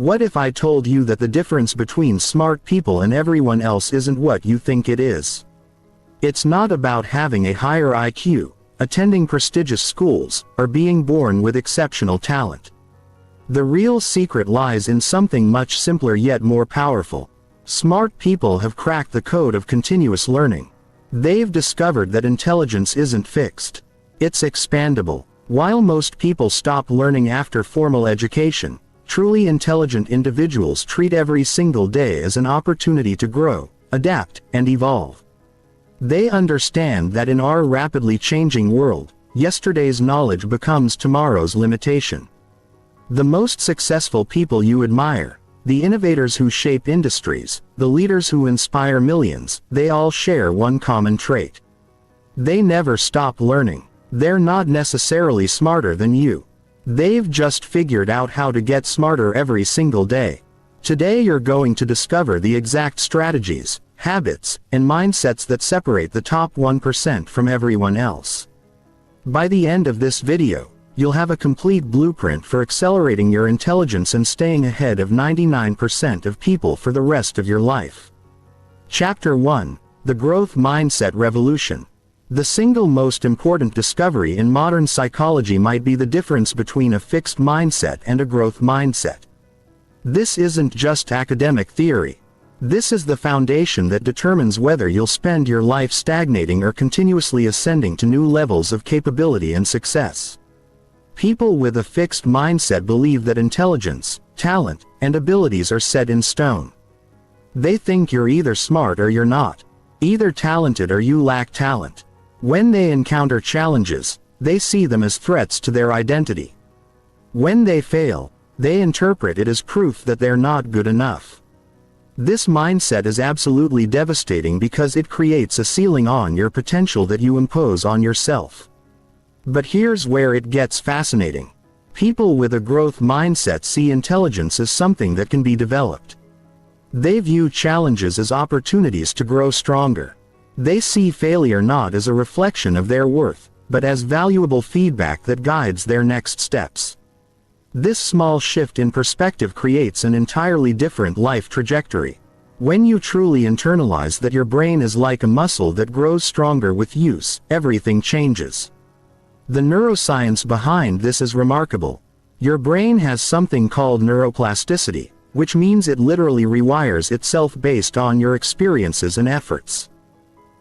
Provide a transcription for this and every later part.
What if I told you that the difference between smart people and everyone else isn't what you think it is? It's not about having a higher IQ, attending prestigious schools, or being born with exceptional talent. The real secret lies in something much simpler yet more powerful. Smart people have cracked the code of continuous learning. They've discovered that intelligence isn't fixed. It's expandable. While most people stop learning after formal education, truly intelligent individuals treat every single day as an opportunity to grow, adapt, and evolve. They understand that in our rapidly changing world, yesterday's knowledge becomes tomorrow's limitation. The most successful people you admire, the innovators who shape industries, the leaders who inspire millions, they all share one common trait. They never stop learning. They're not necessarily smarter than you. They've just figured out how to get smarter every single day. Today you're going to discover the exact strategies, habits, and mindsets that separate the top 1% from everyone else. By the end of this video, you'll have a complete blueprint for accelerating your intelligence and staying ahead of 99% of people for the rest of your life. Chapter 1: The Growth Mindset Revolution. The single most important discovery in modern psychology might be the difference between a fixed mindset and a growth mindset. This isn't just academic theory. This is the foundation that determines whether you'll spend your life stagnating or continuously ascending to new levels of capability and success. People with a fixed mindset believe that intelligence, talent, and abilities are set in stone. They think you're either smart or you're not, either talented or you lack talent. When they encounter challenges, they see them as threats to their identity. When they fail, they interpret it as proof that they're not good enough. This mindset is absolutely devastating because it creates a ceiling on your potential that you impose on yourself. But here's where it gets fascinating. People with a growth mindset see intelligence as something that can be developed. They view challenges as opportunities to grow stronger. They see failure not as a reflection of their worth, but as valuable feedback that guides their next steps. This small shift in perspective creates an entirely different life trajectory. When you truly internalize that your brain is like a muscle that grows stronger with use, everything changes. The neuroscience behind this is remarkable. Your brain has something called neuroplasticity, which means it literally rewires itself based on your experiences and efforts.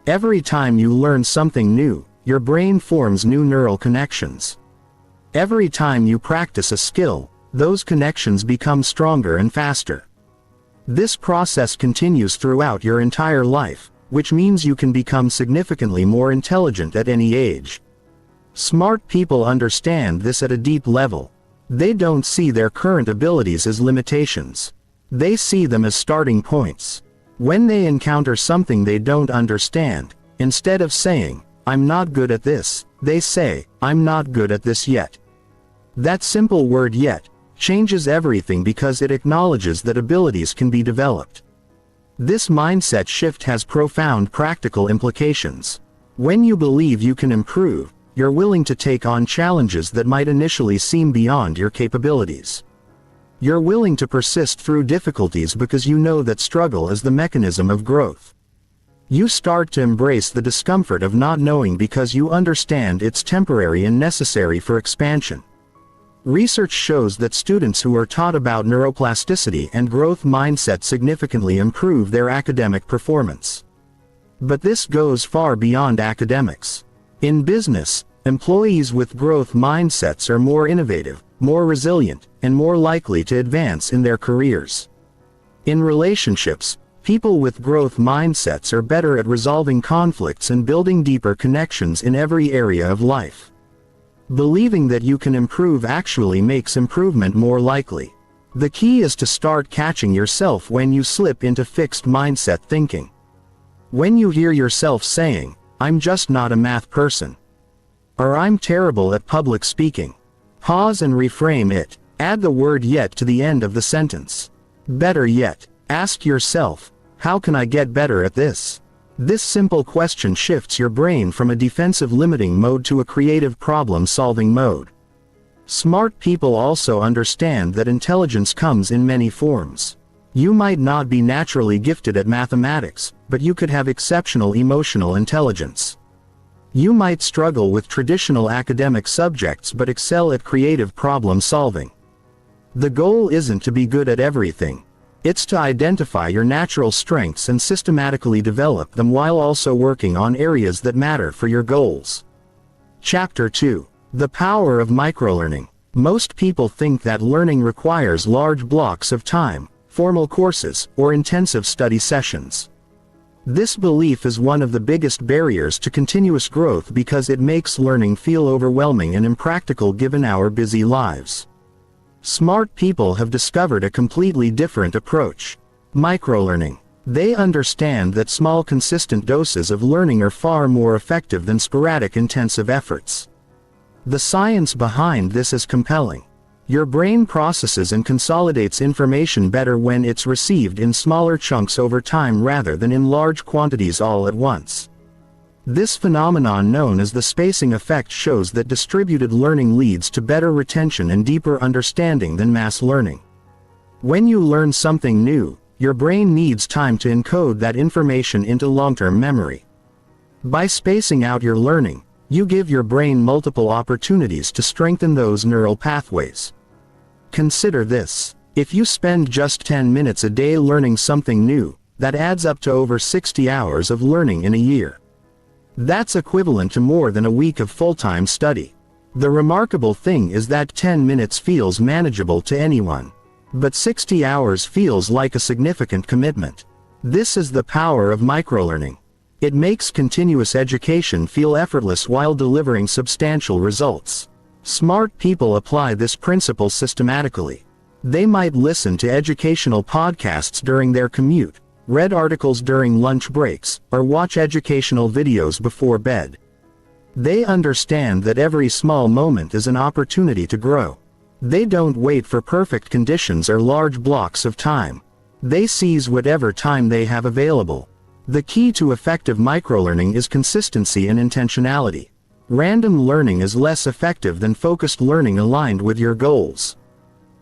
Every time you learn something new, your brain forms new neural connections. Every time you practice a skill, those connections become stronger and faster. This process continues throughout your entire life, which means you can become significantly more intelligent at any age. Smart people understand this at a deep level. They don't see their current abilities as limitations. They see them as starting points. When they encounter something they don't understand, instead of saying, "I'm not good at this," they say, "I'm not good at this yet." That simple word "yet" changes everything because it acknowledges that abilities can be developed. This mindset shift has profound practical implications. When you believe you can improve, you're willing to take on challenges that might initially seem beyond your capabilities. You're willing to persist through difficulties because you know that struggle is the mechanism of growth. You start to embrace the discomfort of not knowing because you understand it's temporary and necessary for expansion. Research shows that students who are taught about neuroplasticity and growth mindset significantly improve their academic performance. But this goes far beyond academics. In business, employees with growth mindsets are more innovative, more resilient, and more likely to advance in their careers. In relationships, people with growth mindsets are better at resolving conflicts and building deeper connections in every area of life. Believing that you can improve actually makes improvement more likely. The key is to start catching yourself when you slip into fixed mindset thinking. When you hear yourself saying, "I'm just not a math person," or "I'm terrible at public speaking," pause and reframe it. Add the word "yet" to the end of the sentence. Better yet, ask yourself, "How can I get better at this?" This simple question shifts your brain from a defensive limiting mode to a creative problem-solving mode. Smart people also understand that intelligence comes in many forms. You might not be naturally gifted at mathematics, but you could have exceptional emotional intelligence. You might struggle with traditional academic subjects but excel at creative problem solving. The goal isn't to be good at everything. It's to identify your natural strengths and systematically develop them while also working on areas that matter for your goals. Chapter 2. The Power of Microlearning. Most people think that learning requires large blocks of time, formal courses, or intensive study sessions. This belief is one of the biggest barriers to continuous growth because it makes learning feel overwhelming and impractical given our busy lives. Smart people have discovered a completely different approach. Microlearning. They understand that small consistent doses of learning are far more effective than sporadic intensive efforts. The science behind this is compelling. Your brain processes and consolidates information better when it's received in smaller chunks over time rather than in large quantities all at once. This phenomenon known as the spacing effect shows that distributed learning leads to better retention and deeper understanding than mass learning. When you learn something new, your brain needs time to encode that information into long-term memory. By spacing out your learning, you give your brain multiple opportunities to strengthen those neural pathways. Consider this. If you spend just 10 minutes a day learning something new, that adds up to over 60 hours of learning in a year. That's equivalent to more than a week of full-time study. The remarkable thing is that 10 minutes feels manageable to anyone. But 60 hours feels like a significant commitment. This is the power of microlearning. It makes continuous education feel effortless while delivering substantial results. Smart people apply this principle systematically. They might listen to educational podcasts during their commute, read articles during lunch breaks, or watch educational videos before bed. They understand that every small moment is an opportunity to grow. They don't wait for perfect conditions or large blocks of time. They seize whatever time they have available. The key to effective microlearning is consistency and intentionality. Random learning is less effective than focused learning aligned with your goals.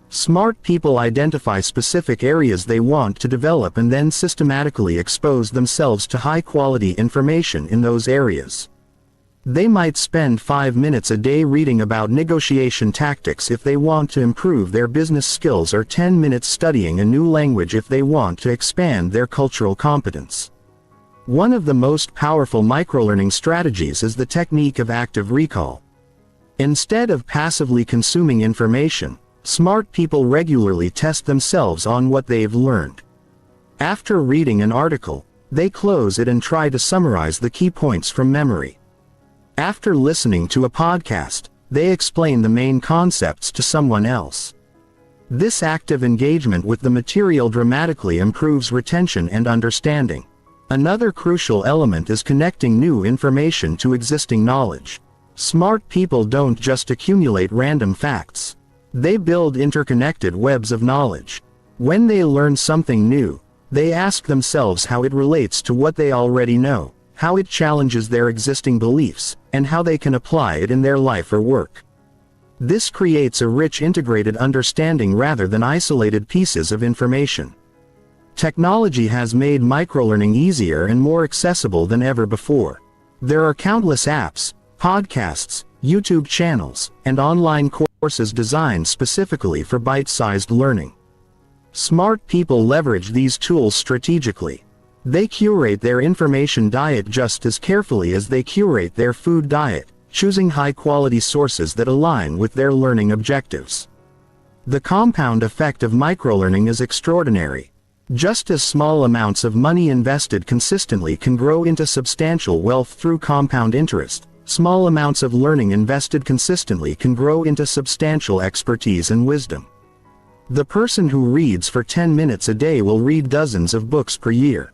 Smart people identify specific areas they want to develop and then systematically expose themselves to high-quality information in those areas. They might spend 5 minutes a day reading about negotiation tactics if they want to improve their business skills, or 10 minutes studying a new language if they want to expand their cultural competence. One of the most powerful microlearning strategies is the technique of active recall. Instead of passively consuming information, smart people regularly test themselves on what they've learned. After reading an article, they close it and try to summarize the key points from memory. After listening to a podcast, they explain the main concepts to someone else. This active engagement with the material dramatically improves retention and understanding. Another crucial element is connecting new information to existing knowledge. Smart people don't just accumulate random facts. They build interconnected webs of knowledge. When they learn something new, they ask themselves how it relates to what they already know, how it challenges their existing beliefs, and how they can apply it in their life or work. This creates a rich integrated understanding rather than isolated pieces of information. Technology has made microlearning easier and more accessible than ever before. There are countless apps, podcasts, YouTube channels, and online courses designed specifically for bite-sized learning. Smart people leverage these tools strategically. They curate their information diet just as carefully as they curate their food diet, choosing high-quality sources that align with their learning objectives. The compound effect of microlearning is extraordinary. Just as small amounts of money invested consistently can grow into substantial wealth through compound interest, small amounts of learning invested consistently can grow into substantial expertise and wisdom. The person who reads for 10 minutes a day will read dozens of books per year.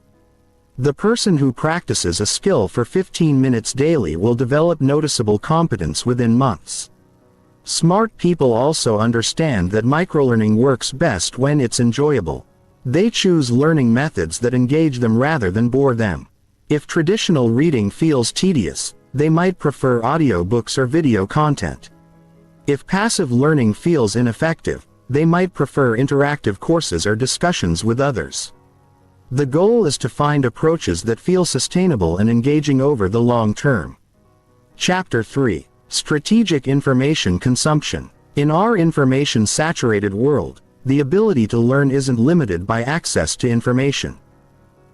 The person who practices a skill for 15 minutes daily will develop noticeable competence within months. Smart people also understand that microlearning works best when it's enjoyable. They choose learning methods that engage them rather than bore them. If traditional reading feels tedious, they might prefer audiobooks or video content. If passive learning feels ineffective, they might prefer interactive courses or discussions with others. The goal is to find approaches that feel sustainable and engaging over the long term. Chapter 3: Strategic Information Consumption. In our information-saturated world, the ability to learn isn't limited by access to information.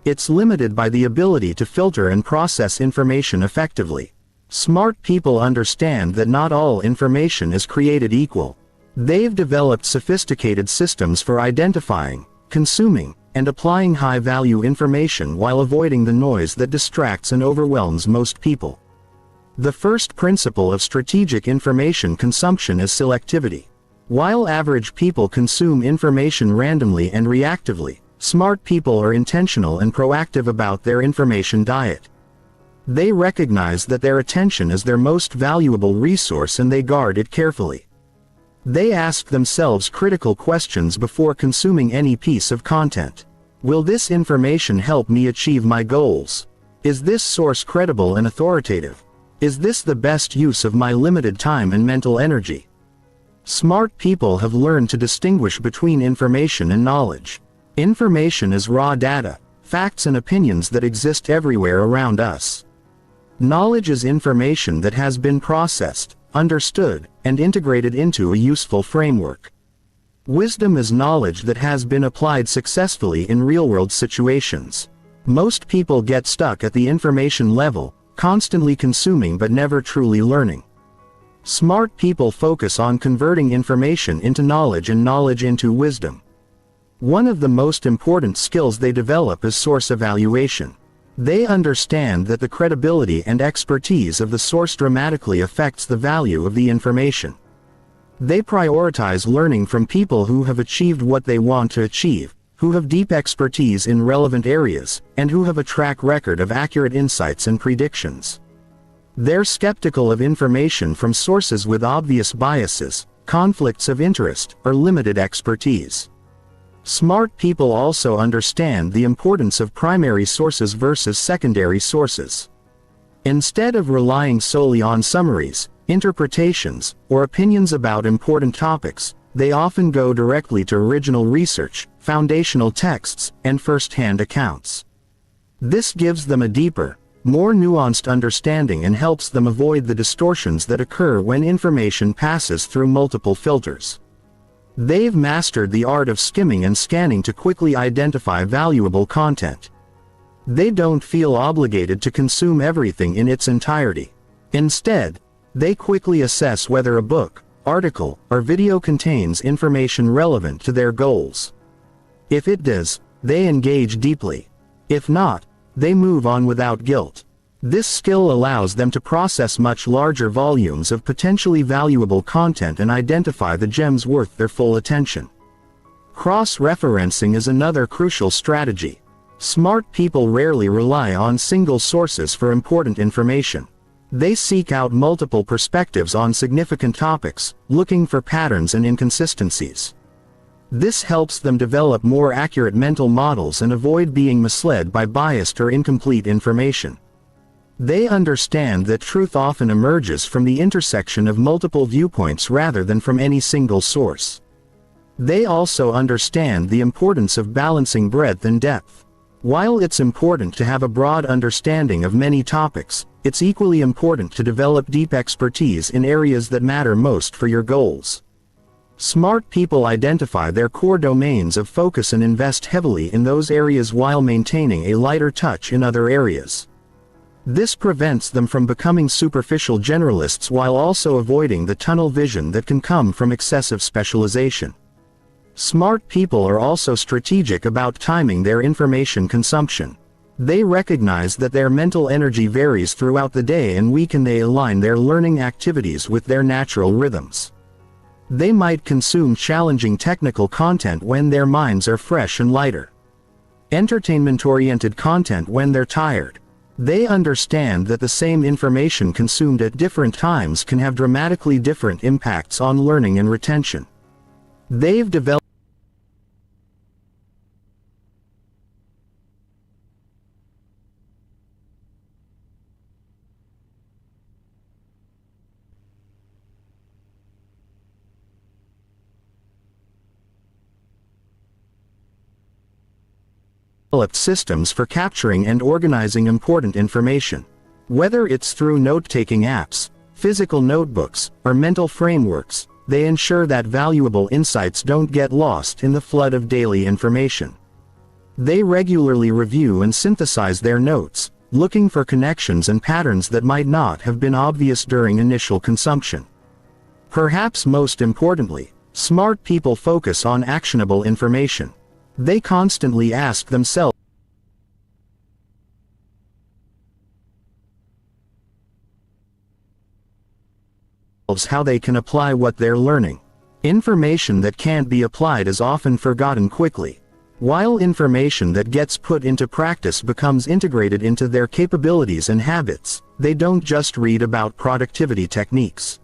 It's limited by the ability to filter and process information effectively. Smart people understand that not all information is created equal. They've developed sophisticated systems for identifying, consuming, and applying high-value information while avoiding the noise that distracts and overwhelms most people. The first principle of strategic information consumption is selectivity. While average people consume information randomly and reactively, smart people are intentional and proactive about their information diet. They recognize that their attention is their most valuable resource and they guard it carefully. They ask themselves critical questions before consuming any piece of content. Will this information help me achieve my goals? Is this source credible and authoritative? Is this the best use of my limited time and mental energy? Smart people have learned to distinguish between information and knowledge. Information is raw data, facts and opinions that exist everywhere around us. Knowledge is information that has been processed, understood, and integrated into a useful framework. Wisdom is knowledge that has been applied successfully in real-world situations. Most people get stuck at the information level, constantly consuming but never truly learning. Smart people focus on converting information into knowledge and knowledge into wisdom. One of the most important skills they develop is source evaluation. They understand that the credibility and expertise of the source dramatically affects the value of the information. They prioritize learning from people who have achieved what they want to achieve, who have deep expertise in relevant areas, and who have a track record of accurate insights and predictions. They're skeptical of information from sources with obvious biases, conflicts of interest, or limited expertise. Smart people also understand the importance of primary sources versus secondary sources. Instead of relying solely on summaries, interpretations, or opinions about important topics, they often go directly to original research, foundational texts, and first-hand accounts. This gives them a deeper, more nuanced understanding and helps them avoid the distortions that occur when information passes through multiple filters. They've mastered the art of skimming and scanning to quickly identify valuable content. They don't feel obligated to consume everything in its entirety. Instead, they quickly assess whether a book, article, or video contains information relevant to their goals. If it does, they engage deeply. If not, they move on without guilt. This skill allows them to process much larger volumes of potentially valuable content and identify the gems worth their full attention. Cross-referencing is another crucial strategy. Smart people rarely rely on single sources for important information. They seek out multiple perspectives on significant topics, looking for patterns and inconsistencies. This helps them develop more accurate mental models and avoid being misled by biased or incomplete information. They understand that truth often emerges from the intersection of multiple viewpoints rather than from any single source. They also understand the importance of balancing breadth and depth. While it's important to have a broad understanding of many topics, it's equally important to develop deep expertise in areas that matter most for your goals. Smart people identify their core domains of focus and invest heavily in those areas while maintaining a lighter touch in other areas. This prevents them from becoming superficial generalists while also avoiding the tunnel vision that can come from excessive specialization. Smart people are also strategic about timing their information consumption. They recognize that their mental energy varies throughout the day and week, and they align their learning activities with their natural rhythms. They might consume challenging technical content when their minds are fresh and lighter. Entertainment-oriented content when they're tired. They understand that the same information consumed at different times can have dramatically different impacts on learning and retention. They've developed developed systems for capturing and organizing important information. Whether it's through note-taking apps, physical notebooks, or mental frameworks, they ensure that valuable insights don't get lost in the flood of daily information. They regularly review and synthesize their notes, looking for connections and patterns that might not have been obvious during initial consumption. Perhaps most importantly, smart people focus on actionable information. They constantly ask themselves how they can apply what they're learning. Information that can't be applied is often forgotten quickly, while information that gets put into practice becomes integrated into their capabilities and habits. They don't just read about productivity techniques.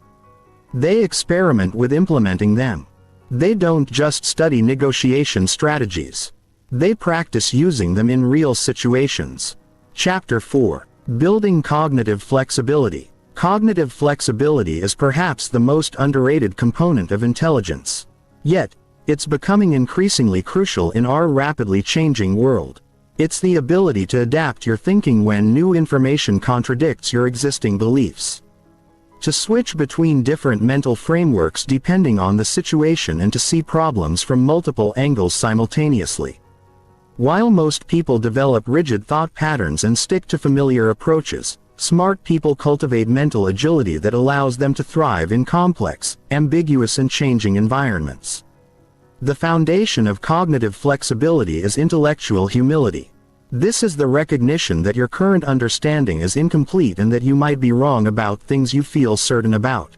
They experiment with implementing them. They don't just study negotiation strategies. They practice using them in real situations. Chapter 4. Building Cognitive Flexibility. Cognitive flexibility is perhaps the most underrated component of intelligence. Yet, it's becoming increasingly crucial in our rapidly changing world. It's the ability to adapt your thinking when new information contradicts your existing beliefs. To switch between different mental frameworks depending on the situation and to see problems from multiple angles simultaneously. While most people develop rigid thought patterns and stick to familiar approaches, smart people cultivate mental agility that allows them to thrive in complex, ambiguous and changing environments. The foundation of cognitive flexibility is intellectual humility. This is the recognition that your current understanding is incomplete and that you might be wrong about things you feel certain about.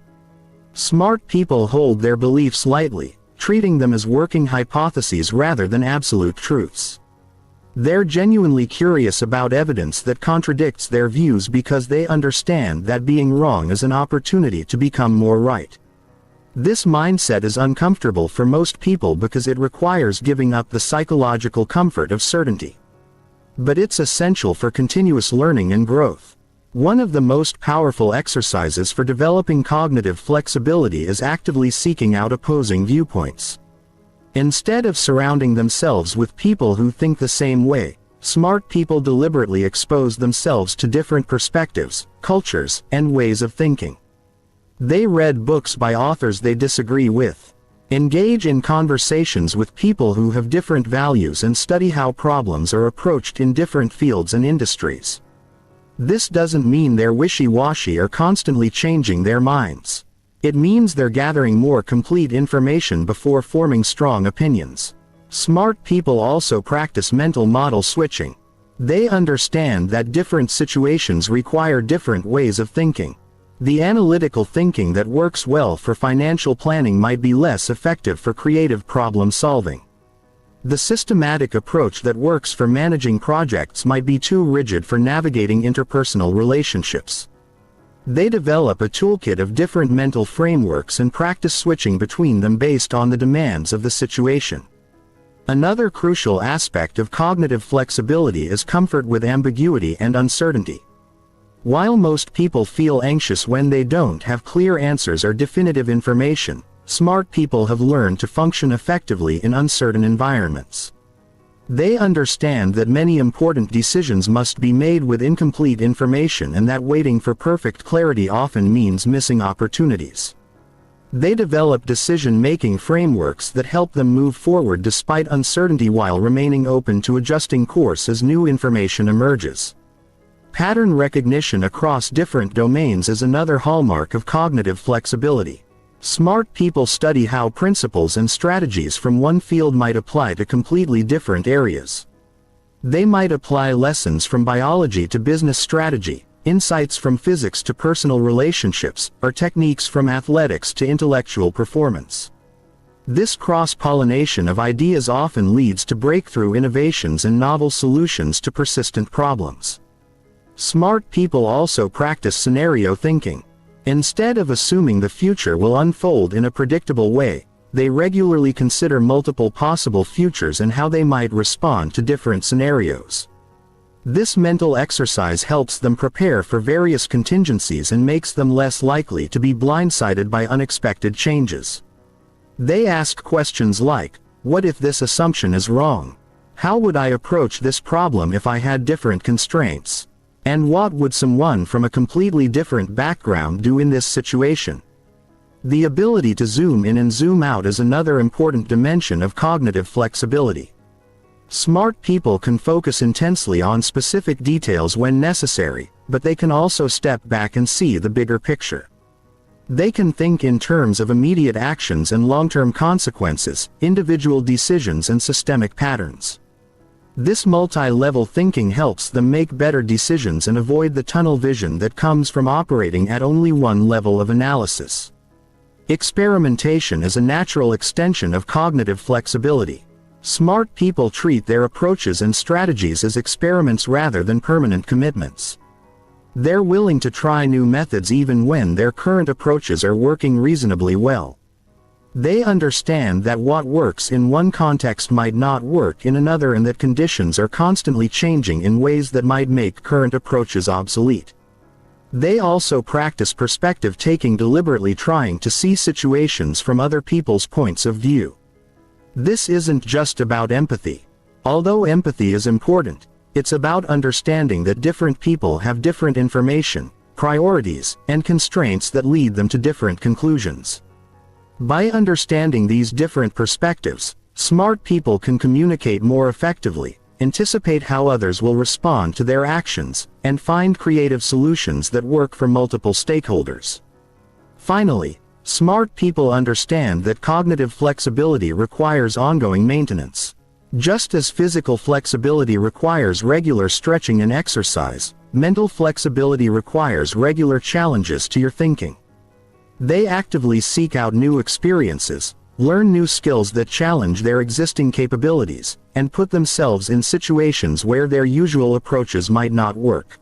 Smart people hold their beliefs lightly, treating them as working hypotheses rather than absolute truths. They're genuinely curious about evidence that contradicts their views because they understand that being wrong is an opportunity to become more right. This mindset is uncomfortable for most people because it requires giving up the psychological comfort of certainty. But it's essential for continuous learning and growth. One of the most powerful exercises for developing cognitive flexibility is actively seeking out opposing viewpoints. Instead of surrounding themselves with people who think the same way, smart people deliberately expose themselves to different perspectives, cultures, and ways of thinking. They read books by authors they disagree with, engage in conversations with people who have different values, and study how problems are approached in different fields and industries. This doesn't mean they're wishy-washy or constantly changing their minds. It means they're gathering more complete information before forming strong opinions. Smart people also practice mental model switching. They understand that different situations require different ways of thinking. The analytical thinking that works well for financial planning might be less effective for creative problem solving. The systematic approach that works for managing projects might be too rigid for navigating interpersonal relationships. They develop a toolkit of different mental frameworks and practice switching between them based on the demands of the situation. Another crucial aspect of cognitive flexibility is comfort with ambiguity and uncertainty. While most people feel anxious when they don't have clear answers or definitive information, smart people have learned to function effectively in uncertain environments. They understand that many important decisions must be made with incomplete information and that waiting for perfect clarity often means missing opportunities. They develop decision-making frameworks that help them move forward despite uncertainty while remaining open to adjusting course as new information emerges. Pattern recognition across different domains is another hallmark of cognitive flexibility. Smart people study how principles and strategies from one field might apply to completely different areas. They might apply lessons from biology to business strategy, insights from physics to personal relationships, or techniques from athletics to intellectual performance. This cross-pollination of ideas often leads to breakthrough innovations and novel solutions to persistent problems. Smart people also practice scenario thinking. Instead of assuming the future will unfold in a predictable way, they regularly consider multiple possible futures and how they might respond to different scenarios. This mental exercise helps them prepare for various contingencies and makes them less likely to be blindsided by unexpected changes. They ask questions like, "What if this assumption is wrong? How would I approach this problem if I had different constraints? And what would someone from a completely different background do in this situation? The ability to zoom in and zoom out is another important dimension of cognitive flexibility. Smart people can focus intensely on specific details when necessary, but they can also step back and see the bigger picture. They can think in terms of immediate actions and long-term consequences, individual decisions and systemic patterns. This multi-level thinking helps them make better decisions and avoid the tunnel vision that comes from operating at only one level of analysis. Experimentation is a natural extension of cognitive flexibility. Smart people treat their approaches and strategies as experiments rather than permanent commitments. They're willing to try new methods even when their current approaches are working reasonably well. They understand that what works in one context might not work in another and that conditions are constantly changing in ways that might make current approaches obsolete. They also practice perspective taking, deliberately trying to see situations from other people's points of view. This isn't just about empathy. Although empathy is important, it's about understanding that different people have different information, priorities, and constraints that lead them to different conclusions. By understanding these different perspectives, smart people can communicate more effectively, anticipate how others will respond to their actions, and find creative solutions that work for multiple stakeholders. Finally, smart people understand that cognitive flexibility requires ongoing maintenance. Just as physical flexibility requires regular stretching and exercise, mental flexibility requires regular challenges to your thinking. They actively seek out new experiences, learn new skills that challenge their existing capabilities, and put themselves in situations where their usual approaches might not work.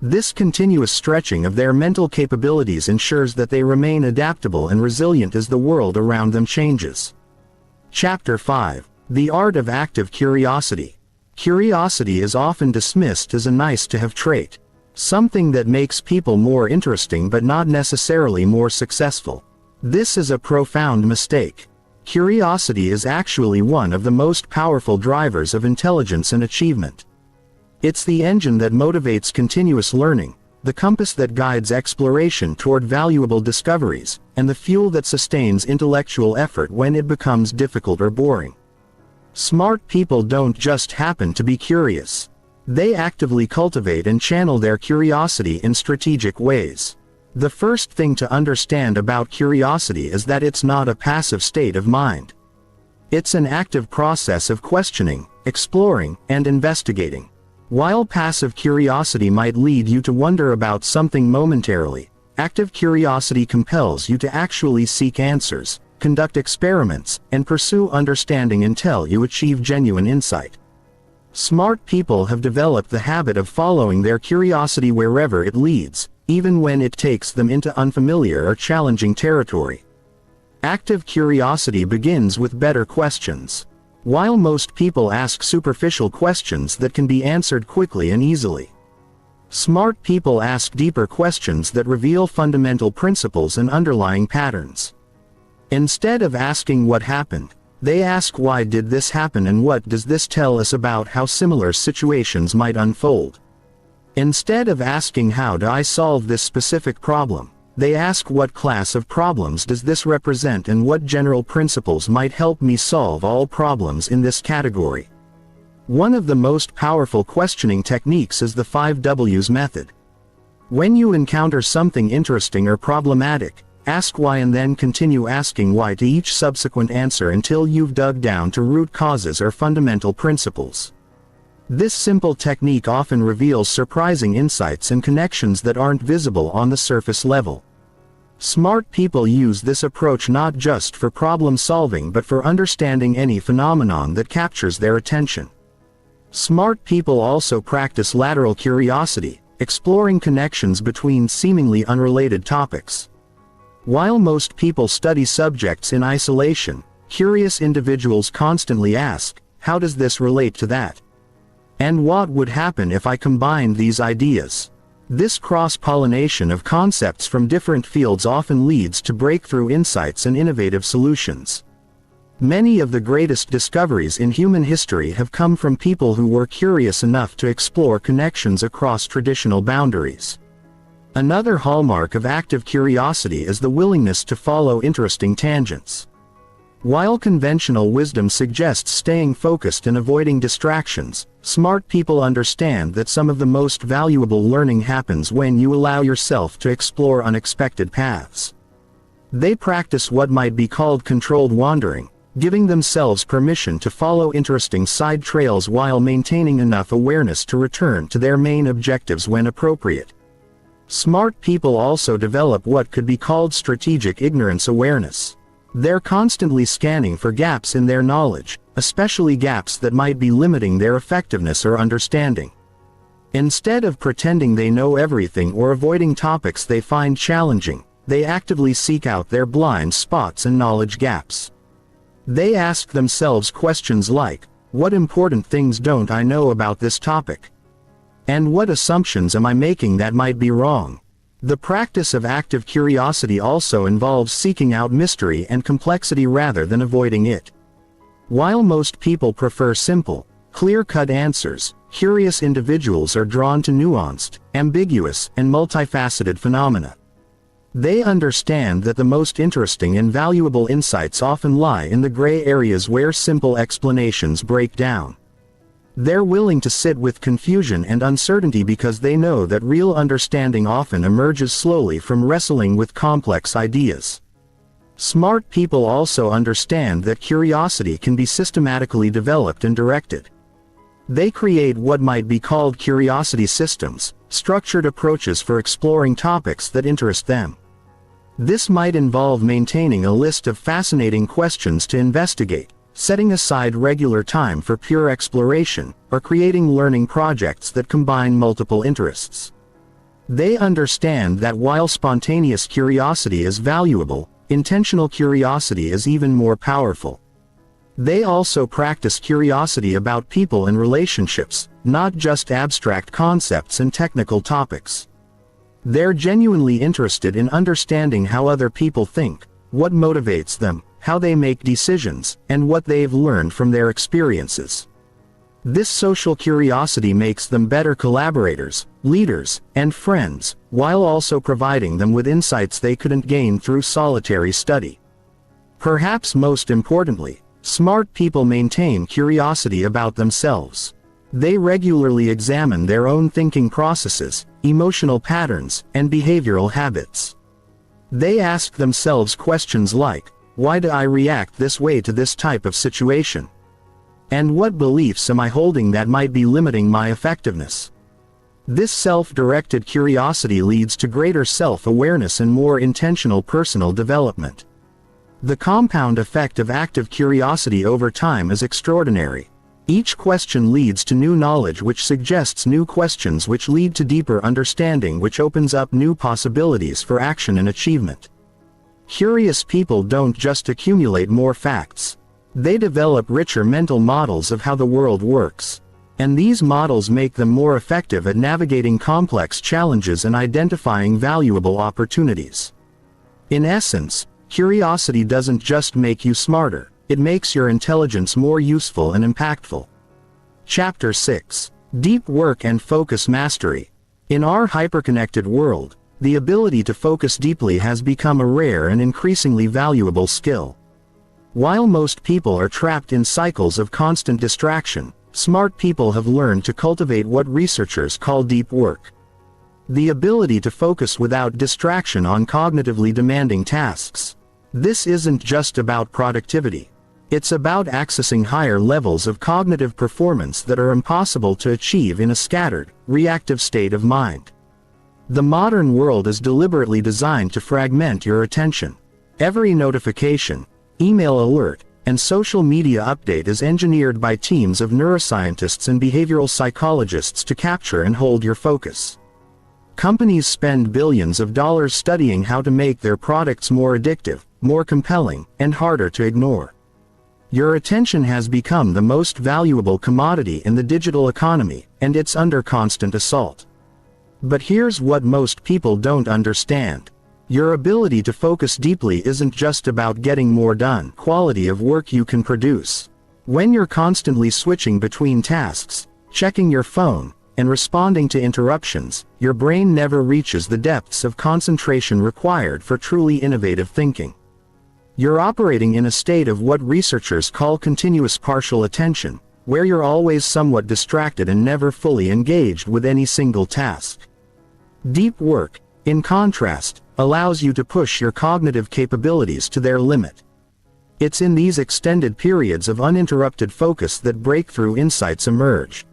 This continuous stretching of their mental capabilities ensures that they remain adaptable and resilient as the world around them changes. Chapter 5: The Art of Active Curiosity. Curiosity is often dismissed as a nice-to-have trait, something that makes people more interesting but not necessarily more successful. This is a profound mistake. Curiosity is actually one of the most powerful drivers of intelligence and achievement. It's the engine that motivates continuous learning, the compass that guides exploration toward valuable discoveries, and the fuel that sustains intellectual effort when it becomes difficult or boring. Smart people don't just happen to be curious. They actively cultivate and channel their curiosity in strategic ways. The first thing to understand about curiosity is that it's not a passive state of mind. It's an active process of questioning, exploring, and investigating. While passive curiosity might lead you to wonder about something momentarily, active curiosity compels you to actually seek answers, conduct experiments, and pursue understanding until you achieve genuine insight. Smart people have developed the habit of following their curiosity wherever it leads, even when it takes them into unfamiliar or challenging territory. Active curiosity begins with better questions. While most people ask superficial questions that can be answered quickly and easily, smart people ask deeper questions that reveal fundamental principles and underlying patterns. Instead of asking what happened, they ask why did this happen and what does this tell us about how similar situations might unfold. Instead of asking how do I solve this specific problem, they ask what class of problems does this represent and what general principles might help me solve all problems in this category. One of the most powerful questioning techniques is the 5 W's method. When you encounter something interesting or problematic, ask why and then continue asking why to each subsequent answer until you've dug down to root causes or fundamental principles. This simple technique often reveals surprising insights and connections that aren't visible on the surface level. Smart people use this approach not just for problem solving but for understanding any phenomenon that captures their attention. Smart people also practice lateral curiosity, exploring connections between seemingly unrelated topics. While most people study subjects in isolation, curious individuals constantly ask, how does this relate to that? And what would happen if I combined these ideas? This cross-pollination of concepts from different fields often leads to breakthrough insights and innovative solutions. Many of the greatest discoveries in human history have come from people who were curious enough to explore connections across traditional boundaries. Another hallmark of active curiosity is the willingness to follow interesting tangents. While conventional wisdom suggests staying focused and avoiding distractions, smart people understand that some of the most valuable learning happens when you allow yourself to explore unexpected paths. They practice what might be called controlled wandering, giving themselves permission to follow interesting side trails while maintaining enough awareness to return to their main objectives when appropriate. Smart people also develop what could be called strategic ignorance awareness. They're constantly scanning for gaps in their knowledge, especially gaps that might be limiting their effectiveness or understanding. Instead of pretending they know everything or avoiding topics they find challenging, they actively seek out their blind spots and knowledge gaps. They ask themselves questions like, what important things don't I know about this topic? And what assumptions am I making that might be wrong? The practice of active curiosity also involves seeking out mystery and complexity rather than avoiding it. While most people prefer simple, clear-cut answers, curious individuals are drawn to nuanced, ambiguous, and multifaceted phenomena. They understand that the most interesting and valuable insights often lie in the gray areas where simple explanations break down. They're willing to sit with confusion and uncertainty because they know that real understanding often emerges slowly from wrestling with complex ideas. Smart people also understand that curiosity can be systematically developed and directed. They create what might be called curiosity systems, structured approaches for exploring topics that interest them. This might involve maintaining a list of fascinating questions to investigate, setting aside regular time for pure exploration, or creating learning projects that combine multiple interests. They understand that while spontaneous curiosity is valuable, intentional curiosity is even more powerful. They also practice curiosity about people and relationships, not just abstract concepts and technical topics. They're genuinely interested in understanding how other people think, what motivates them, how they make decisions, and what they've learned from their experiences. This social curiosity makes them better collaborators, leaders, and friends, while also providing them with insights they couldn't gain through solitary study. Perhaps most importantly, smart people maintain curiosity about themselves. They regularly examine their own thinking processes, emotional patterns, and behavioral habits. They ask themselves questions like, why do I react this way to this type of situation? And what beliefs am I holding that might be limiting my effectiveness? This self-directed curiosity leads to greater self-awareness and more intentional personal development. The compound effect of active curiosity over time is extraordinary. Each question leads to new knowledge which suggests new questions which lead to deeper understanding which opens up new possibilities for action and achievement. Curious people don't just accumulate more facts. They develop richer mental models of how the world works. And these models make them more effective at navigating complex challenges and identifying valuable opportunities. In essence, curiosity doesn't just make you smarter, it makes your intelligence more useful and impactful. Chapter 6. Deep Work and Focus Mastery. In our hyperconnected world, the ability to focus deeply has become a rare and increasingly valuable skill. While most people are trapped in cycles of constant distraction, smart people have learned to cultivate what researchers call deep work. The ability to focus without distraction on cognitively demanding tasks. This isn't just about productivity. It's about accessing higher levels of cognitive performance that are impossible to achieve in a scattered, reactive state of mind. The modern world is deliberately designed to fragment your attention. Every notification, email alert, and social media update is engineered by teams of neuroscientists and behavioral psychologists to capture and hold your focus. Companies spend billions of dollars studying how to make their products more addictive, more compelling, and harder to ignore. Your attention has become the most valuable commodity in the digital economy, and it's under constant assault. But here's what most people don't understand. Your ability to focus deeply isn't just about getting more done, quality of work you can produce. When you're constantly switching between tasks, checking your phone, and responding to interruptions, your brain never reaches the depths of concentration required for truly innovative thinking. You're operating in a state of what researchers call continuous partial attention, where you're always somewhat distracted and never fully engaged with any single task. Deep work, in contrast, allows you to push your cognitive capabilities to their limit. It's in these extended periods of uninterrupted focus that breakthrough insights emerge.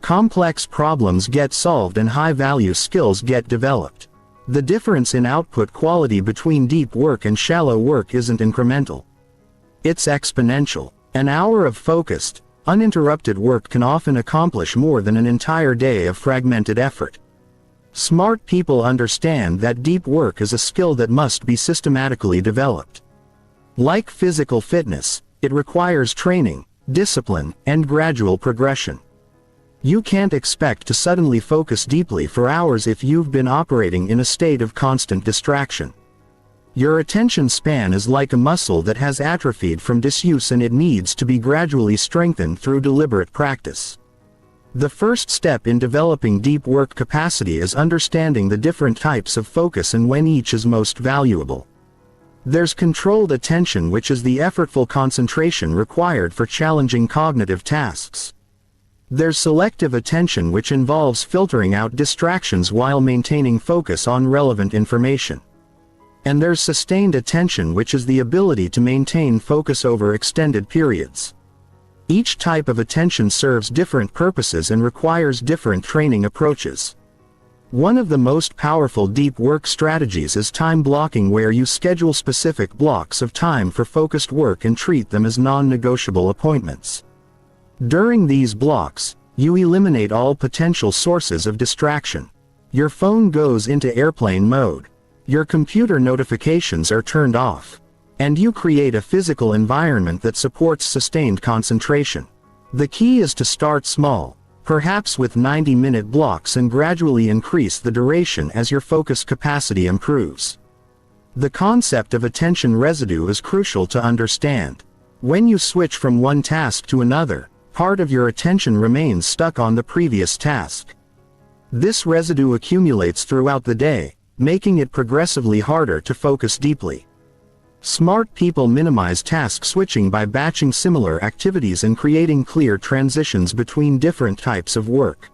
Complex problems get solved and high-value skills get developed. The difference in output quality between deep work and shallow work isn't incremental. It's exponential. An hour of focused, uninterrupted work can often accomplish more than an entire day of fragmented effort. Smart people understand that deep work is a skill that must be systematically developed. Like physical fitness, it requires training, discipline, and gradual progression. You can't expect to suddenly focus deeply for hours if you've been operating in a state of constant distraction. Your attention span is like a muscle that has atrophied from disuse, and it needs to be gradually strengthened through deliberate practice. The first step in developing deep work capacity is understanding the different types of focus and when each is most valuable. There's controlled attention, which is the effortful concentration required for challenging cognitive tasks. There's selective attention, which involves filtering out distractions while maintaining focus on relevant information. And there's sustained attention, which is the ability to maintain focus over extended periods. Each type of attention serves different purposes and requires different training approaches. One of the most powerful deep work strategies is time blocking, where you schedule specific blocks of time for focused work and treat them as non-negotiable appointments. During these blocks, you eliminate all potential sources of distraction. Your phone goes into airplane mode. Your computer notifications are turned off. And you create a physical environment that supports sustained concentration. The key is to start small, perhaps with 90-minute blocks, and gradually increase the duration as your focus capacity improves. The concept of attention residue is crucial to understand. When you switch from one task to another, part of your attention remains stuck on the previous task. This residue accumulates throughout the day, making it progressively harder to focus deeply. Smart people minimize task switching by batching similar activities and creating clear transitions between different types of work.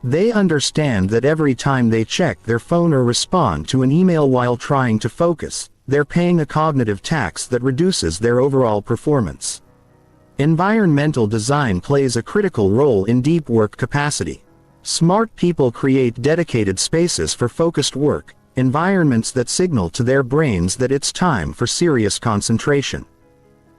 They understand that every time they check their phone or respond to an email while trying to focus, they're paying a cognitive tax that reduces their overall performance. Environmental design plays a critical role in deep work capacity. Smart people create dedicated spaces for focused work, environments that signal to their brains that it's time for serious concentration.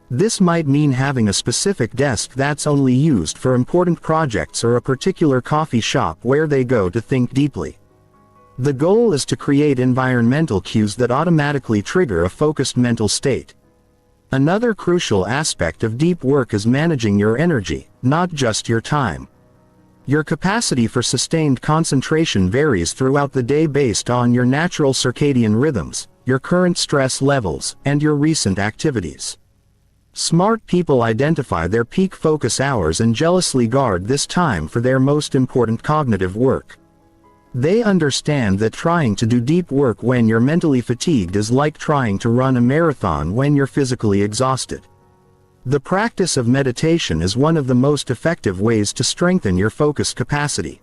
This might mean having a specific desk that's only used for important projects, or a particular coffee shop where they go to think deeply. The goal is to create environmental cues that automatically trigger a focused mental state. Another crucial aspect of deep work is managing your energy, not just your time. Your capacity for sustained concentration varies throughout the day based on your natural circadian rhythms, your current stress levels, and your recent activities. Smart people identify their peak focus hours and jealously guard this time for their most important cognitive work. They understand that trying to do deep work when you're mentally fatigued is like trying to run a marathon when you're physically exhausted. The practice of meditation is one of the most effective ways to strengthen your focus capacity.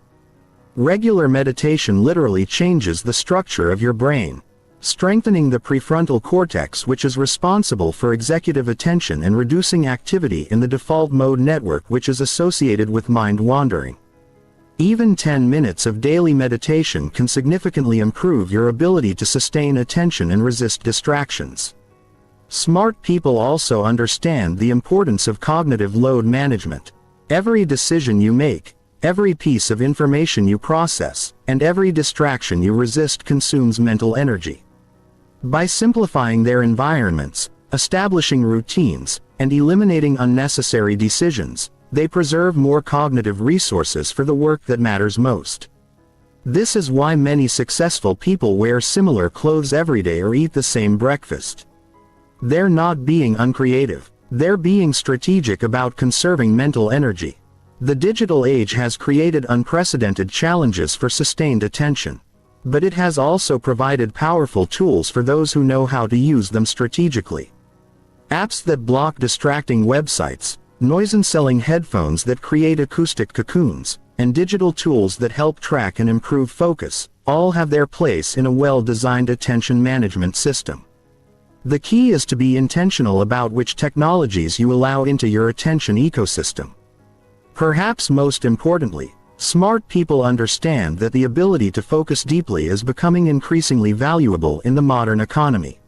Regular meditation literally changes the structure of your brain, strengthening the prefrontal cortex, which is responsible for executive attention, and reducing activity in the default mode network, which is associated with mind wandering. Even 10 minutes of daily meditation can significantly improve your ability to sustain attention and resist distractions. Smart people also understand the importance of cognitive load management. Every decision you make, every piece of information you process, and every distraction you resist consumes mental energy. By simplifying their environments, establishing routines, and eliminating unnecessary decisions, they preserve more cognitive resources for the work that matters most. This is why many successful people wear similar clothes every day or eat the same breakfast. They're not being uncreative. They're being strategic about conserving mental energy. The digital age has created unprecedented challenges for sustained attention. But it has also provided powerful tools for those who know how to use them strategically. Apps that block distracting websites, noise-canceling headphones that create acoustic cocoons, and digital tools that help track and improve focus, all have their place in a well-designed attention management system. The key is to be intentional about which technologies you allow into your attention ecosystem. Perhaps most importantly, smart people understand that the ability to focus deeply is becoming increasingly valuable in the modern economy.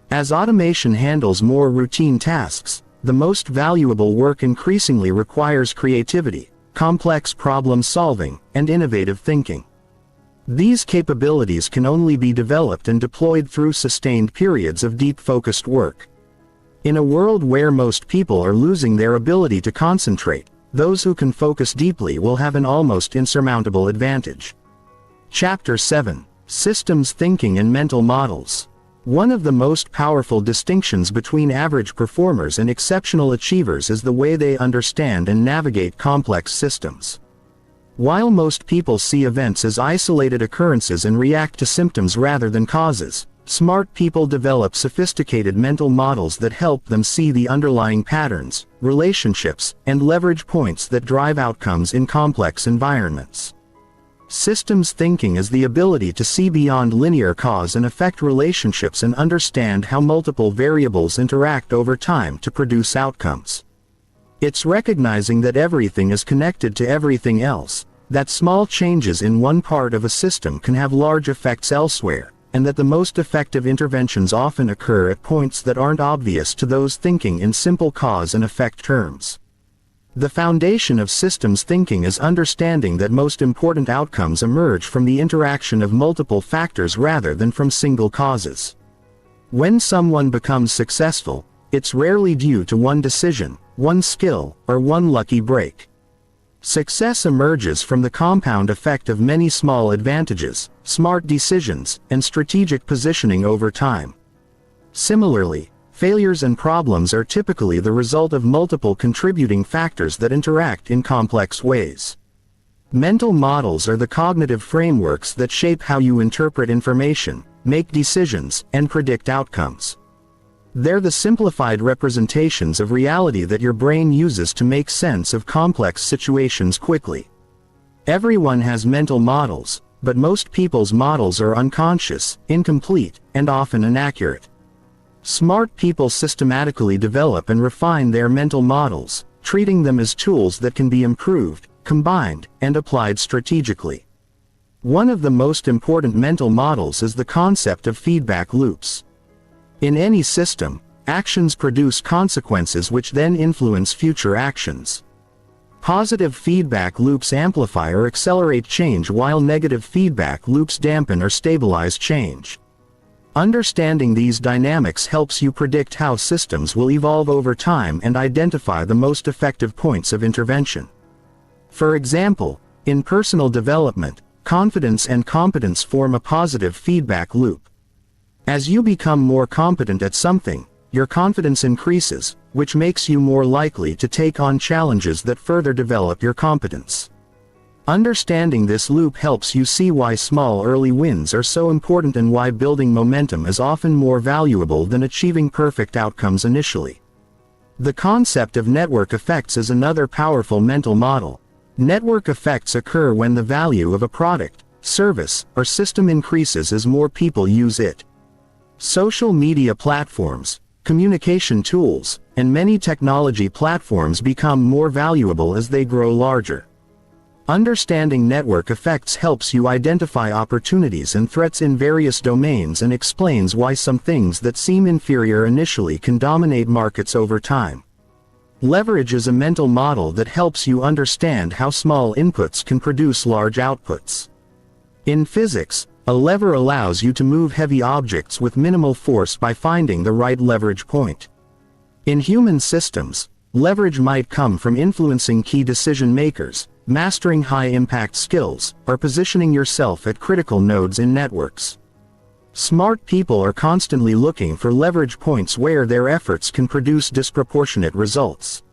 As automation handles more routine tasks, the most valuable work increasingly requires creativity, complex problem solving, and innovative thinking. These capabilities can only be developed and deployed through sustained periods of deep focused work. In a world where most people are losing their ability to concentrate, those who can focus deeply will have an almost insurmountable advantage. Chapter 7: Systems Thinking and Mental Models. One of the most powerful distinctions between average performers and exceptional achievers is the way they understand and navigate complex systems. While most people see events as isolated occurrences and react to symptoms rather than causes, smart people develop sophisticated mental models that help them see the underlying patterns, relationships, and leverage points that drive outcomes in complex environments. Systems thinking is the ability to see beyond linear cause and effect relationships and understand how multiple variables interact over time to produce outcomes. It's recognizing that everything is connected to everything else, that small changes in one part of a system can have large effects elsewhere, and that the most effective interventions often occur at points that aren't obvious to those thinking in simple cause and effect terms. The foundation of systems thinking is understanding that most important outcomes emerge from the interaction of multiple factors rather than from single causes. When someone becomes successful, it's rarely due to one decision, one skill, or one lucky break. Success emerges from the compound effect of many small advantages, smart decisions, and strategic positioning over time. Similarly, failures and problems are typically the result of multiple contributing factors that interact in complex ways. Mental models are the cognitive frameworks that shape how you interpret information, make decisions, and predict outcomes. They're the simplified representations of reality that your brain uses to make sense of complex situations quickly. Everyone has mental models, but most people's models are unconscious, incomplete, and often inaccurate. Smart people systematically develop and refine their mental models, treating them as tools that can be improved, combined, and applied strategically. One of the most important mental models is the concept of feedback loops. In any system, actions produce consequences which then influence future actions. Positive feedback loops amplify or accelerate change while negative feedback loops dampen or stabilize change. Understanding these dynamics helps you predict how systems will evolve over time and identify the most effective points of intervention. For example, in personal development, confidence and competence form a positive feedback loop. As you become more competent at something, your confidence increases, which makes you more likely to take on challenges that further develop your competence. Understanding this loop helps you see why small early wins are so important and why building momentum is often more valuable than achieving perfect outcomes initially. The concept of network effects is another powerful mental model. Network effects occur when the value of a product, service, or system increases as more people use it. Social media platforms, communication tools, and many technology platforms become more valuable as they grow larger. Understanding network effects helps you identify opportunities and threats in various domains and explains why some things that seem inferior initially can dominate markets over time. Leverage is a mental model that helps you understand how small inputs can produce large outputs. In physics, a lever allows you to move heavy objects with minimal force by finding the right leverage point. In human systems, leverage might come from influencing key decision makers, mastering high-impact skills, or positioning yourself at critical nodes in networks. Smart people are constantly looking for leverage points where their efforts can produce disproportionate results.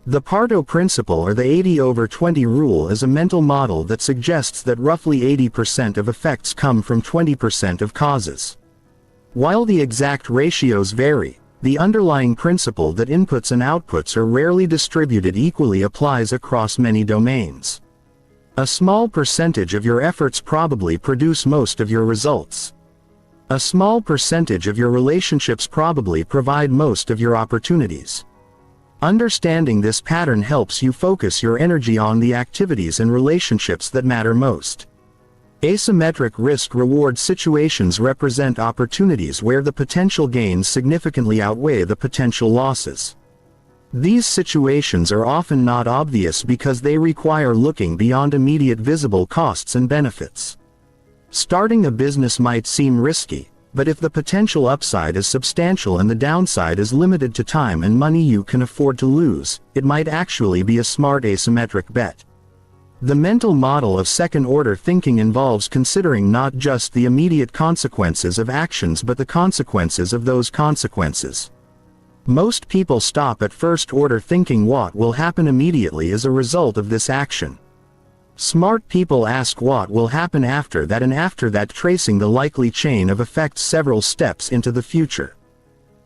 The Pareto principle, or the 80/20 rule, is a mental model that suggests that roughly 80% of effects come from 20% of causes. While the exact ratios vary, the underlying principle that inputs and outputs are rarely distributed equally applies across many domains. A small percentage of your efforts probably produce most of your results. A small percentage of your relationships probably provide most of your opportunities. Understanding this pattern helps you focus your energy on the activities and relationships that matter most. Asymmetric risk-reward situations represent opportunities where the potential gains significantly outweigh the potential losses. These situations are often not obvious because they require looking beyond immediate visible costs and benefits. Starting a business might seem risky, but if the potential upside is substantial and the downside is limited to time and money you can afford to lose, it might actually be a smart asymmetric bet. The mental model of second-order thinking involves considering not just the immediate consequences of actions but the consequences of those consequences. Most people stop at first-order thinking what will happen immediately as a result of this action. Smart people ask what will happen after that, and after that tracing the likely chain of effects several steps into the future.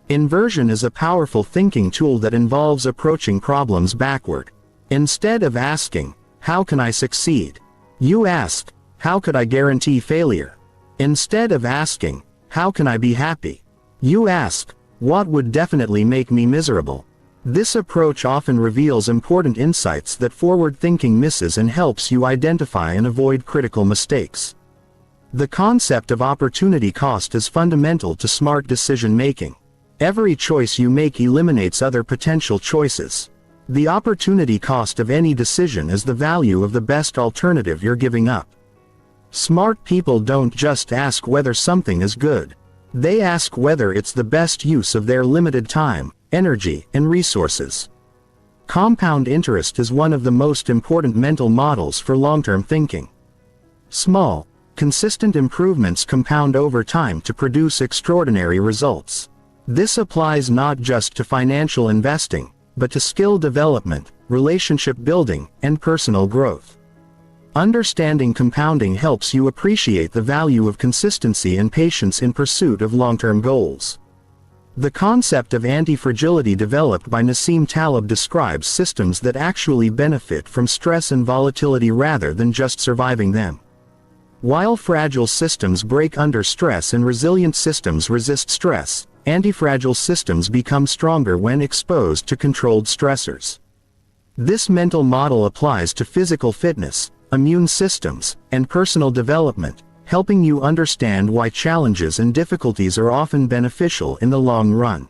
Inversion is a powerful thinking tool that involves approaching problems backward. Instead of asking, "How can I succeed?" you ask, "How could I guarantee failure?" Instead of asking, "How can I be happy?" you ask, "What would definitely make me miserable?" This approach often reveals important insights that forward thinking misses and helps you identify and avoid critical mistakes. The concept of opportunity cost is fundamental to smart decision making. Every choice you make eliminates other potential choices. The opportunity cost of any decision is the value of the best alternative you're giving up. Smart people don't just ask whether something is good. They ask whether it's the best use of their limited time, energy, and resources. Compound interest is one of the most important mental models for long-term thinking. Small, consistent improvements compound over time to produce extraordinary results. This applies not just to financial investing, but to skill development, relationship building, and personal growth. Understanding compounding helps you appreciate the value of consistency and patience in pursuit of long-term goals. The concept of anti-fragility developed by Nassim Taleb describes systems that actually benefit from stress and volatility rather than just surviving them. While fragile systems break under stress and resilient systems resist stress, anti-fragile systems become stronger when exposed to controlled stressors. This mental model applies to physical fitness, immune systems, and personal development, helping you understand why challenges and difficulties are often beneficial in the long run.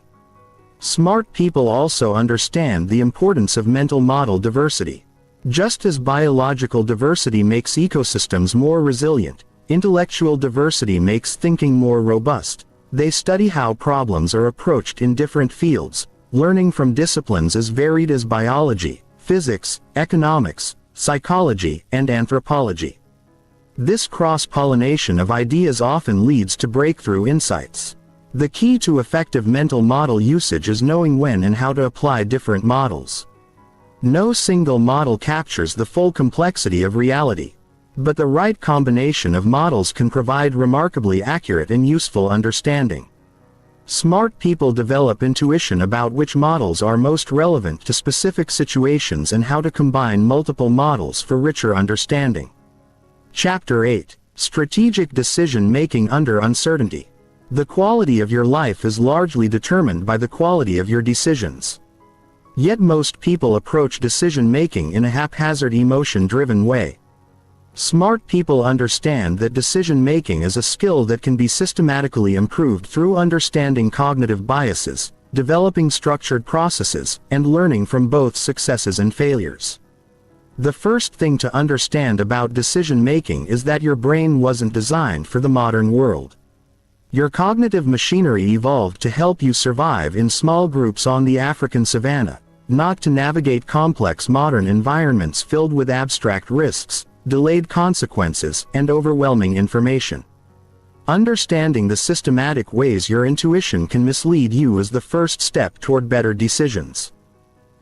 Smart people also understand the importance of mental model diversity. Just as biological diversity makes ecosystems more resilient, intellectual diversity makes thinking more robust. They study how problems are approached in different fields, learning from disciplines as varied as biology, physics, economics, psychology, and anthropology. This cross-pollination of ideas often leads to breakthrough insights. The key to effective mental model usage is knowing when and how to apply different models. No single model captures the full complexity of reality, but the right combination of models can provide remarkably accurate and useful understanding. Smart people develop intuition about which models are most relevant to specific situations and how to combine multiple models for richer understanding. Chapter 8. Strategic Decision-Making Under Uncertainty. The quality of your life is largely determined by the quality of your decisions. Yet most people approach decision-making in a haphazard, emotion-driven way. Smart people understand that decision-making is a skill that can be systematically improved through understanding cognitive biases, developing structured processes, and learning from both successes and failures. The first thing to understand about decision-making is that your brain wasn't designed for the modern world. Your cognitive machinery evolved to help you survive in small groups on the African savanna, not to navigate complex modern environments filled with abstract risks, delayed consequences, and overwhelming information. Understanding the systematic ways your intuition can mislead you is the first step toward better decisions.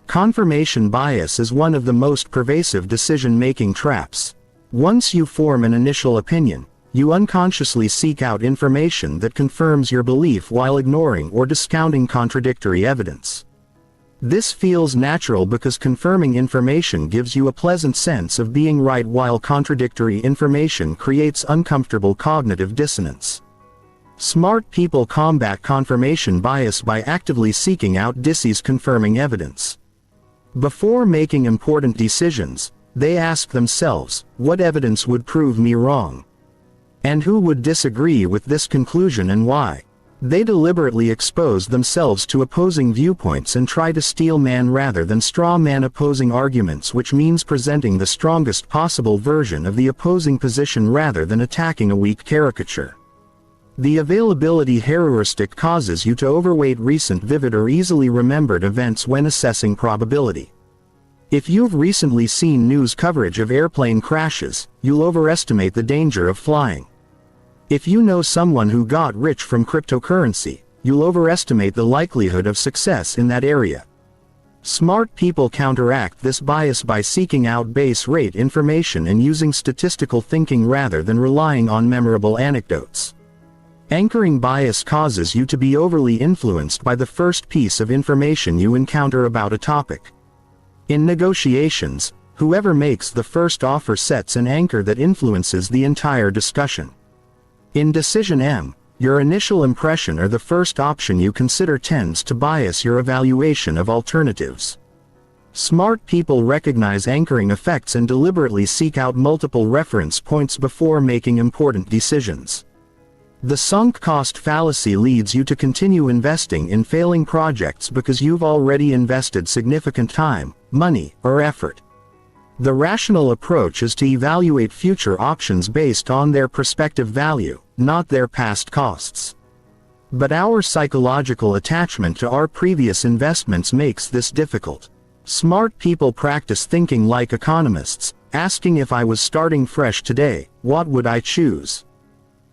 Confirmation bias is one of the most pervasive decision-making traps. Once you form an initial opinion, you unconsciously seek out information that confirms your belief while ignoring or discounting contradictory evidence. This feels natural because confirming information gives you a pleasant sense of being right, while contradictory information creates uncomfortable cognitive dissonance. Smart people combat confirmation bias by actively seeking out confirming evidence. Before making important decisions, they ask themselves, what evidence would prove me wrong? And who would disagree with this conclusion and why? They deliberately expose themselves to opposing viewpoints and try to steel-man rather than straw-man opposing arguments, which means presenting the strongest possible version of the opposing position rather than attacking a weak caricature. The availability heuristic causes you to overweight recent, vivid, or easily remembered events when assessing probability. If you've recently seen news coverage of airplane crashes, you'll overestimate the danger of flying. If you know someone who got rich from cryptocurrency, you'll overestimate the likelihood of success in that area. Smart people counteract this bias by seeking out base rate information and using statistical thinking rather than relying on memorable anecdotes. Anchoring bias causes you to be overly influenced by the first piece of information you encounter about a topic. In negotiations, whoever makes the first offer sets an anchor that influences the entire discussion. In Decision M, your initial impression or the first option you consider tends to bias your evaluation of alternatives. Smart people recognize anchoring effects and deliberately seek out multiple reference points before making important decisions. The sunk cost fallacy leads you to continue investing in failing projects because you've already invested significant time, money, or effort. The rational approach is to evaluate future options based on their prospective value, not their past costs. But our psychological attachment to our previous investments makes this difficult. Smart people practice thinking like economists, asking, if I was starting fresh today, what would I choose?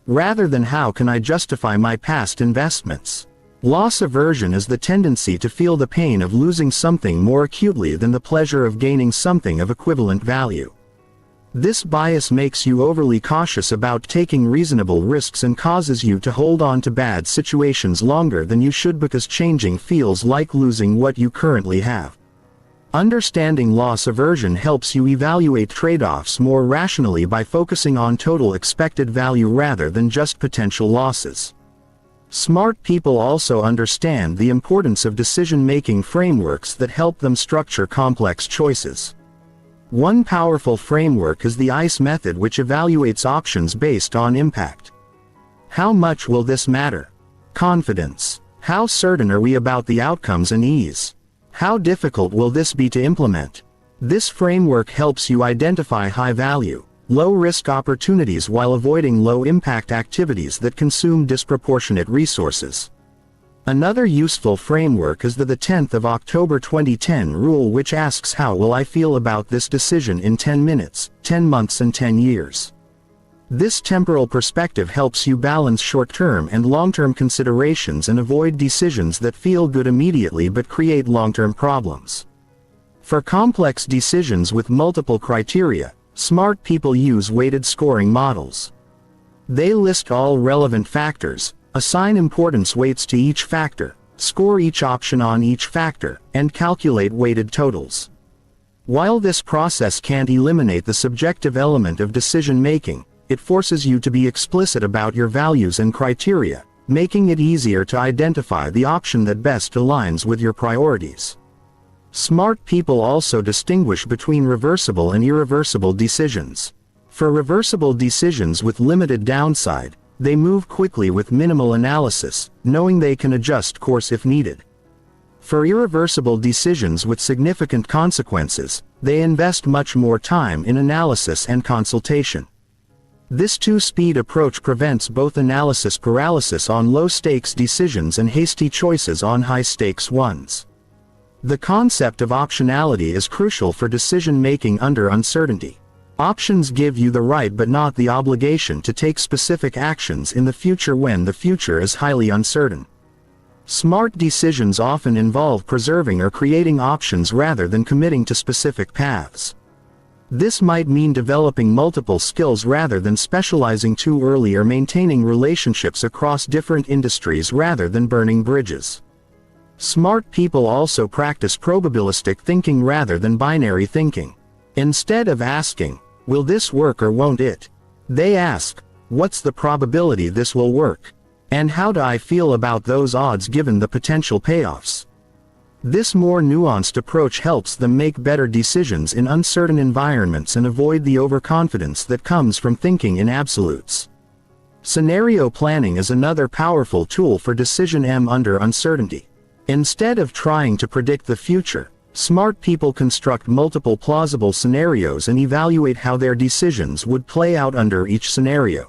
Rather than how can I justify my past investments? Loss aversion is the tendency to feel the pain of losing something more acutely than the pleasure of gaining something of equivalent value. This bias makes you overly cautious about taking reasonable risks and causes you to hold on to bad situations longer than you should because changing feels like losing what you currently have. Understanding loss aversion helps you evaluate trade-offs more rationally by focusing on total expected value rather than just potential losses. Smart people also understand the importance of decision-making frameworks that help them structure complex choices. One powerful framework is the ICE method, which evaluates options based on impact. How much will this matter? Confidence. How certain are we about the outcomes? And ease. How difficult will this be to implement? This framework helps you identify high-value, low-risk opportunities while avoiding low-impact activities that consume disproportionate resources. Another useful framework is the 10th of October 2010 rule, which asks, how will I feel about this decision in 10 minutes, 10 months and 10 years? This temporal perspective helps you balance short-term and long-term considerations and avoid decisions that feel good immediately but create long-term problems. For complex decisions with multiple criteria, smart people use weighted scoring models. They list all relevant factors, assign importance weights to each factor, score each option on each factor, and calculate weighted totals. While this process can't eliminate the subjective element of decision-making, it forces you to be explicit about your values and criteria, making it easier to identify the option that best aligns with your priorities. Smart people also distinguish between reversible and irreversible decisions. For reversible decisions with limited downside, they move quickly with minimal analysis, knowing they can adjust course if needed. For irreversible decisions with significant consequences, they invest much more time in analysis and consultation. This two-speed approach prevents both analysis paralysis on low-stakes decisions and hasty choices on high-stakes ones. The concept of optionality is crucial for decision-making under uncertainty. Options give you the right but not the obligation to take specific actions in the future when the future is highly uncertain. Smart decisions often involve preserving or creating options rather than committing to specific paths. This might mean developing multiple skills rather than specializing too early, or maintaining relationships across different industries rather than burning bridges. Smart people also practice probabilistic thinking rather than binary thinking. Instead of asking, "Will this work or won't it?" they ask, "What's the probability this will work? And how do I feel about those odds given the potential payoffs?" This more nuanced approach helps them make better decisions in uncertain environments and avoid the overconfidence that comes from thinking in absolutes. Scenario planning is another powerful tool for decision under uncertainty. Instead of trying to predict the future, smart people construct multiple plausible scenarios and evaluate how their decisions would play out under each scenario.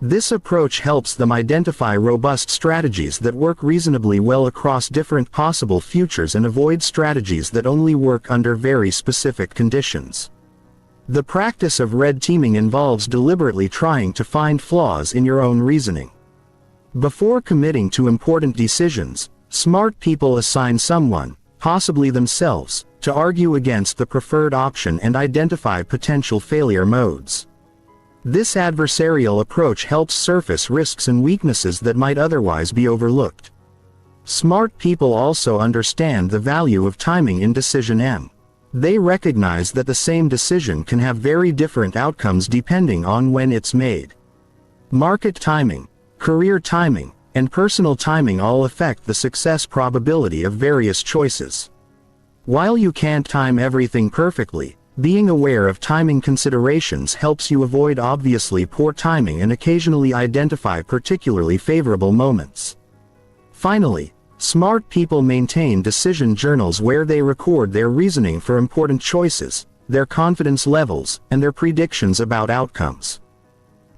This approach helps them identify robust strategies that work reasonably well across different possible futures and avoid strategies that only work under very specific conditions. The practice of red teaming involves deliberately trying to find flaws in your own reasoning. Before committing to important decisions, smart people assign someone, possibly themselves, to argue against the preferred option and identify potential failure modes. This adversarial approach helps surface risks and weaknesses that might otherwise be overlooked. Smart people also understand the value of timing in decision. They recognize that the same decision can have very different outcomes depending on when it's made. Market timing, career timing, and personal timing all affect the success probability of various choices. While you can't time everything perfectly, being aware of timing considerations helps you avoid obviously poor timing and occasionally identify particularly favorable moments. Finally, smart people maintain decision journals where they record their reasoning for important choices, their confidence levels, and their predictions about outcomes.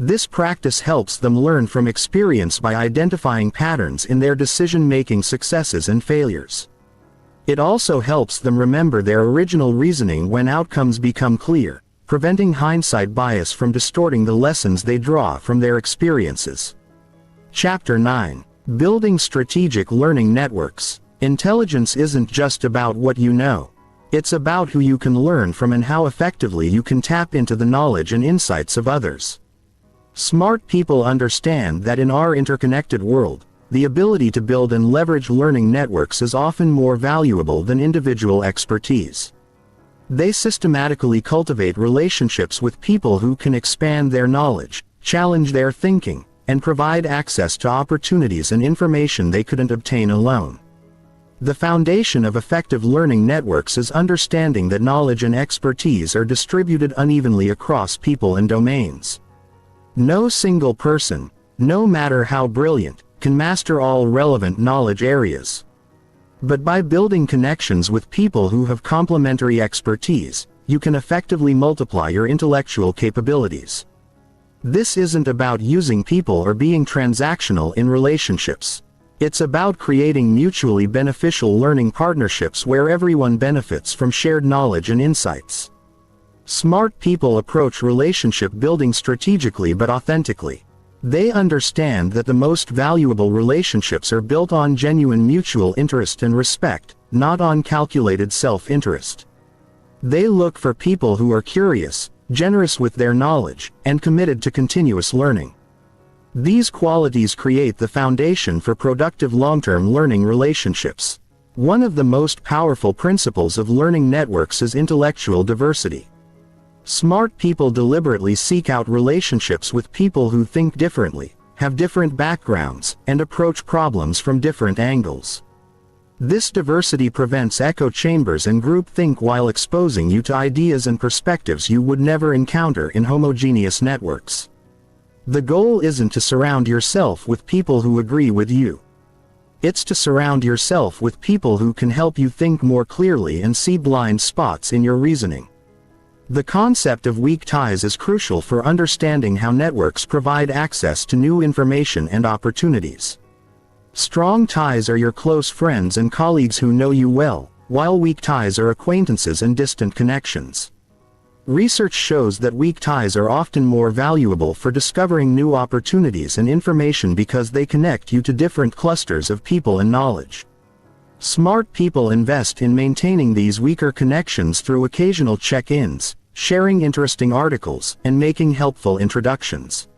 This practice helps them learn from experience by identifying patterns in their decision-making successes and failures. It also helps them remember their original reasoning when outcomes become clear, preventing hindsight bias from distorting the lessons they draw from their experiences. Chapter 9. Building Strategic Learning Networks. Intelligence isn't just about what you know. It's about who you can learn from and how effectively you can tap into the knowledge and insights of others. Smart people understand that in our interconnected world, the ability to build and leverage learning networks is often more valuable than individual expertise. They systematically cultivate relationships with people who can expand their knowledge, challenge their thinking, and provide access to opportunities and information they couldn't obtain alone. The foundation of effective learning networks is understanding that knowledge and expertise are distributed unevenly across people and domains. No single person, no matter how brilliant, can master all relevant knowledge areas. But by building connections with people who have complementary expertise, you can effectively multiply your intellectual capabilities. This isn't about using people or being transactional in relationships. It's about creating mutually beneficial learning partnerships where everyone benefits from shared knowledge and insights. Smart people approach relationship building strategically but authentically. They understand that the most valuable relationships are built on genuine mutual interest and respect, not on calculated self-interest. They look for people who are curious, generous with their knowledge, and committed to continuous learning. These qualities create the foundation for productive long-term learning relationships. One of the most powerful principles of learning networks is intellectual diversity. Smart people deliberately seek out relationships with people who think differently, have different backgrounds, and approach problems from different angles. This diversity prevents echo chambers and groupthink while exposing you to ideas and perspectives you would never encounter in homogeneous networks. The goal isn't to surround yourself with people who agree with you. It's to surround yourself with people who can help you think more clearly and see blind spots in your reasoning. The concept of weak ties is crucial for understanding how networks provide access to new information and opportunities. Strong ties are your close friends and colleagues who know you well, while weak ties are acquaintances and distant connections. Research shows that weak ties are often more valuable for discovering new opportunities and information because they connect you to different clusters of people and knowledge. Smart people invest in maintaining these weaker connections through occasional check-ins, sharing interesting articles, and making helpful introductions.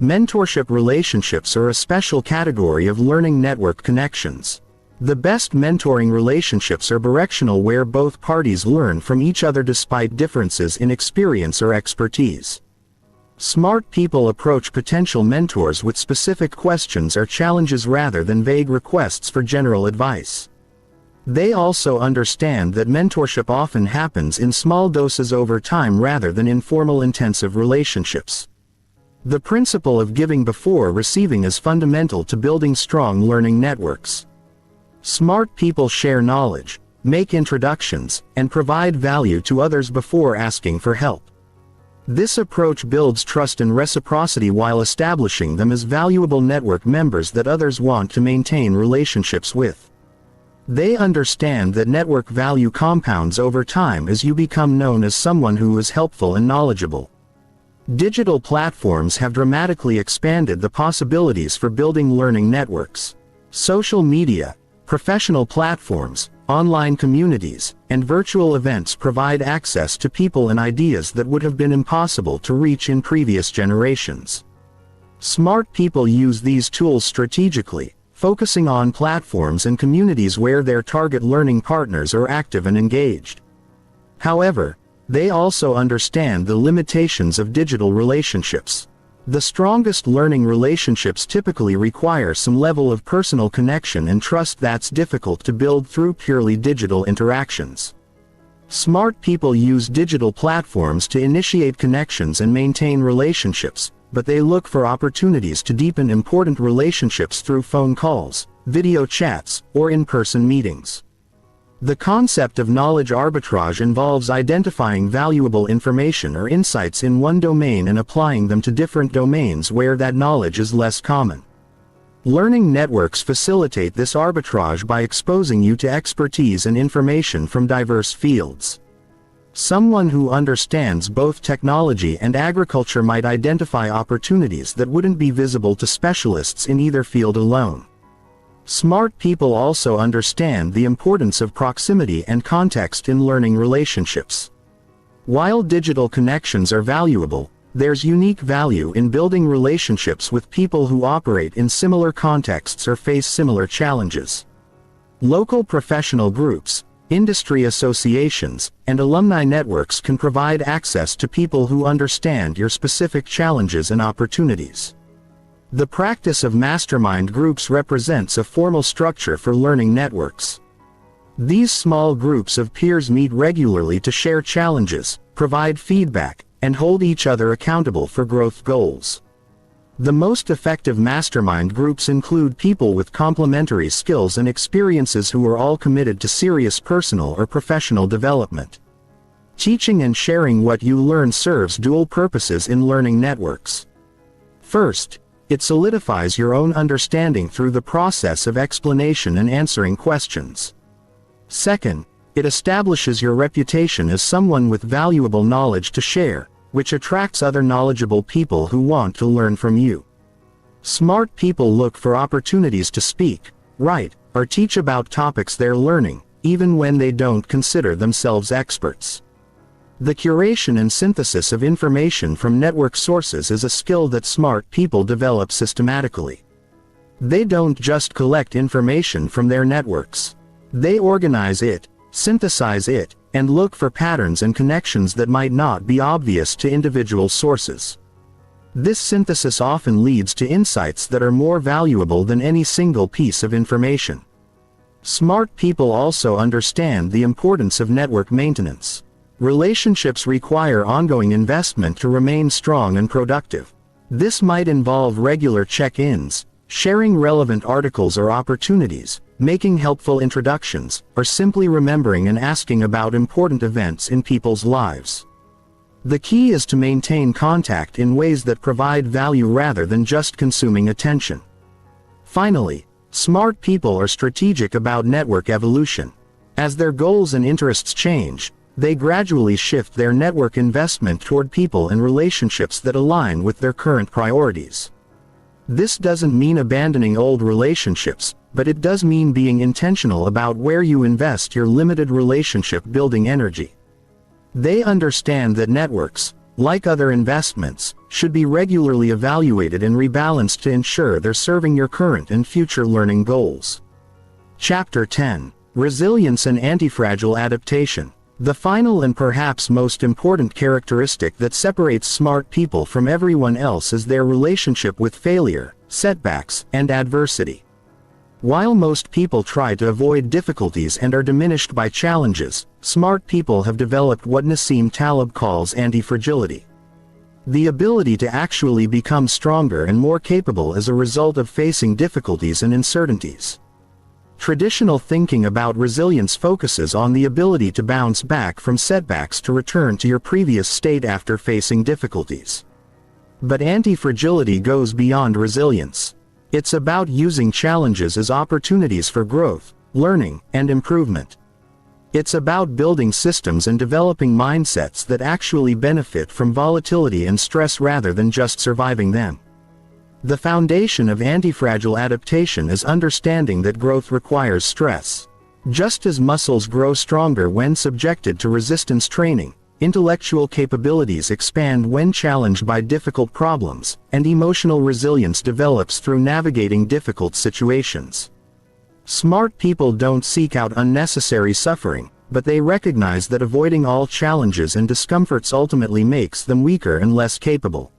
Mentorship relationships are a special category of learning network connections. The best mentoring relationships are bidirectional, where both parties learn from each other despite differences in experience or expertise. Smart people approach potential mentors with specific questions or challenges rather than vague requests for general advice. They also understand that mentorship often happens in small doses over time rather than in formal intensive relationships. The principle of giving before receiving is fundamental to building strong learning networks. Smart people share knowledge, make introductions, and provide value to others before asking for help. This approach builds trust and reciprocity while establishing them as valuable network members that others want to maintain relationships with. They understand that network value compounds over time as you become known as someone who is helpful and knowledgeable. Digital platforms have dramatically expanded the possibilities for building learning networks. Social media, professional platforms, online communities, and virtual events provide access to people and ideas that would have been impossible to reach in previous generations. Smart people use these tools strategically, focusing on platforms and communities where their target learning partners are active and engaged. However, they also understand the limitations of digital relationships. The strongest learning relationships typically require some level of personal connection and trust that's difficult to build through purely digital interactions. Smart people use digital platforms to initiate connections and maintain relationships, but they look for opportunities to deepen important relationships through phone calls, video chats, or in-person meetings. The concept of knowledge arbitrage involves identifying valuable information or insights in one domain and applying them to different domains where that knowledge is less common. Learning networks facilitate this arbitrage by exposing you to expertise and information from diverse fields. Someone who understands both technology and agriculture might identify opportunities that wouldn't be visible to specialists in either field alone. Smart people also understand the importance of proximity and context in learning relationships. While digital connections are valuable, there's unique value in building relationships with people who operate in similar contexts or face similar challenges. Local professional groups, industry associations, and alumni networks can provide access to people who understand your specific challenges and opportunities. The practice of mastermind groups represents a formal structure for learning networks. These small groups of peers meet regularly to share challenges, provide feedback, and hold each other accountable for growth goals. The most effective mastermind groups include people with complementary skills and experiences who are all committed to serious personal or professional development. Teaching and sharing what you learn serves dual purposes in learning networks. First, it solidifies your own understanding through the process of explanation and answering questions. Second, it establishes your reputation as someone with valuable knowledge to share, which attracts other knowledgeable people who want to learn from you. Smart people look for opportunities to speak, write, or teach about topics they're learning, even when they don't consider themselves experts. The curation and synthesis of information from network sources is a skill that smart people develop systematically. They don't just collect information from their networks. They organize it, synthesize it, and look for patterns and connections that might not be obvious to individual sources. This synthesis often leads to insights that are more valuable than any single piece of information. Smart people also understand the importance of network maintenance. Relationships require ongoing investment to remain strong and productive. This might involve regular check-ins, sharing relevant articles or opportunities, making helpful introductions, or simply remembering and asking about important events in people's lives. The key is to maintain contact in ways that provide value rather than just consuming attention. Finally, smart people are strategic about network evolution. As their goals and interests change, they gradually shift their network investment toward people and relationships that align with their current priorities. This doesn't mean abandoning old relationships, but it does mean being intentional about where you invest your limited relationship-building energy. They understand that networks, like other investments, should be regularly evaluated and rebalanced to ensure they're serving your current and future learning goals. Chapter 10. Resilience and Antifragile Adaptation. The final and perhaps most important characteristic that separates smart people from everyone else is their relationship with failure, setbacks, and adversity. While most people try to avoid difficulties and are diminished by challenges, smart people have developed what Nassim Taleb calls anti-fragility. The ability to actually become stronger and more capable as a result of facing difficulties and uncertainties. Traditional thinking about resilience focuses on the ability to bounce back from setbacks to return to your previous state after facing difficulties. But anti-fragility goes beyond resilience. It's about using challenges as opportunities for growth, learning, and improvement. It's about building systems and developing mindsets that actually benefit from volatility and stress rather than just surviving them. The foundation of antifragile adaptation is understanding that growth requires stress. Just as muscles grow stronger when subjected to resistance training, intellectual capabilities expand when challenged by difficult problems, and emotional resilience develops through navigating difficult situations. Smart people don't seek out unnecessary suffering, but they recognize that avoiding all challenges and discomforts ultimately makes them weaker and less capable.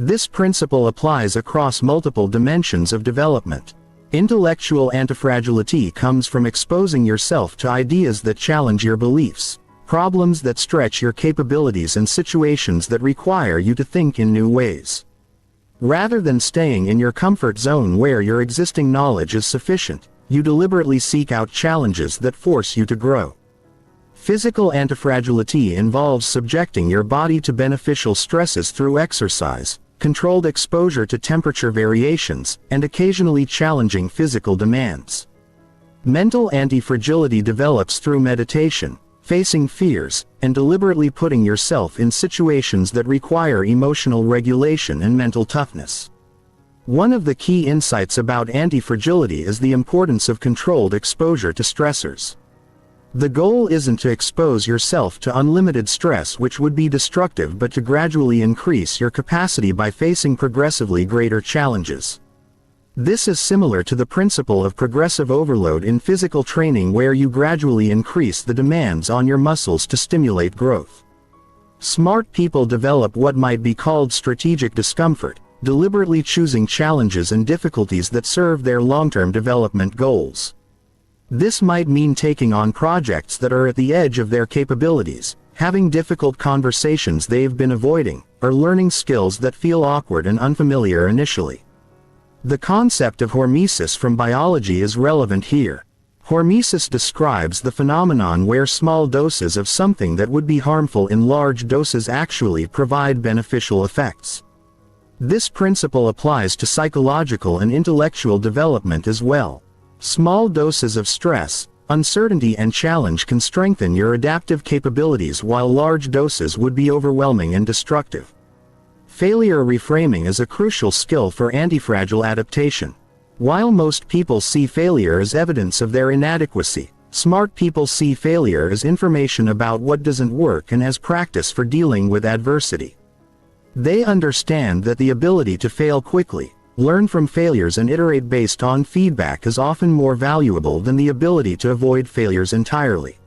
This principle applies across multiple dimensions of development. Intellectual antifragility comes from exposing yourself to ideas that challenge your beliefs, problems that stretch your capabilities, and situations that require you to think in new ways. Rather than staying in your comfort zone where your existing knowledge is sufficient, you deliberately seek out challenges that force you to grow. Physical antifragility involves subjecting your body to beneficial stresses through exercise, controlled exposure to temperature variations, and occasionally challenging physical demands. Mental antifragility develops through meditation, facing fears, and deliberately putting yourself in situations that require emotional regulation and mental toughness. One of the key insights about antifragility is the importance of controlled exposure to stressors. The goal isn't to expose yourself to unlimited stress, which would be destructive, but to gradually increase your capacity by facing progressively greater challenges. This is similar to the principle of progressive overload in physical training, where you gradually increase the demands on your muscles to stimulate growth. Smart people develop what might be called strategic discomfort, deliberately choosing challenges and difficulties that serve their long-term development goals. This might mean taking on projects that are at the edge of their capabilities, having difficult conversations they've been avoiding, or learning skills that feel awkward and unfamiliar initially. The concept of hormesis from biology is relevant here. Hormesis describes the phenomenon where small doses of something that would be harmful in large doses actually provide beneficial effects. This principle applies to psychological and intellectual development as well. Small doses of stress, uncertainty, and challenge can strengthen your adaptive capabilities, while large doses would be overwhelming and destructive. Failure reframing is a crucial skill for antifragile adaptation. While most people see failure as evidence of their inadequacy, smart people see failure as information about what doesn't work and as practice for dealing with adversity. They understand that the ability to fail quickly, learn from failures, and iterate based on feedback is often more valuable than the ability to avoid failures entirely.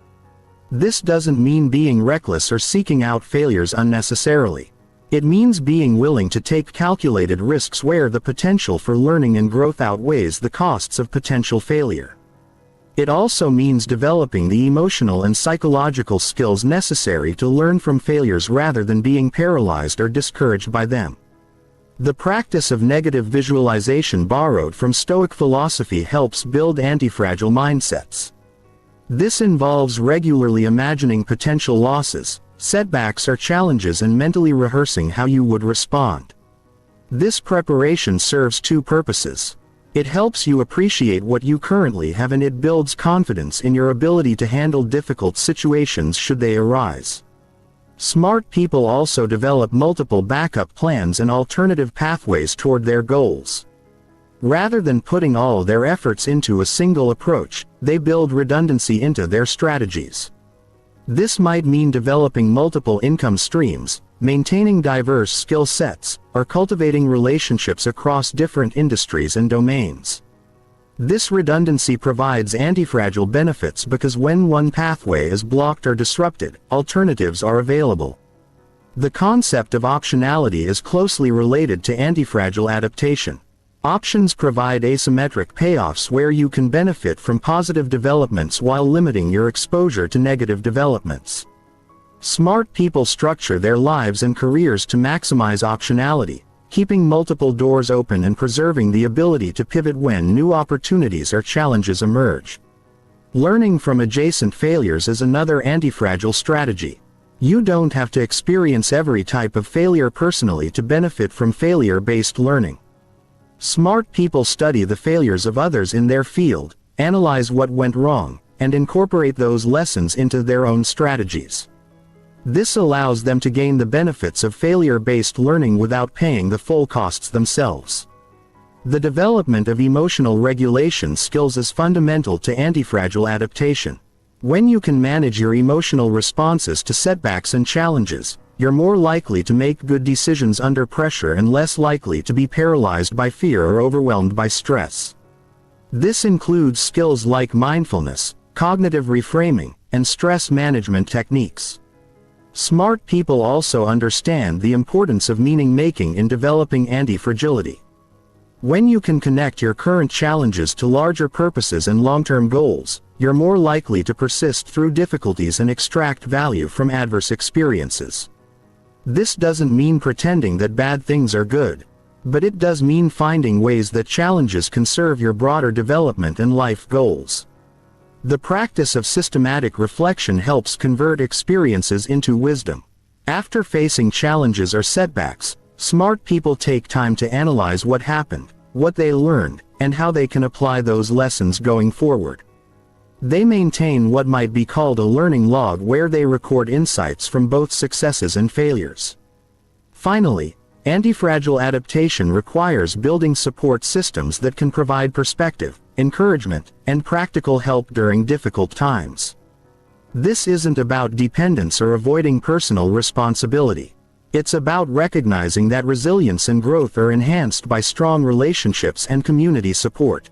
This doesn't mean being reckless or seeking out failures unnecessarily. It means being willing to take calculated risks where the potential for learning and growth outweighs the costs of potential failure. It also means developing the emotional and psychological skills necessary to learn from failures rather than being paralyzed or discouraged by them. The practice of negative visualization, borrowed from Stoic philosophy, helps build antifragile mindsets. This involves regularly imagining potential losses, setbacks, or challenges and mentally rehearsing how you would respond. This preparation serves two purposes. It helps you appreciate what you currently have, and it builds confidence in your ability to handle difficult situations should they arise. Smart people also develop multiple backup plans and alternative pathways toward their goals. Rather than putting all their efforts into a single approach, they build redundancy into their strategies. This might mean developing multiple income streams, maintaining diverse skill sets, or cultivating relationships across different industries and domains. This redundancy provides antifragile benefits because when one pathway is blocked or disrupted, alternatives are available. The concept of optionality is closely related to antifragile adaptation. Options provide asymmetric payoffs where you can benefit from positive developments while limiting your exposure to negative developments. Smart people structure their lives and careers to maximize optionality, keeping multiple doors open and preserving the ability to pivot when new opportunities or challenges emerge. Learning from adjacent failures is another antifragile strategy. You don't have to experience every type of failure personally to benefit from failure-based learning. Smart people study the failures of others in their field, analyze what went wrong, and incorporate those lessons into their own strategies. This allows them to gain the benefits of failure-based learning without paying the full costs themselves. The development of emotional regulation skills is fundamental to antifragile adaptation. When you can manage your emotional responses to setbacks and challenges, you're more likely to make good decisions under pressure and less likely to be paralyzed by fear or overwhelmed by stress. This includes skills like mindfulness, cognitive reframing, and stress management techniques. Smart people also understand the importance of meaning-making in developing anti-fragility. When you can connect your current challenges to larger purposes and long-term goals, you're more likely to persist through difficulties and extract value from adverse experiences. This doesn't mean pretending that bad things are good, but it does mean finding ways that challenges can serve your broader development and life goals. The practice of systematic reflection helps convert experiences into wisdom. After facing challenges or setbacks, smart people take time to analyze what happened, what they learned, and how they can apply those lessons going forward. They maintain what might be called a learning log where they record insights from both successes and failures. Finally, antifragile adaptation requires building support systems that can provide perspective, encouragement, and practical help during difficult times. This isn't about dependence or avoiding personal responsibility. It's about recognizing that resilience and growth are enhanced by strong relationships and community support.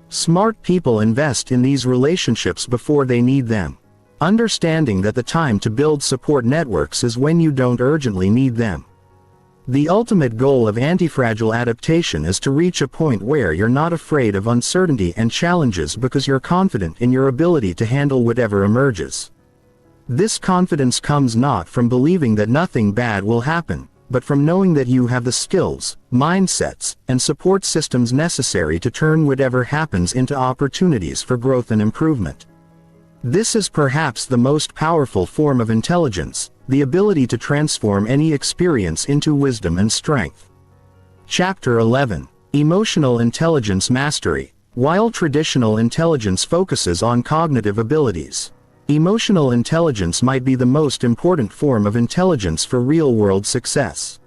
Smart people invest in these relationships before they need them, understanding that the time to build support networks is when you don't urgently need them. The ultimate goal of antifragile adaptation is to reach a point where you're not afraid of uncertainty and challenges because you're confident in your ability to handle whatever emerges. This confidence comes not from believing that nothing bad will happen, but from knowing that you have the skills, mindsets, and support systems necessary to turn whatever happens into opportunities for growth and improvement. This is perhaps the most powerful form of intelligence, the ability to transform any experience into wisdom and strength. Chapter 11. Emotional Intelligence Mastery. While traditional intelligence focuses on cognitive abilities, emotional intelligence might be the most important form of intelligence for real-world success.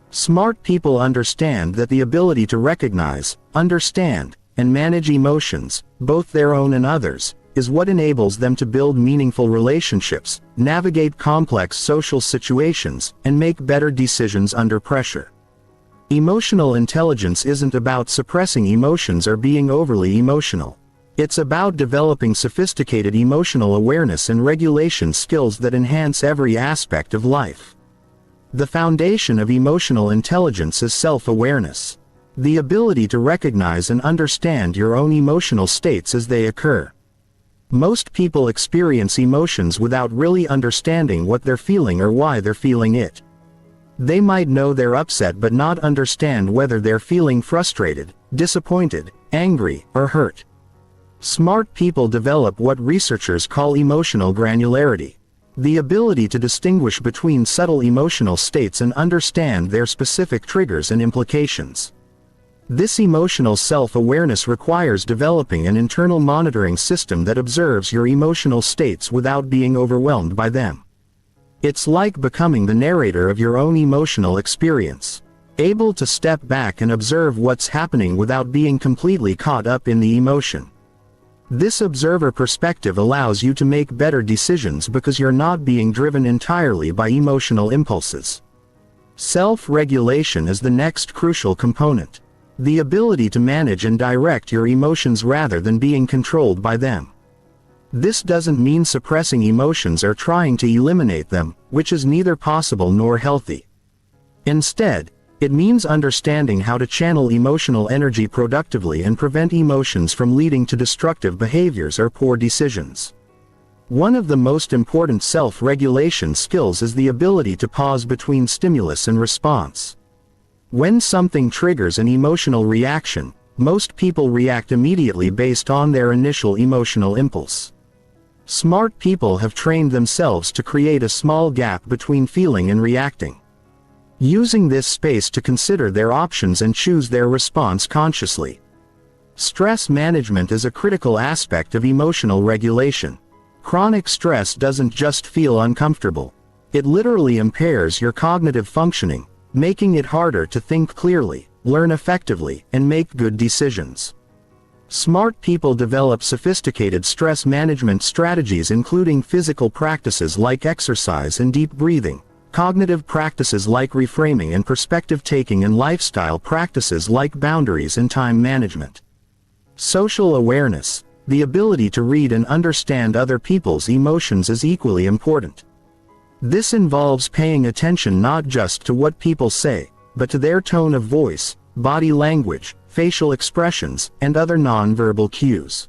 Smart people understand that the ability to recognize, understand, and manage emotions, both their own and others, is what enables them to build meaningful relationships, navigate complex social situations, and make better decisions under pressure. Emotional intelligence isn't about suppressing emotions or being overly emotional. It's about developing sophisticated emotional awareness and regulation skills that enhance every aspect of life. The foundation of emotional intelligence is self-awareness. The ability to recognize and understand your own emotional states as they occur. Most people experience emotions without really understanding what they're feeling or why they're feeling it. They might know they're upset but not understand whether they're feeling frustrated, disappointed, angry, or hurt. Smart people develop what researchers call emotional granularity, the ability to distinguish between subtle emotional states and understand their specific triggers and implications. This emotional self-awareness requires developing an internal monitoring system that observes your emotional states without being overwhelmed by them. It's like becoming the narrator of your own emotional experience, able to step back and observe what's happening without being completely caught up in the emotion. This observer perspective allows you to make better decisions because you're not being driven entirely by emotional impulses. Self-regulation is the next crucial component. The ability to manage and direct your emotions rather than being controlled by them. This doesn't mean suppressing emotions or trying to eliminate them, which is neither possible nor healthy. Instead, it means understanding how to channel emotional energy productively and prevent emotions from leading to destructive behaviors or poor decisions. One of the most important self-regulation skills is the ability to pause between stimulus and response. When something triggers an emotional reaction, most people react immediately based on their initial emotional impulse. Smart people have trained themselves to create a small gap between feeling and reacting, using this space to consider their options and choose their response consciously. Stress management is a critical aspect of emotional regulation. Chronic stress doesn't just feel uncomfortable. It literally impairs your cognitive functioning, making it harder to think clearly, learn effectively, and make good decisions. Smart people develop sophisticated stress management strategies including physical practices like exercise and deep breathing, cognitive practices like reframing and perspective taking, and lifestyle practices like boundaries and time management. Social awareness, the ability to read and understand other people's emotions, is equally important. This involves paying attention not just to what people say, but to their tone of voice, body language, facial expressions, and other nonverbal cues.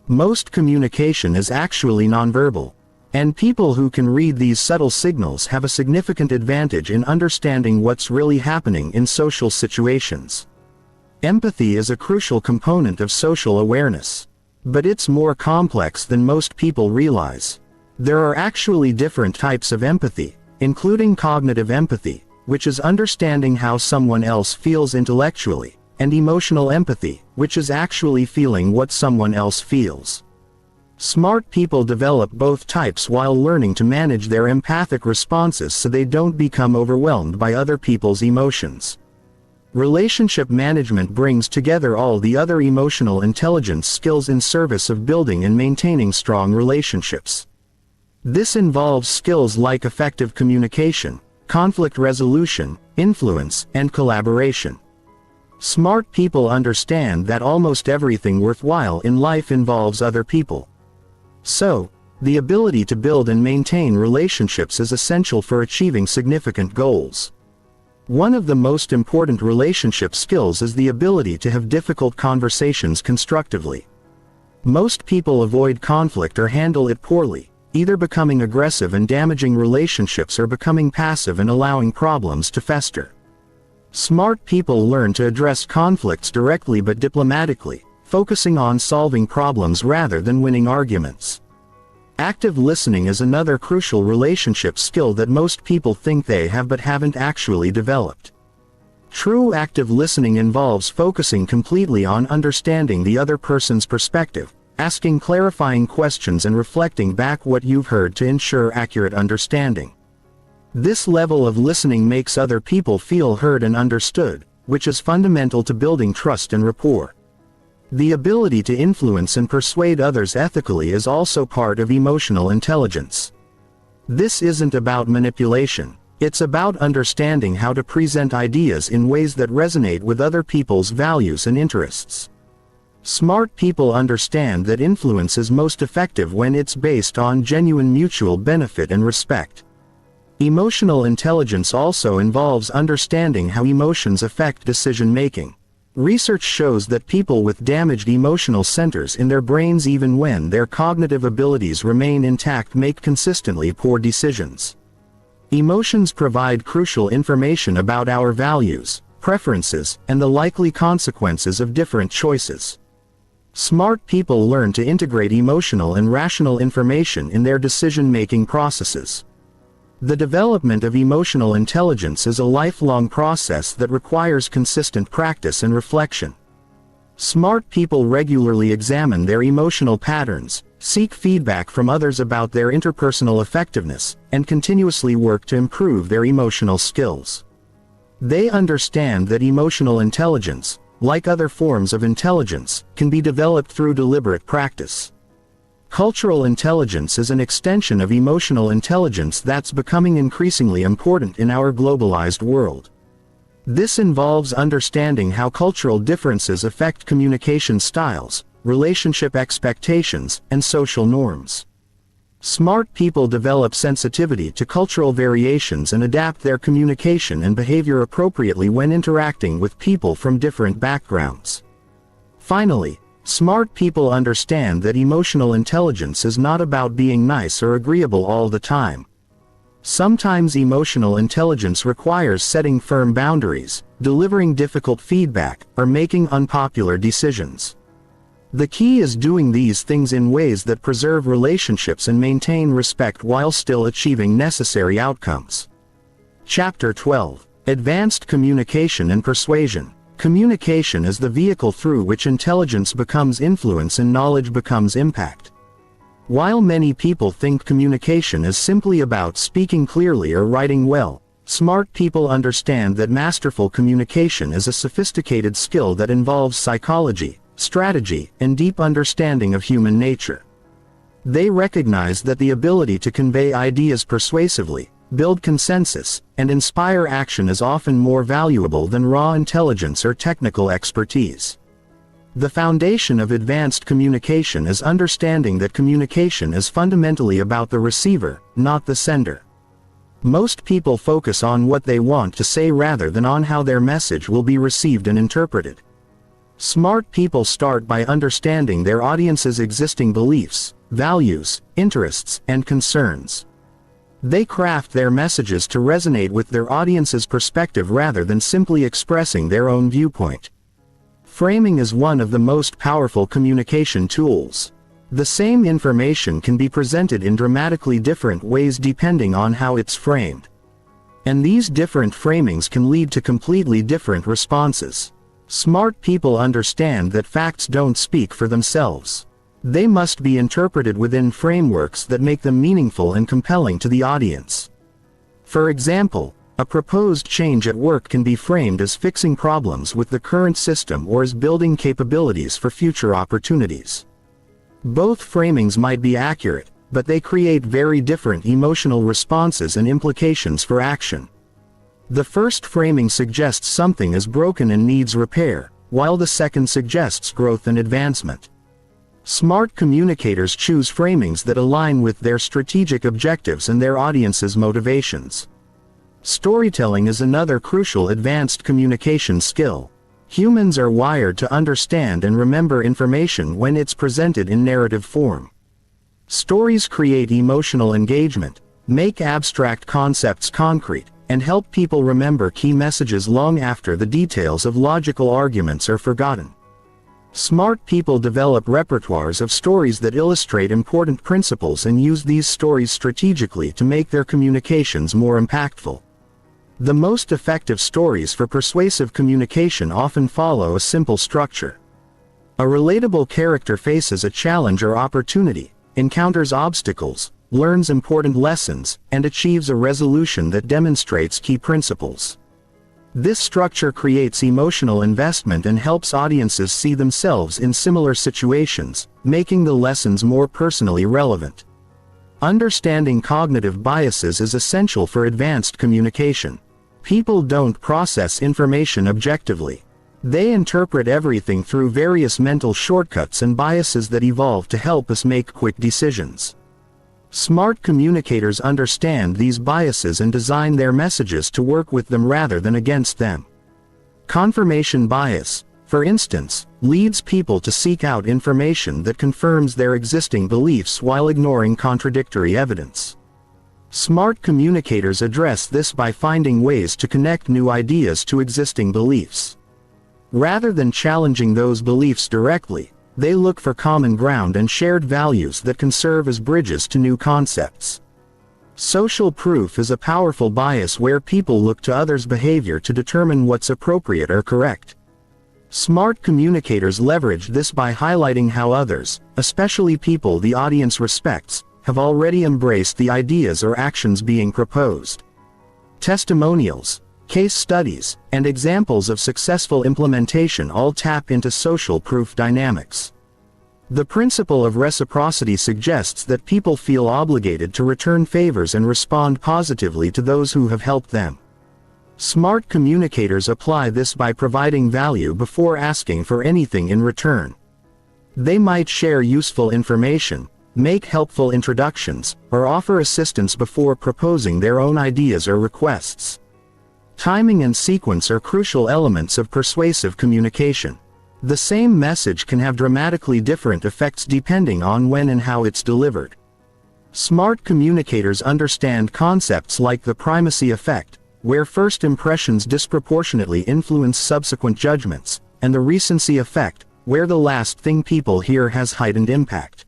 Most communication is actually nonverbal, and people who can read these subtle signals have a significant advantage in understanding what's really happening in social situations. Empathy is a crucial component of social awareness, but it's more complex than most people realize. There are actually different types of empathy, including cognitive empathy, which is understanding how someone else feels intellectually, and emotional empathy, which is actually feeling what someone else feels. Smart people develop both types while learning to manage their empathic responses so they don't become overwhelmed by other people's emotions. Relationship management brings together all the other emotional intelligence skills in service of building and maintaining strong relationships. This involves skills like effective communication, conflict resolution, influence, and collaboration. Smart people understand that almost everything worthwhile in life involves other people. So, the ability to build and maintain relationships is essential for achieving significant goals. One of the most important relationship skills is the ability to have difficult conversations constructively. Most people avoid conflict or handle it poorly, either becoming aggressive and damaging relationships or becoming passive and allowing problems to fester. Smart people learn to address conflicts directly but diplomatically, focusing on solving problems rather than winning arguments. Active listening is another crucial relationship skill that most people think they have but haven't actually developed. True active listening involves focusing completely on understanding the other person's perspective, asking clarifying questions and reflecting back what you've heard to ensure accurate understanding. This level of listening makes other people feel heard and understood, which is fundamental to building trust and rapport. The ability to influence and persuade others ethically is also part of emotional intelligence. This isn't about manipulation, it's about understanding how to present ideas in ways that resonate with other people's values and interests. Smart people understand that influence is most effective when it's based on genuine mutual benefit and respect. Emotional intelligence also involves understanding how emotions affect decision-making. Research shows that people with damaged emotional centers in their brains, even when their cognitive abilities remain intact, make consistently poor decisions. Emotions provide crucial information about our values, preferences, and the likely consequences of different choices. Smart people learn to integrate emotional and rational information in their decision-making processes. The development of emotional intelligence is a lifelong process that requires consistent practice and reflection. Smart people regularly examine their emotional patterns, seek feedback from others about their interpersonal effectiveness, and continuously work to improve their emotional skills. They understand that emotional intelligence, like other forms of intelligence, can be developed through deliberate practice. Cultural intelligence is an extension of emotional intelligence that's becoming increasingly important in our globalized world. This involves understanding how cultural differences affect communication styles, relationship expectations, and social norms. Smart people develop sensitivity to cultural variations and adapt their communication and behavior appropriately when interacting with people from different backgrounds. Finally, smart people understand that emotional intelligence is not about being nice or agreeable all the time. Sometimes emotional intelligence requires setting firm boundaries, delivering difficult feedback, or making unpopular decisions. The key is doing these things in ways that preserve relationships and maintain respect while still achieving necessary outcomes. Chapter 12. Advanced Communication and Persuasion. Communication is the vehicle through which intelligence becomes influence and knowledge becomes impact. While many people think communication is simply about speaking clearly or writing well, smart people understand that masterful communication is a sophisticated skill that involves psychology, strategy, and deep understanding of human nature. They recognize that the ability to convey ideas persuasively, build consensus, and inspire action is often more valuable than raw intelligence or technical expertise. The foundation of advanced communication is understanding that communication is fundamentally about the receiver, not the sender. Most people focus on what they want to say rather than on how their message will be received and interpreted. Smart people start by understanding their audience's existing beliefs, values, interests, and concerns. They craft their messages to resonate with their audience's perspective rather than simply expressing their own viewpoint. Framing is one of the most powerful communication tools. The same information can be presented in dramatically different ways depending on how it's framed. And these different framings can lead to completely different responses. Smart people understand that facts don't speak for themselves. They must be interpreted within frameworks that make them meaningful and compelling to the audience. For example, a proposed change at work can be framed as fixing problems with the current system or as building capabilities for future opportunities. Both framings might be accurate, but they create very different emotional responses and implications for action. The first framing suggests something is broken and needs repair, while the second suggests growth and advancement. Smart communicators choose framings that align with their strategic objectives and their audience's motivations. Storytelling is another crucial advanced communication skill. Humans are wired to understand and remember information when it's presented in narrative form. Stories create emotional engagement, make abstract concepts concrete, and help people remember key messages long after the details of logical arguments are forgotten. Smart people develop repertoires of stories that illustrate important principles and use these stories strategically to make their communications more impactful. The most effective stories for persuasive communication often follow a simple structure. A relatable character faces a challenge or opportunity, encounters obstacles, learns important lessons, and achieves a resolution that demonstrates key principles. This structure creates emotional investment and helps audiences see themselves in similar situations, making the lessons more personally relevant. Understanding cognitive biases is essential for advanced communication. People don't process information objectively. They interpret everything through various mental shortcuts and biases that evolve to help us make quick decisions. Smart communicators understand these biases and design their messages to work with them rather than against them. Confirmation bias, for instance, leads people to seek out information that confirms their existing beliefs while ignoring contradictory evidence. Smart communicators address this by finding ways to connect new ideas to existing beliefs. Rather than challenging those beliefs directly, they look for common ground and shared values that can serve as bridges to new concepts. Social proof is a powerful bias where people look to others' behavior to determine what's appropriate or correct. Smart communicators leverage this by highlighting how others, especially people the audience respects, have already embraced the ideas or actions being proposed. Testimonials, case studies, and examples of successful implementation all tap into social proof dynamics. The principle of reciprocity suggests that people feel obligated to return favors and respond positively to those who have helped them. Smart communicators apply this by providing value before asking for anything in return. They might share useful information, make helpful introductions, or offer assistance before proposing their own ideas or requests. Timing and sequence are crucial elements of persuasive communication. The same message can have dramatically different effects depending on when and how it's delivered. Smart communicators understand concepts like the primacy effect, where first impressions disproportionately influence subsequent judgments, and the recency effect, where the last thing people hear has heightened impact.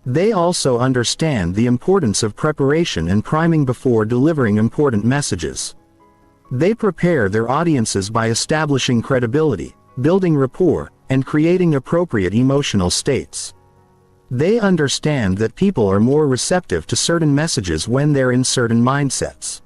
They also understand the importance of preparation and priming before delivering important messages. They prepare their audiences by establishing credibility, building rapport, and creating appropriate emotional states. They understand that people are more receptive to certain messages when they're in certain mindsets.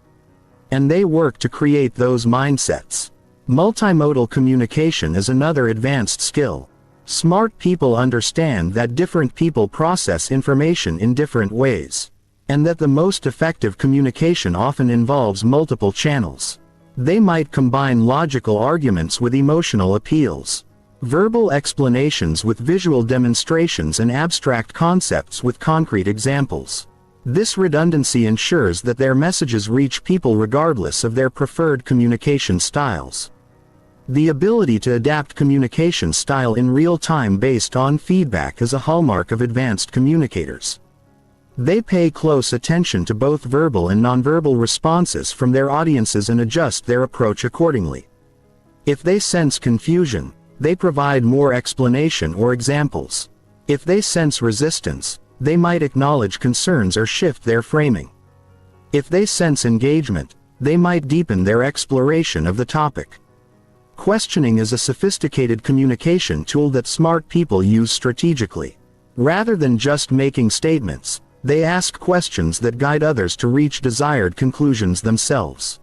And they work to create those mindsets. Multimodal communication is another advanced skill. Smart people understand that different people process information in different ways, and that the most effective communication often involves multiple channels. They might combine logical arguments with emotional appeals, verbal explanations with visual demonstrations, and abstract concepts with concrete examples. This redundancy ensures that their messages reach people regardless of their preferred communication styles. The ability to adapt communication style in real time based on feedback is a hallmark of advanced communicators. They pay close attention to both verbal and nonverbal responses from their audiences and adjust their approach accordingly. If they sense confusion, they provide more explanation or examples. If they sense resistance, they might acknowledge concerns or shift their framing. If they sense engagement, they might deepen their exploration of the topic. Questioning is a sophisticated communication tool that smart people use strategically. Rather than just making statements, they ask questions that guide others to reach desired conclusions themselves.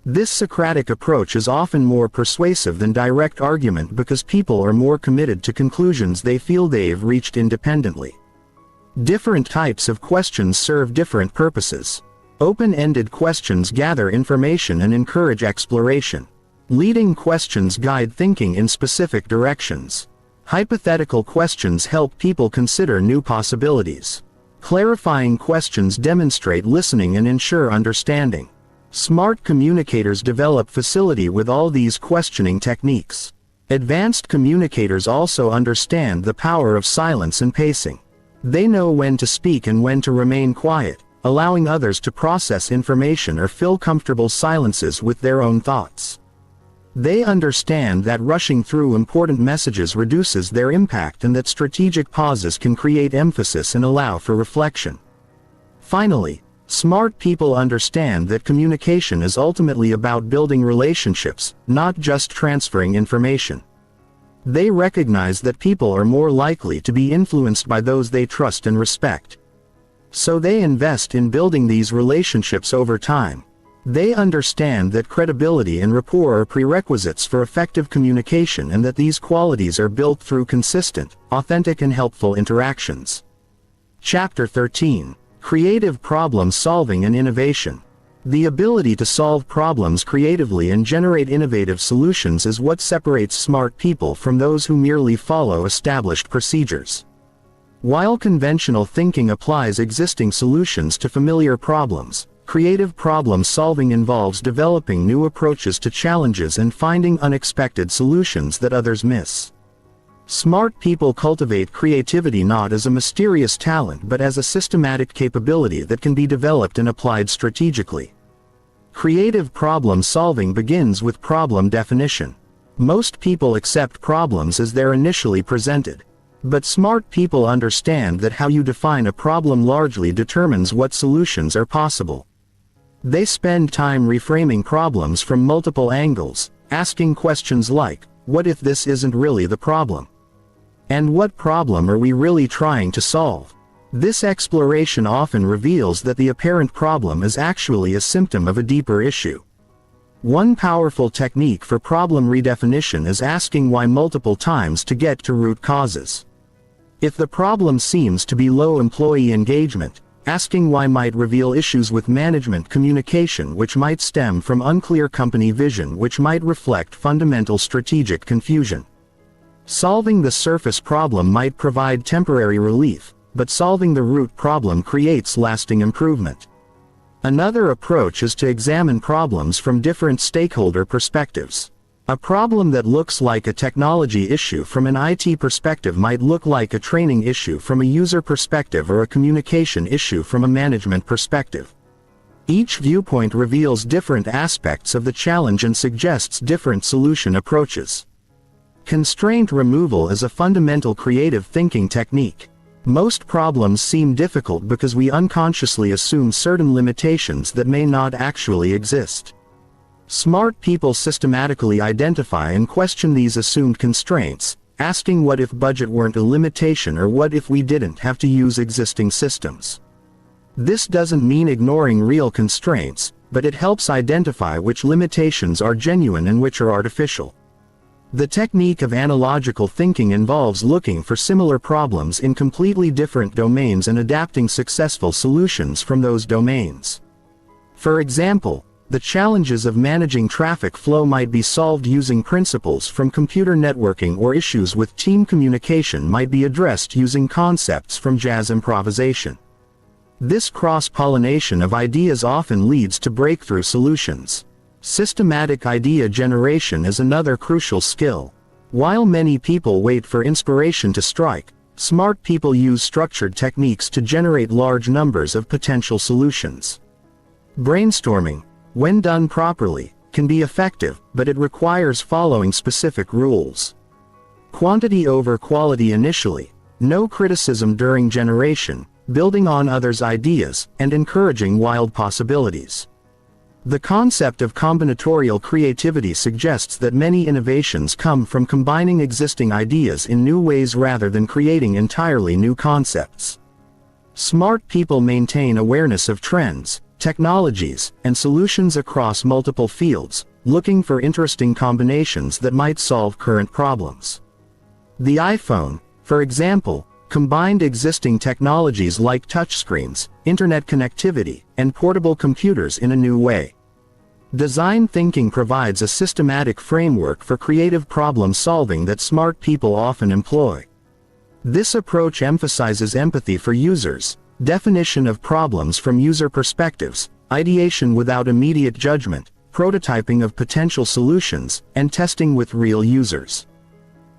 This Socratic approach is often more persuasive than direct argument because people are more committed to conclusions they feel they've reached independently. Different types of questions serve different purposes. Open-ended questions gather information and encourage exploration. Leading questions guide thinking in specific directions. Hypothetical questions help people consider new possibilities. Clarifying questions demonstrate listening and ensure understanding. Smart communicators develop facility with all these questioning techniques. Advanced communicators also understand the power of silence and pacing. They know when to speak and when to remain quiet, allowing others to process information or fill comfortable silences with their own thoughts. They understand that rushing through important messages reduces their impact and that strategic pauses can create emphasis and allow for reflection. Finally, smart people understand that communication is ultimately about building relationships, not just transferring information. They recognize that people are more likely to be influenced by those they trust and respect. So they invest in building these relationships over time. They understand that credibility and rapport are prerequisites for effective communication and that these qualities are built through consistent, authentic and helpful interactions. Chapter 13. Creative Problem Solving and Innovation. The ability to solve problems creatively and generate innovative solutions is what separates smart people from those who merely follow established procedures. While conventional thinking applies existing solutions to familiar problems, creative problem solving involves developing new approaches to challenges and finding unexpected solutions that others miss. Smart people cultivate creativity not as a mysterious talent but as a systematic capability that can be developed and applied strategically. Creative problem solving begins with problem definition. Most people accept problems as they're initially presented. But smart people understand that how you define a problem largely determines what solutions are possible. They spend time reframing problems from multiple angles, asking questions like, what if this isn't really the problem? And what problem are we really trying to solve? This exploration often reveals that the apparent problem is actually a symptom of a deeper issue. One powerful technique for problem redefinition is asking why multiple times to get to root causes. If the problem seems to be low employee engagement, asking why might reveal issues with management communication which might stem from unclear company vision which might reflect fundamental strategic confusion. Solving the surface problem might provide temporary relief, but solving the root problem creates lasting improvement. Another approach is to examine problems from different stakeholder perspectives. A problem that looks like a technology issue from an IT perspective might look like a training issue from a user perspective or a communication issue from a management perspective. Each viewpoint reveals different aspects of the challenge and suggests different solution approaches. Constraint removal is a fundamental creative thinking technique. Most problems seem difficult because we unconsciously assume certain limitations that may not actually exist. Smart people systematically identify and question these assumed constraints, asking what if budget weren't a limitation or what if we didn't have to use existing systems. This doesn't mean ignoring real constraints, but it helps identify which limitations are genuine and which are artificial. The technique of analogical thinking involves looking for similar problems in completely different domains and adapting successful solutions from those domains. For example, the challenges of managing traffic flow might be solved using principles from computer networking, or issues with team communication might be addressed using concepts from jazz improvisation. This cross-pollination of ideas often leads to breakthrough solutions. Systematic idea generation is another crucial skill. While many people wait for inspiration to strike, smart people use structured techniques to generate large numbers of potential solutions. Brainstorming, when done properly, can be effective, but it requires following specific rules. Quantity over quality initially, no criticism during generation, building on others' ideas, and encouraging wild possibilities. The concept of combinatorial creativity suggests that many innovations come from combining existing ideas in new ways rather than creating entirely new concepts. Smart people maintain awareness of trends, technologies, and solutions across multiple fields, looking for interesting combinations that might solve current problems. The iPhone, for example, combined existing technologies like touchscreens, internet connectivity, and portable computers in a new way. Design thinking provides a systematic framework for creative problem solving that smart people often employ. This approach emphasizes empathy for users, definition of problems from user perspectives, ideation without immediate judgment, prototyping of potential solutions, and testing with real users.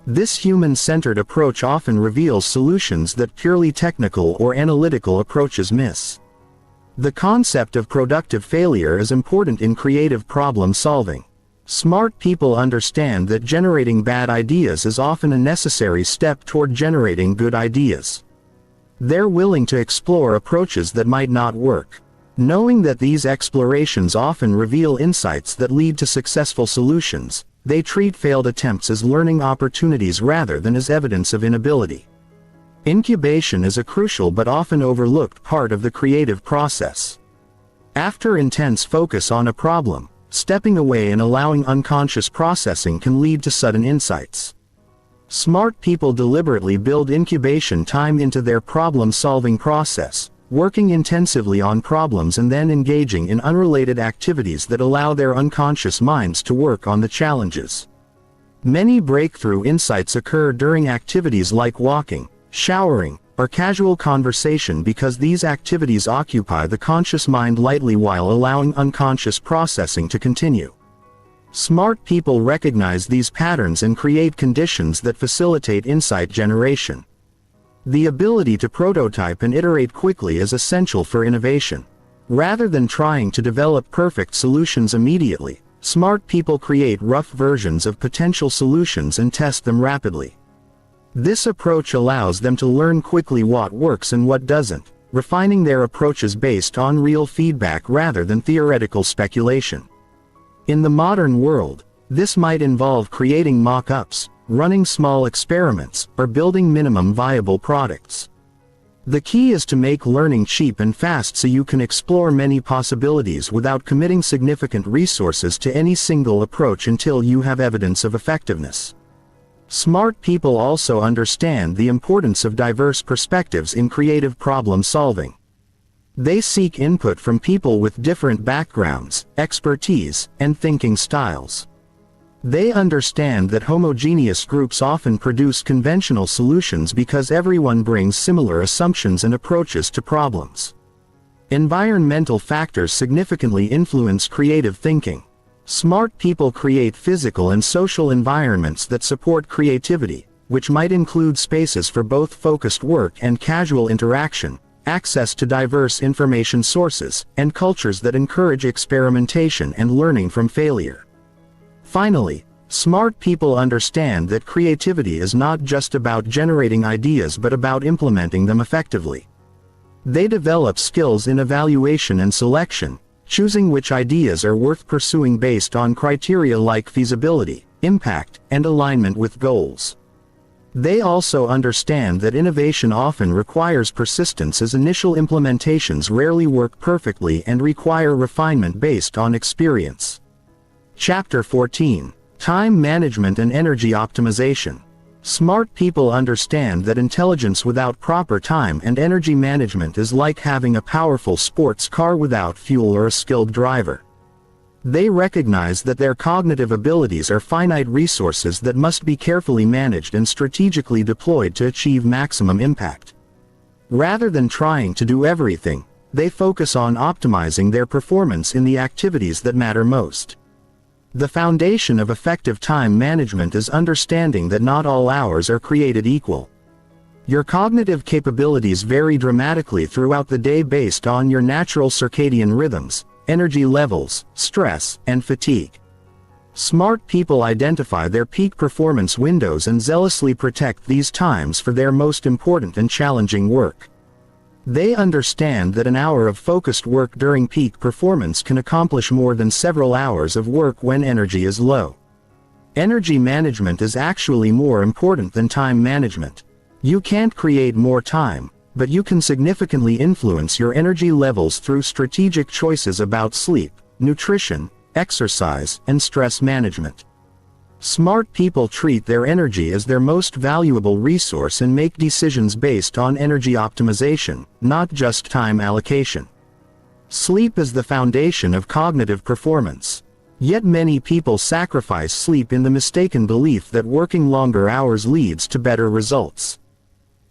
This human-centered approach often reveals solutions that purely technical or analytical approaches miss. The concept of productive failure is important in creative problem solving. Smart people understand that generating bad ideas is often a necessary step toward generating good ideas. They're willing to explore approaches that might not work, knowing that these explorations often reveal insights that lead to successful solutions. They treat failed attempts as learning opportunities rather than as evidence of inability. Incubation is a crucial but often overlooked part of the creative process. After intense focus on a problem, stepping away and allowing unconscious processing can lead to sudden insights. Smart people deliberately build incubation time into their problem-solving process, working intensively on problems and then engaging in unrelated activities that allow their unconscious minds to work on the challenges. Many breakthrough insights occur during activities like walking, showering, or casual conversation because these activities occupy the conscious mind lightly while allowing unconscious processing to continue. Smart people recognize these patterns and create conditions that facilitate insight generation. The ability to prototype and iterate quickly is essential for innovation. Rather than trying to develop perfect solutions immediately, smart people create rough versions of potential solutions and test them rapidly. This approach allows them to learn quickly what works and what doesn't, refining their approaches based on real feedback rather than theoretical speculation. In the modern world, this might involve creating mock-ups, running small experiments, or building minimum viable products. The key is to make learning cheap and fast so you can explore many possibilities without committing significant resources to any single approach until you have evidence of effectiveness. Smart people also understand the importance of diverse perspectives in creative problem solving. They seek input from people with different backgrounds, expertise, and thinking styles. They understand that homogeneous groups often produce conventional solutions because everyone brings similar assumptions and approaches to problems. Environmental factors significantly influence creative thinking. Smart people create physical and social environments that support creativity, which might include spaces for both focused work and casual interaction, access to diverse information sources, and cultures that encourage experimentation and learning from failure. Finally, smart people understand that creativity is not just about generating ideas but about implementing them effectively. They develop skills in evaluation and selection, choosing which ideas are worth pursuing based on criteria like feasibility, impact, and alignment with goals. They also understand that innovation often requires persistence as initial implementations rarely work perfectly and require refinement based on experience. Chapter 14. Time Management and Energy Optimization. Smart people understand that intelligence without proper time and energy management is like having a powerful sports car without fuel or a skilled driver. They recognize that their cognitive abilities are finite resources that must be carefully managed and strategically deployed to achieve maximum impact. Rather than trying to do everything, they focus on optimizing their performance in the activities that matter most. The foundation of effective time management is understanding that not all hours are created equal. Your cognitive capabilities vary dramatically throughout the day based on your natural circadian rhythms, energy levels, stress, and fatigue. Smart people identify their peak performance windows and zealously protect these times for their most important and challenging work. They understand that an hour of focused work during peak performance can accomplish more than several hours of work when energy is low. Energy management is actually more important than time management. You can't create more time, but you can significantly influence your energy levels through strategic choices about sleep, nutrition, exercise, and stress management. Smart people treat their energy as their most valuable resource and make decisions based on energy optimization, not just time allocation. Sleep is the foundation of cognitive performance. Yet many people sacrifice sleep in the mistaken belief that working longer hours leads to better results.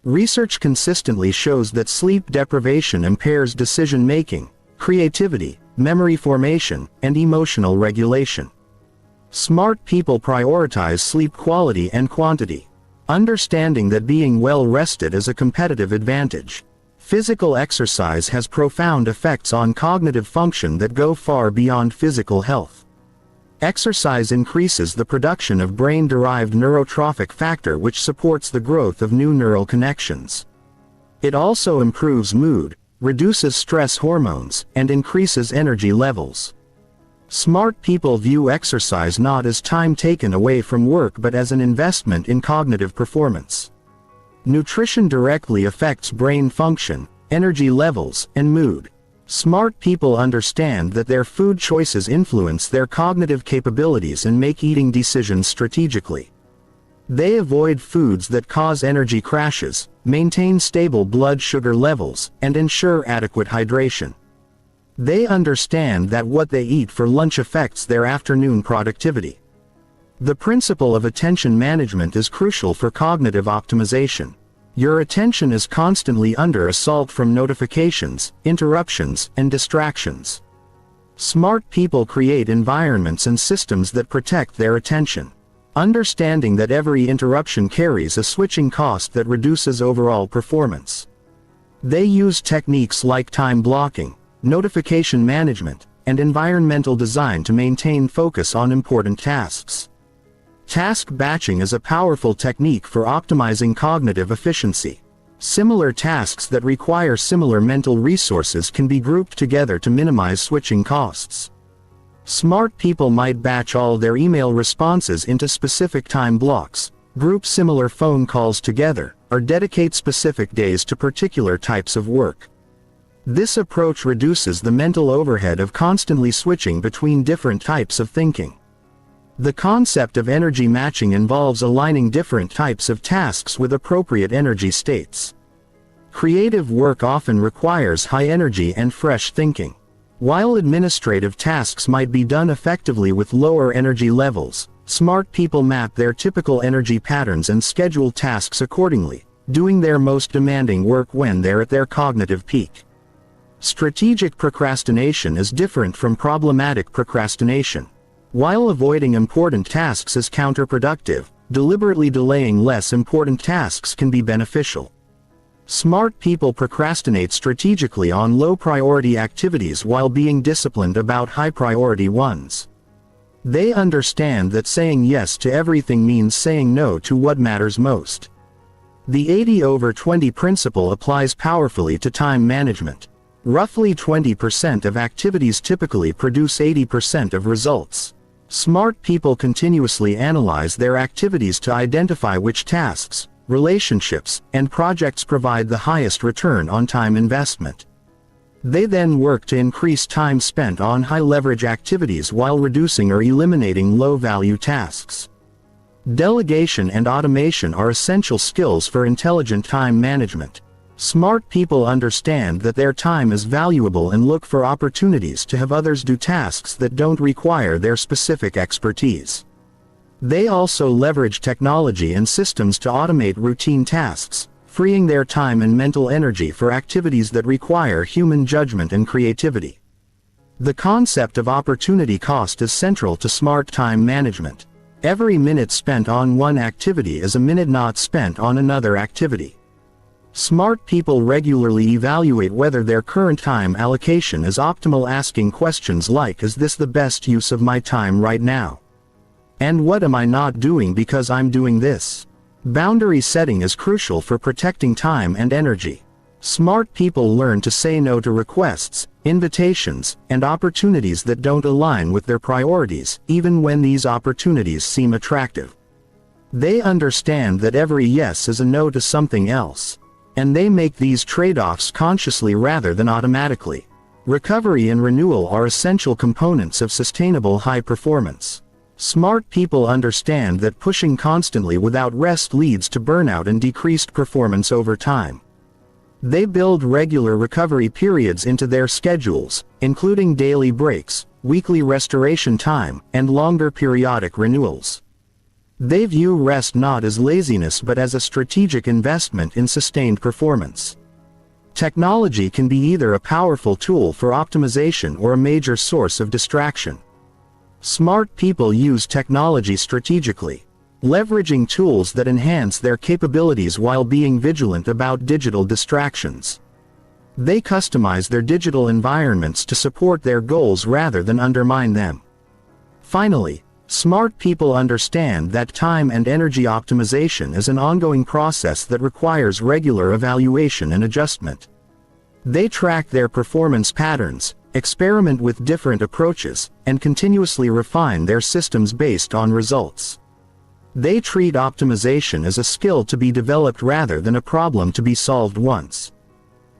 Research consistently shows that sleep deprivation impairs decision-making, creativity, memory formation, and emotional regulation. Smart people prioritize sleep quality and quantity, understanding that being well rested is a competitive advantage. Physical exercise has profound effects on cognitive function that go far beyond physical health. Exercise increases the production of brain-derived neurotrophic factor which supports the growth of new neural connections. It also improves mood, reduces stress hormones, and increases energy levels. Smart people view exercise not as time taken away from work but as an investment in cognitive performance. Nutrition directly affects brain function, energy levels, and mood. Smart people understand that their food choices influence their cognitive capabilities and make eating decisions strategically. They avoid foods that cause energy crashes, maintain stable blood sugar levels, and ensure adequate hydration. They understand that what they eat for lunch affects their afternoon productivity. The principle of attention management is crucial for cognitive optimization. Your attention is constantly under assault from notifications, interruptions, and distractions. Smart people create environments and systems that protect their attention, understanding that every interruption carries a switching cost that reduces overall performance. They use techniques like time blocking, notification management, and environmental design to maintain focus on important tasks. Task batching is a powerful technique for optimizing cognitive efficiency. Similar tasks that require similar mental resources can be grouped together to minimize switching costs. Smart people might batch all their email responses into specific time blocks, group similar phone calls together, or dedicate specific days to particular types of work. This approach reduces the mental overhead of constantly switching between different types of thinking. The concept of energy matching involves aligning different types of tasks with appropriate energy states. Creative work often requires high energy and fresh thinking, while administrative tasks might be done effectively with lower energy levels. Smart people map their typical energy patterns and schedule tasks accordingly, doing their most demanding work when they're at their cognitive peak. Strategic procrastination is different from problematic procrastination. While avoiding important tasks is counterproductive, deliberately delaying less important tasks can be beneficial. Smart people procrastinate strategically on low-priority activities while being disciplined about high-priority ones. They understand that saying yes to everything means saying no to what matters most. The 80/20 principle applies powerfully to time management. Roughly 20% of activities typically produce 80% of results. Smart people continuously analyze their activities to identify which tasks, relationships, and projects provide the highest return on time investment. They then work to increase time spent on high-leverage activities while reducing or eliminating low-value tasks. Delegation and automation are essential skills for intelligent time management. Smart people understand that their time is valuable and look for opportunities to have others do tasks that don't require their specific expertise. They also leverage technology and systems to automate routine tasks, freeing their time and mental energy for activities that require human judgment and creativity. The concept of opportunity cost is central to smart time management. Every minute spent on one activity is a minute not spent on another activity. Smart people regularly evaluate whether their current time allocation is optimal, asking questions like, "Is this the best use of my time right now? And what am I not doing because I'm doing this?" Boundary setting is crucial for protecting time and energy. Smart people learn to say no to requests, invitations, and opportunities that don't align with their priorities, even when these opportunities seem attractive. They understand that every yes is a no to something else, and they make these trade-offs consciously rather than automatically. Recovery and renewal are essential components of sustainable high performance. Smart people understand that pushing constantly without rest leads to burnout and decreased performance over time. They build regular recovery periods into their schedules, including daily breaks, weekly restoration time, and longer periodic renewals. They view rest not as laziness but as a strategic investment in sustained performance. Technology can be either a powerful tool for optimization or a major source of distraction. Smart people use technology strategically, leveraging tools that enhance their capabilities while being vigilant about digital distractions. They customize their digital environments to support their goals rather than undermine them. Finally, smart people understand that time and energy optimization is an ongoing process that requires regular evaluation and adjustment. They track their performance patterns, experiment with different approaches, and continuously refine their systems based on results. They treat optimization as a skill to be developed rather than a problem to be solved once.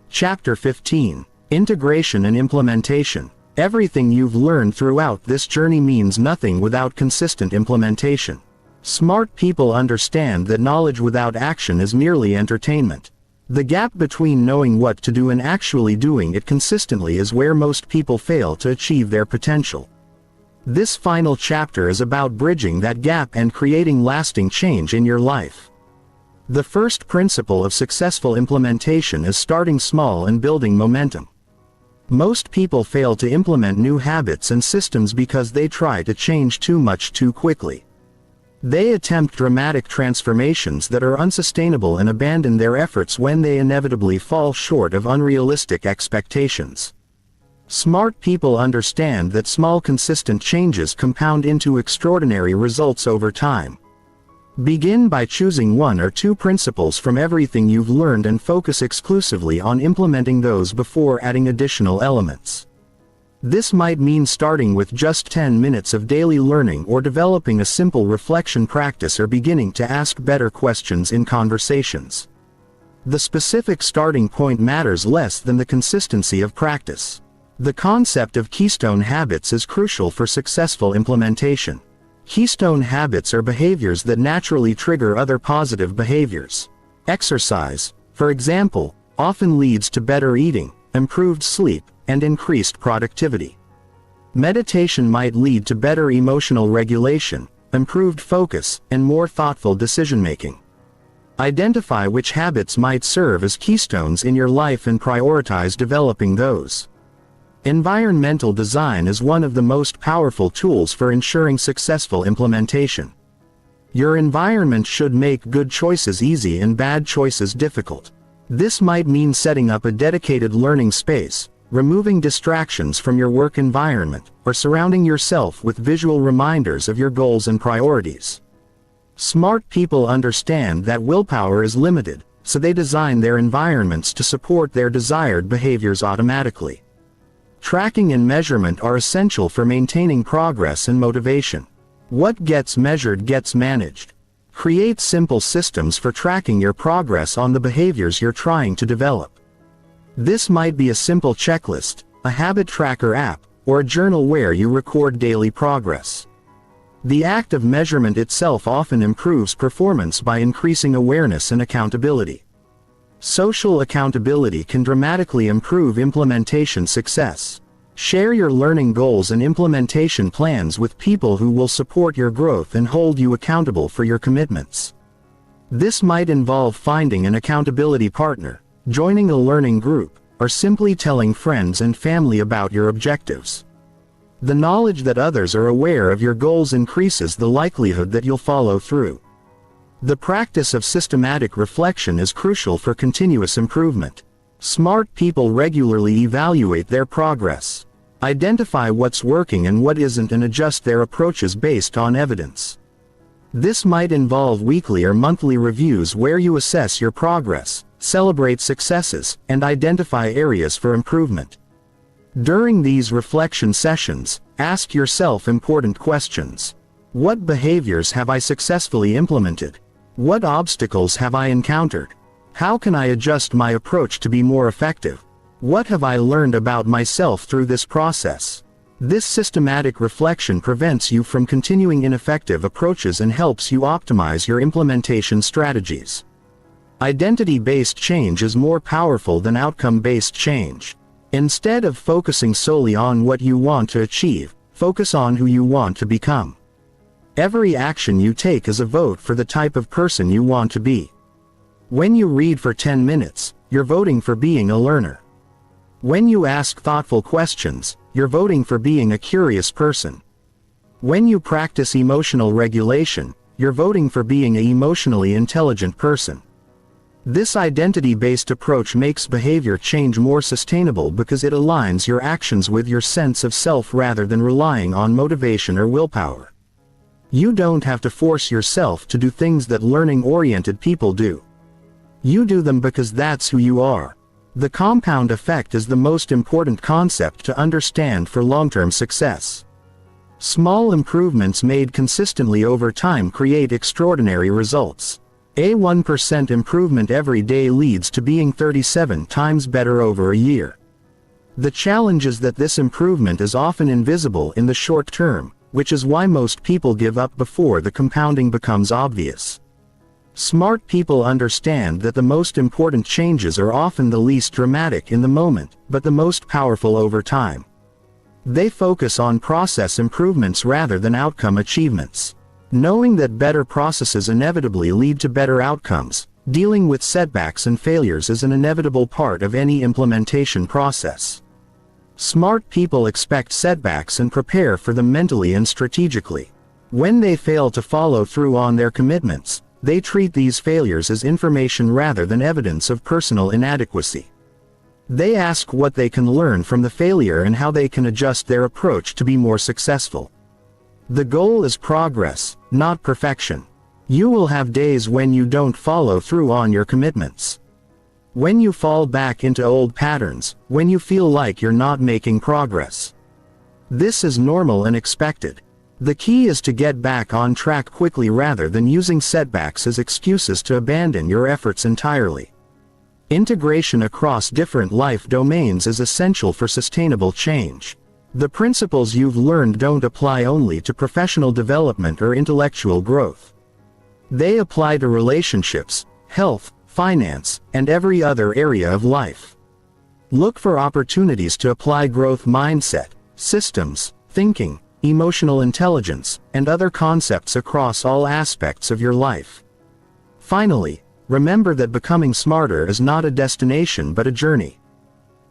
Chapter 15: Integration and Implementation. Everything you've learned throughout this journey means nothing without consistent implementation. Smart people understand that knowledge without action is merely entertainment. The gap between knowing what to do and actually doing it consistently is where most people fail to achieve their potential. This final chapter is about bridging that gap and creating lasting change in your life. The first principle of successful implementation is starting small and building momentum. Most people fail to implement new habits and systems because they try to change too much too quickly. They attempt dramatic transformations that are unsustainable and abandon their efforts when they inevitably fall short of unrealistic expectations. Smart people understand that small consistent changes compound into extraordinary results over time. Begin by choosing 1 or 2 principles from everything you've learned and focus exclusively on implementing those before adding additional elements. This might mean starting with just 10 minutes of daily learning or developing a simple reflection practice or beginning to ask better questions in conversations. The specific starting point matters less than the consistency of practice. The concept of keystone habits is crucial for successful implementation. Keystone habits are behaviors that naturally trigger other positive behaviors. Exercise, for example, often leads to better eating, improved sleep, and increased productivity. Meditation might lead to better emotional regulation, improved focus, and more thoughtful decision-making. Identify which habits might serve as keystones in your life and prioritize developing those. Environmental design is one of the most powerful tools for ensuring successful implementation. Your environment should make good choices easy and bad choices difficult. This might mean setting up a dedicated learning space, removing distractions from your work environment, or surrounding yourself with visual reminders of your goals and priorities. Smart people understand that willpower is limited, so they design their environments to support their desired behaviors automatically. Tracking and measurement are essential for maintaining progress and motivation. What gets measured gets managed. Create simple systems for tracking your progress on the behaviors you're trying to develop. This might be a simple checklist, a habit tracker app, or a journal where you record daily progress. The act of measurement itself often improves performance by increasing awareness and accountability. Social accountability can dramatically improve implementation success. Share your learning goals and implementation plans with people who will support your growth and hold you accountable for your commitments. This might involve finding an accountability partner, joining a learning group, or simply telling friends and family about your objectives. The knowledge that others are aware of your goals increases the likelihood that you'll follow through. The practice of systematic reflection is crucial for continuous improvement. Smart people regularly evaluate their progress. Identify what's working and what isn't and adjust their approaches based on evidence. This might involve weekly or monthly reviews where you assess your progress, celebrate successes, and identify areas for improvement. During these reflection sessions, ask yourself important questions. What behaviors have I successfully implemented? What obstacles have I encountered? How can I adjust my approach to be more effective? What have I learned about myself through this process? This systematic reflection prevents you from continuing ineffective approaches and helps you optimize your implementation strategies. Identity-based change is more powerful than outcome-based change. Instead of focusing solely on what you want to achieve, focus on who you want to become. Every action you take is a vote for the type of person you want to be. When you read for 10 minutes, you're voting for being a learner. When you ask thoughtful questions, you're voting for being a curious person. When you practice emotional regulation, you're voting for being an emotionally intelligent person. This identity-based approach makes behavior change more sustainable because it aligns your actions with your sense of self rather than relying on motivation or willpower. You don't have to force yourself to do things that learning-oriented people do. You do them because that's who you are. The compound effect is the most important concept to understand for long-term success. Small improvements made consistently over time create extraordinary results. A 1% improvement every day leads to being 37 times better over a year. The challenge is that this improvement is often invisible in the short term, which is why most people give up before the compounding becomes obvious. Smart people understand that the most important changes are often the least dramatic in the moment, but the most powerful over time. They focus on process improvements rather than outcome achievements. Knowing that better processes inevitably lead to better outcomes, dealing with setbacks and failures is an inevitable part of any implementation process. Smart people expect setbacks and prepare for them mentally and strategically. When they fail to follow through on their commitments, they treat these failures as information rather than evidence of personal inadequacy. They ask what they can learn from the failure and how they can adjust their approach to be more successful. The goal is progress, not perfection. You will have days when you don't follow through on your commitments. When you fall back into old patterns, when you feel like you're not making progress. This is normal and expected. The key is to get back on track quickly rather than using setbacks as excuses to abandon your efforts entirely. Integration across different life domains is essential for sustainable change. The principles you've learned don't apply only to professional development or intellectual growth. They apply to relationships, health, finance, and every other area of life. Look for opportunities to apply growth mindset, systems, thinking, emotional intelligence, and other concepts across all aspects of your life. Finally, remember that becoming smarter is not a destination but a journey.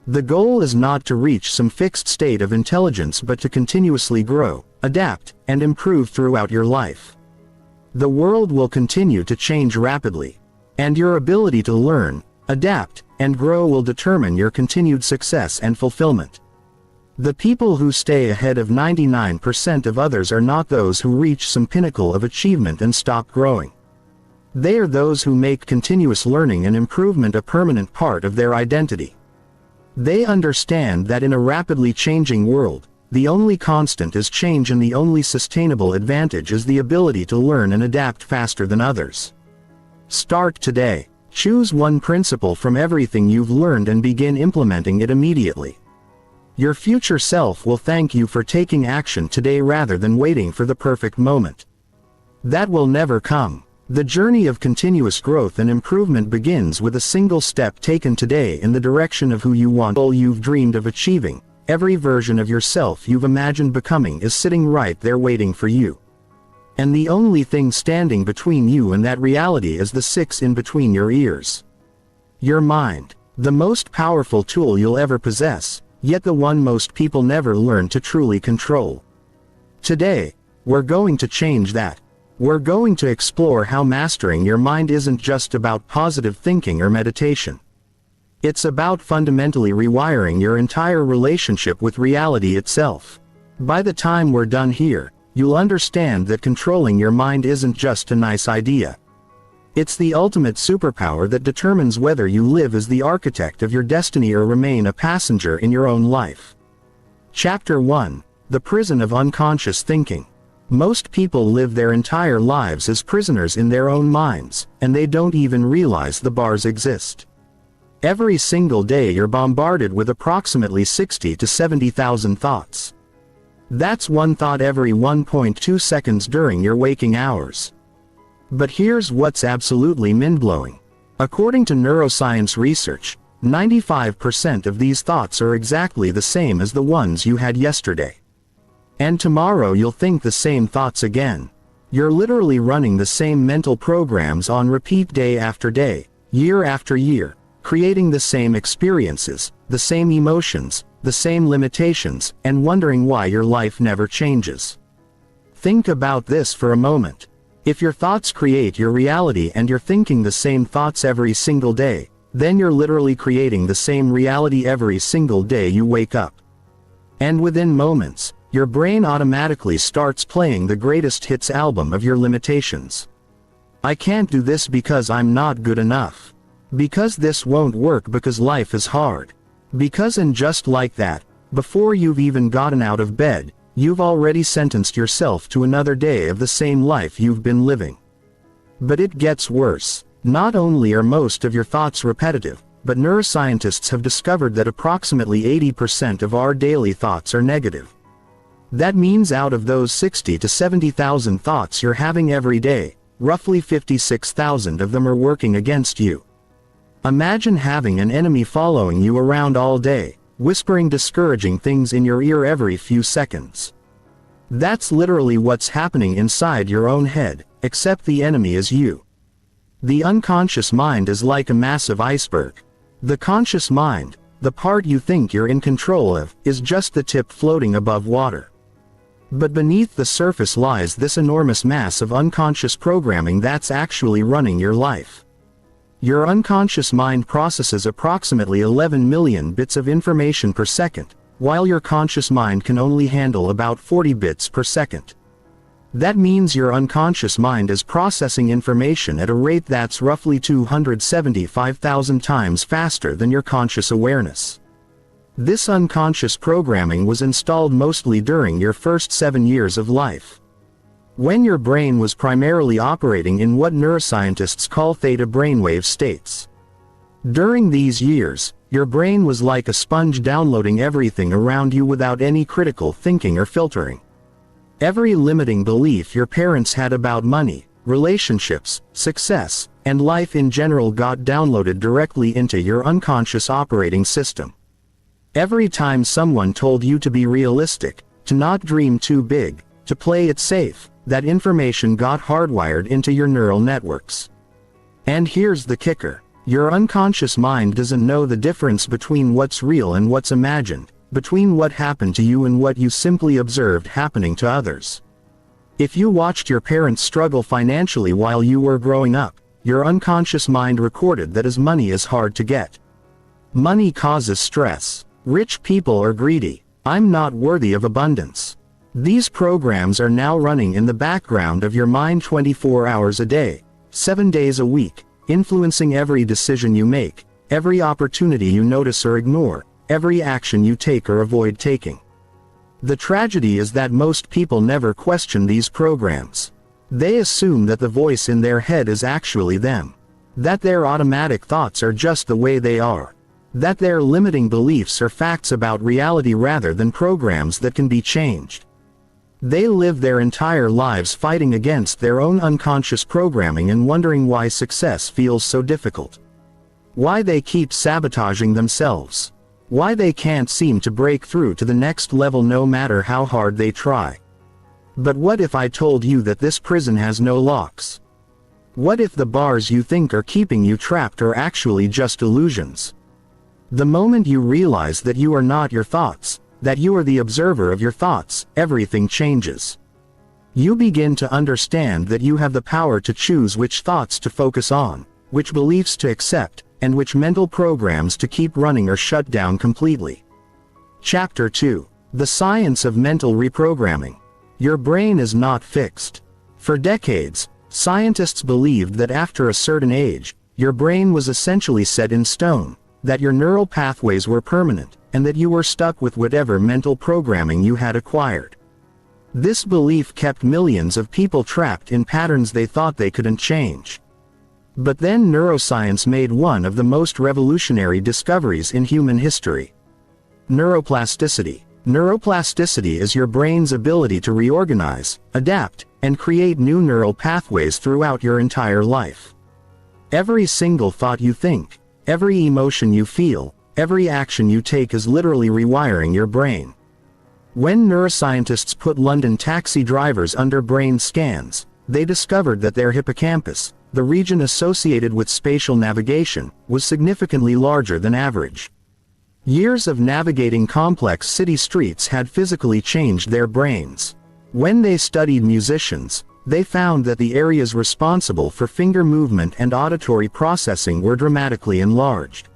The goal is not to reach some fixed state of intelligence but to continuously grow, adapt, and improve throughout your life. The world will continue to change rapidly, and your ability to learn, adapt, and grow will determine your continued success and fulfillment. The people who stay ahead of 99% of others are not those who reach some pinnacle of achievement and stop growing. They are those who make continuous learning and improvement a permanent part of their identity. They understand that in a rapidly changing world, the only constant is change and the only sustainable advantage is the ability to learn and adapt faster than others. Start today. Choose one principle from everything you've learned and begin implementing it immediately. Your future self will thank you for taking action today rather than waiting for the perfect moment. That will never come. The journey of continuous growth and improvement begins with a single step taken today in the direction of who you want. All you've dreamed of achieving, every version of yourself you've imagined becoming is sitting right there waiting for you. And the only thing standing between you and that reality is the 6 in between your ears. Your mind, the most powerful tool you'll ever possess, yet the one most people never learn to truly control. Today, we're going to change that. We're going to explore how mastering your mind isn't just about positive thinking or meditation. It's about fundamentally rewiring your entire relationship with reality itself. By the time we're done here, you'll understand that controlling your mind isn't just a nice idea. It's the ultimate superpower that determines whether you live as the architect of your destiny or remain a passenger in your own life. Chapter 1: The Prison of Unconscious Thinking. Most people live their entire lives as prisoners in their own minds, and they don't even realize the bars exist. Every single day you're bombarded with approximately 60 to 70,000 thoughts. That's one thought every 1.2 seconds during your waking hours. But here's what's absolutely mind-blowing. According to neuroscience research, 95% of these thoughts are exactly the same as the ones you had yesterday. And tomorrow you'll think the same thoughts again. You're literally running the same mental programs on repeat day after day, year after year, creating the same experiences, the same emotions, the same limitations, and wondering why your life never changes. Think about this for a moment. If your thoughts create your reality and you're thinking the same thoughts every single day, then you're literally creating the same reality every single day you wake up. And within moments, your brain automatically starts playing the greatest hits album of your limitations. I can't do this because I'm not good enough. Because this won't work because life is hard. Because and just like that, before you've even gotten out of bed, you've already sentenced yourself to another day of the same life you've been living. But it gets worse. Not only are most of your thoughts repetitive, but neuroscientists have discovered that approximately 80% of our daily thoughts are negative. That means out of those 60 to 70,000 thoughts you're having every day, roughly 56,000 of them are working against you. Imagine having an enemy following you around all day, whispering discouraging things in your ear every few seconds. That's literally what's happening inside your own head, except the enemy is you. The unconscious mind is like a massive iceberg. The conscious mind, the part you think you're in control of, is just the tip floating above water. But beneath the surface lies this enormous mass of unconscious programming that's actually running your life. Your unconscious mind processes approximately 11 million bits of information per second, while your conscious mind can only handle about 40 bits per second. That means your unconscious mind is processing information at a rate that's roughly 275,000 times faster than your conscious awareness. This unconscious programming was installed mostly during your first 7 years of life, when your brain was primarily operating in what neuroscientists call theta brainwave states. During these years, your brain was like a sponge downloading everything around you without any critical thinking or filtering. Every limiting belief your parents had about money, relationships, success, and life in general got downloaded directly into your unconscious operating system. Every time someone told you to be realistic, to not dream too big, to play it safe, that information got hardwired into your neural networks. And here's the kicker. Your unconscious mind doesn't know the difference between what's real and what's imagined, between what happened to you and what you simply observed happening to others. If you watched your parents struggle financially while you were growing up, your unconscious mind recorded that as money is hard to get. Money causes stress. Rich people are greedy. I'm not worthy of abundance. These programs are now running in the background of your mind 24 hours a day, 7 days a week, influencing every decision you make, every opportunity you notice or ignore, every action you take or avoid taking. The tragedy is that most people never question these programs. They assume that the voice in their head is actually them, that their automatic thoughts are just the way they are, that their limiting beliefs are facts about reality rather than programs that can be changed. They live their entire lives fighting against their own unconscious programming and wondering why success feels so difficult. Why they keep sabotaging themselves. Why they can't seem to break through to the next level no matter how hard they try. But what if I told you that this prison has no locks? What if the bars you think are keeping you trapped are actually just illusions? The moment you realize that you are not your thoughts, that you are the observer of your thoughts, everything changes. You begin to understand that you have the power to choose which thoughts to focus on, which beliefs to accept, and which mental programs to keep running or shut down completely. Chapter 2. The Science of Mental Reprogramming. Your brain is not fixed. For decades, scientists believed that after a certain age, your brain was essentially set in stone, that your neural pathways were permanent, and that you were stuck with whatever mental programming you had acquired. This belief kept millions of people trapped in patterns they thought they couldn't change. But then neuroscience made one of the most revolutionary discoveries in human history. Neuroplasticity. Neuroplasticity is your brain's ability to reorganize, adapt, and create new neural pathways throughout your entire life. Every single thought you think, every emotion you feel, every action you take is literally rewiring your brain. When neuroscientists put London taxi drivers under brain scans, they discovered that their hippocampus, the region associated with spatial navigation, was significantly larger than average. Years of navigating complex city streets had physically changed their brains. When they studied musicians, they found that the areas responsible for finger movement and auditory processing were dramatically enlarged.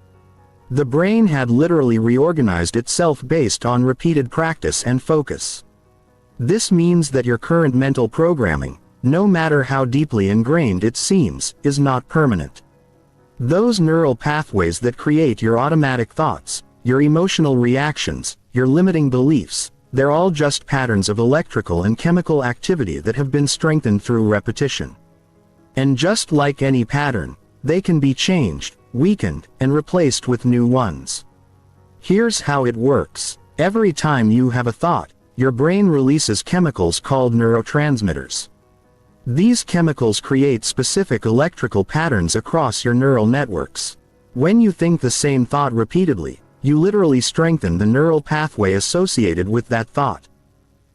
The brain had literally reorganized itself based on repeated practice and focus. This means that your current mental programming, no matter how deeply ingrained it seems, is not permanent. Those neural pathways that create your automatic thoughts, your emotional reactions, your limiting beliefs, they're all just patterns of electrical and chemical activity that have been strengthened through repetition. And just like any pattern, they can be changed, weakened, and replaced with new ones. Here's how it works. Every time you have a thought, your brain releases chemicals called neurotransmitters. These chemicals create specific electrical patterns across your neural networks. When you think the same thought repeatedly, you literally strengthen the neural pathway associated with that thought.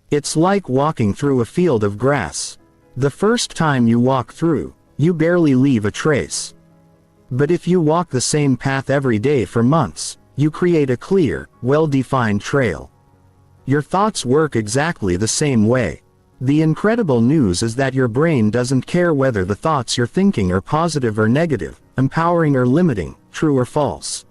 It's like walking through a field of grass. The first time you walk through, you barely leave a trace. But if you walk the same path every day for months, you create a clear, well-defined trail. Your thoughts work exactly the same way. The incredible news is that your brain doesn't care whether the thoughts you're thinking are positive or negative, empowering or limiting, true or false.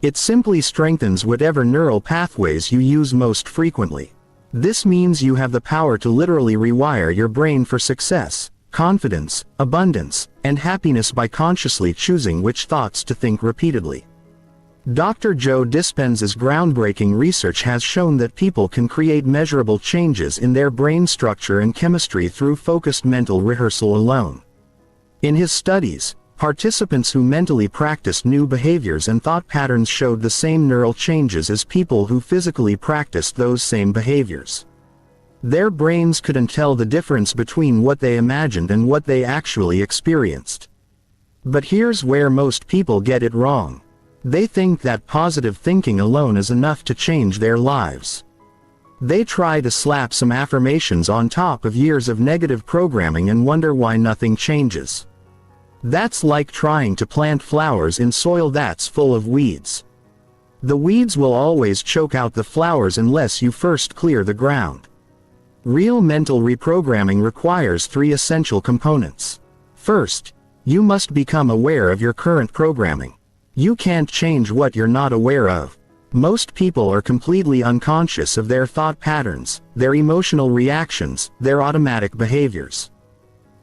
It simply strengthens whatever neural pathways you use most frequently. This means you have the power to literally rewire your brain for success, confidence, abundance, and happiness by consciously choosing which thoughts to think repeatedly. Dr. Joe Dispenza's groundbreaking research has shown that people can create measurable changes in their brain structure and chemistry through focused mental rehearsal alone. In his studies, participants who mentally practiced new behaviors and thought patterns showed the same neural changes as people who physically practiced those same behaviors. Their brains couldn't tell the difference between what they imagined and what they actually experienced. But here's where most people get it wrong. They think that positive thinking alone is enough to change their lives. They try to slap some affirmations on top of years of negative programming and wonder why nothing changes. That's like trying to plant flowers in soil that's full of weeds. The weeds will always choke out the flowers unless you first clear the ground. Real mental reprogramming requires 3 essential components. First, you must become aware of your current programming. You can't change what you're not aware of. Most people are completely unconscious of their thought patterns, their emotional reactions, their automatic behaviors.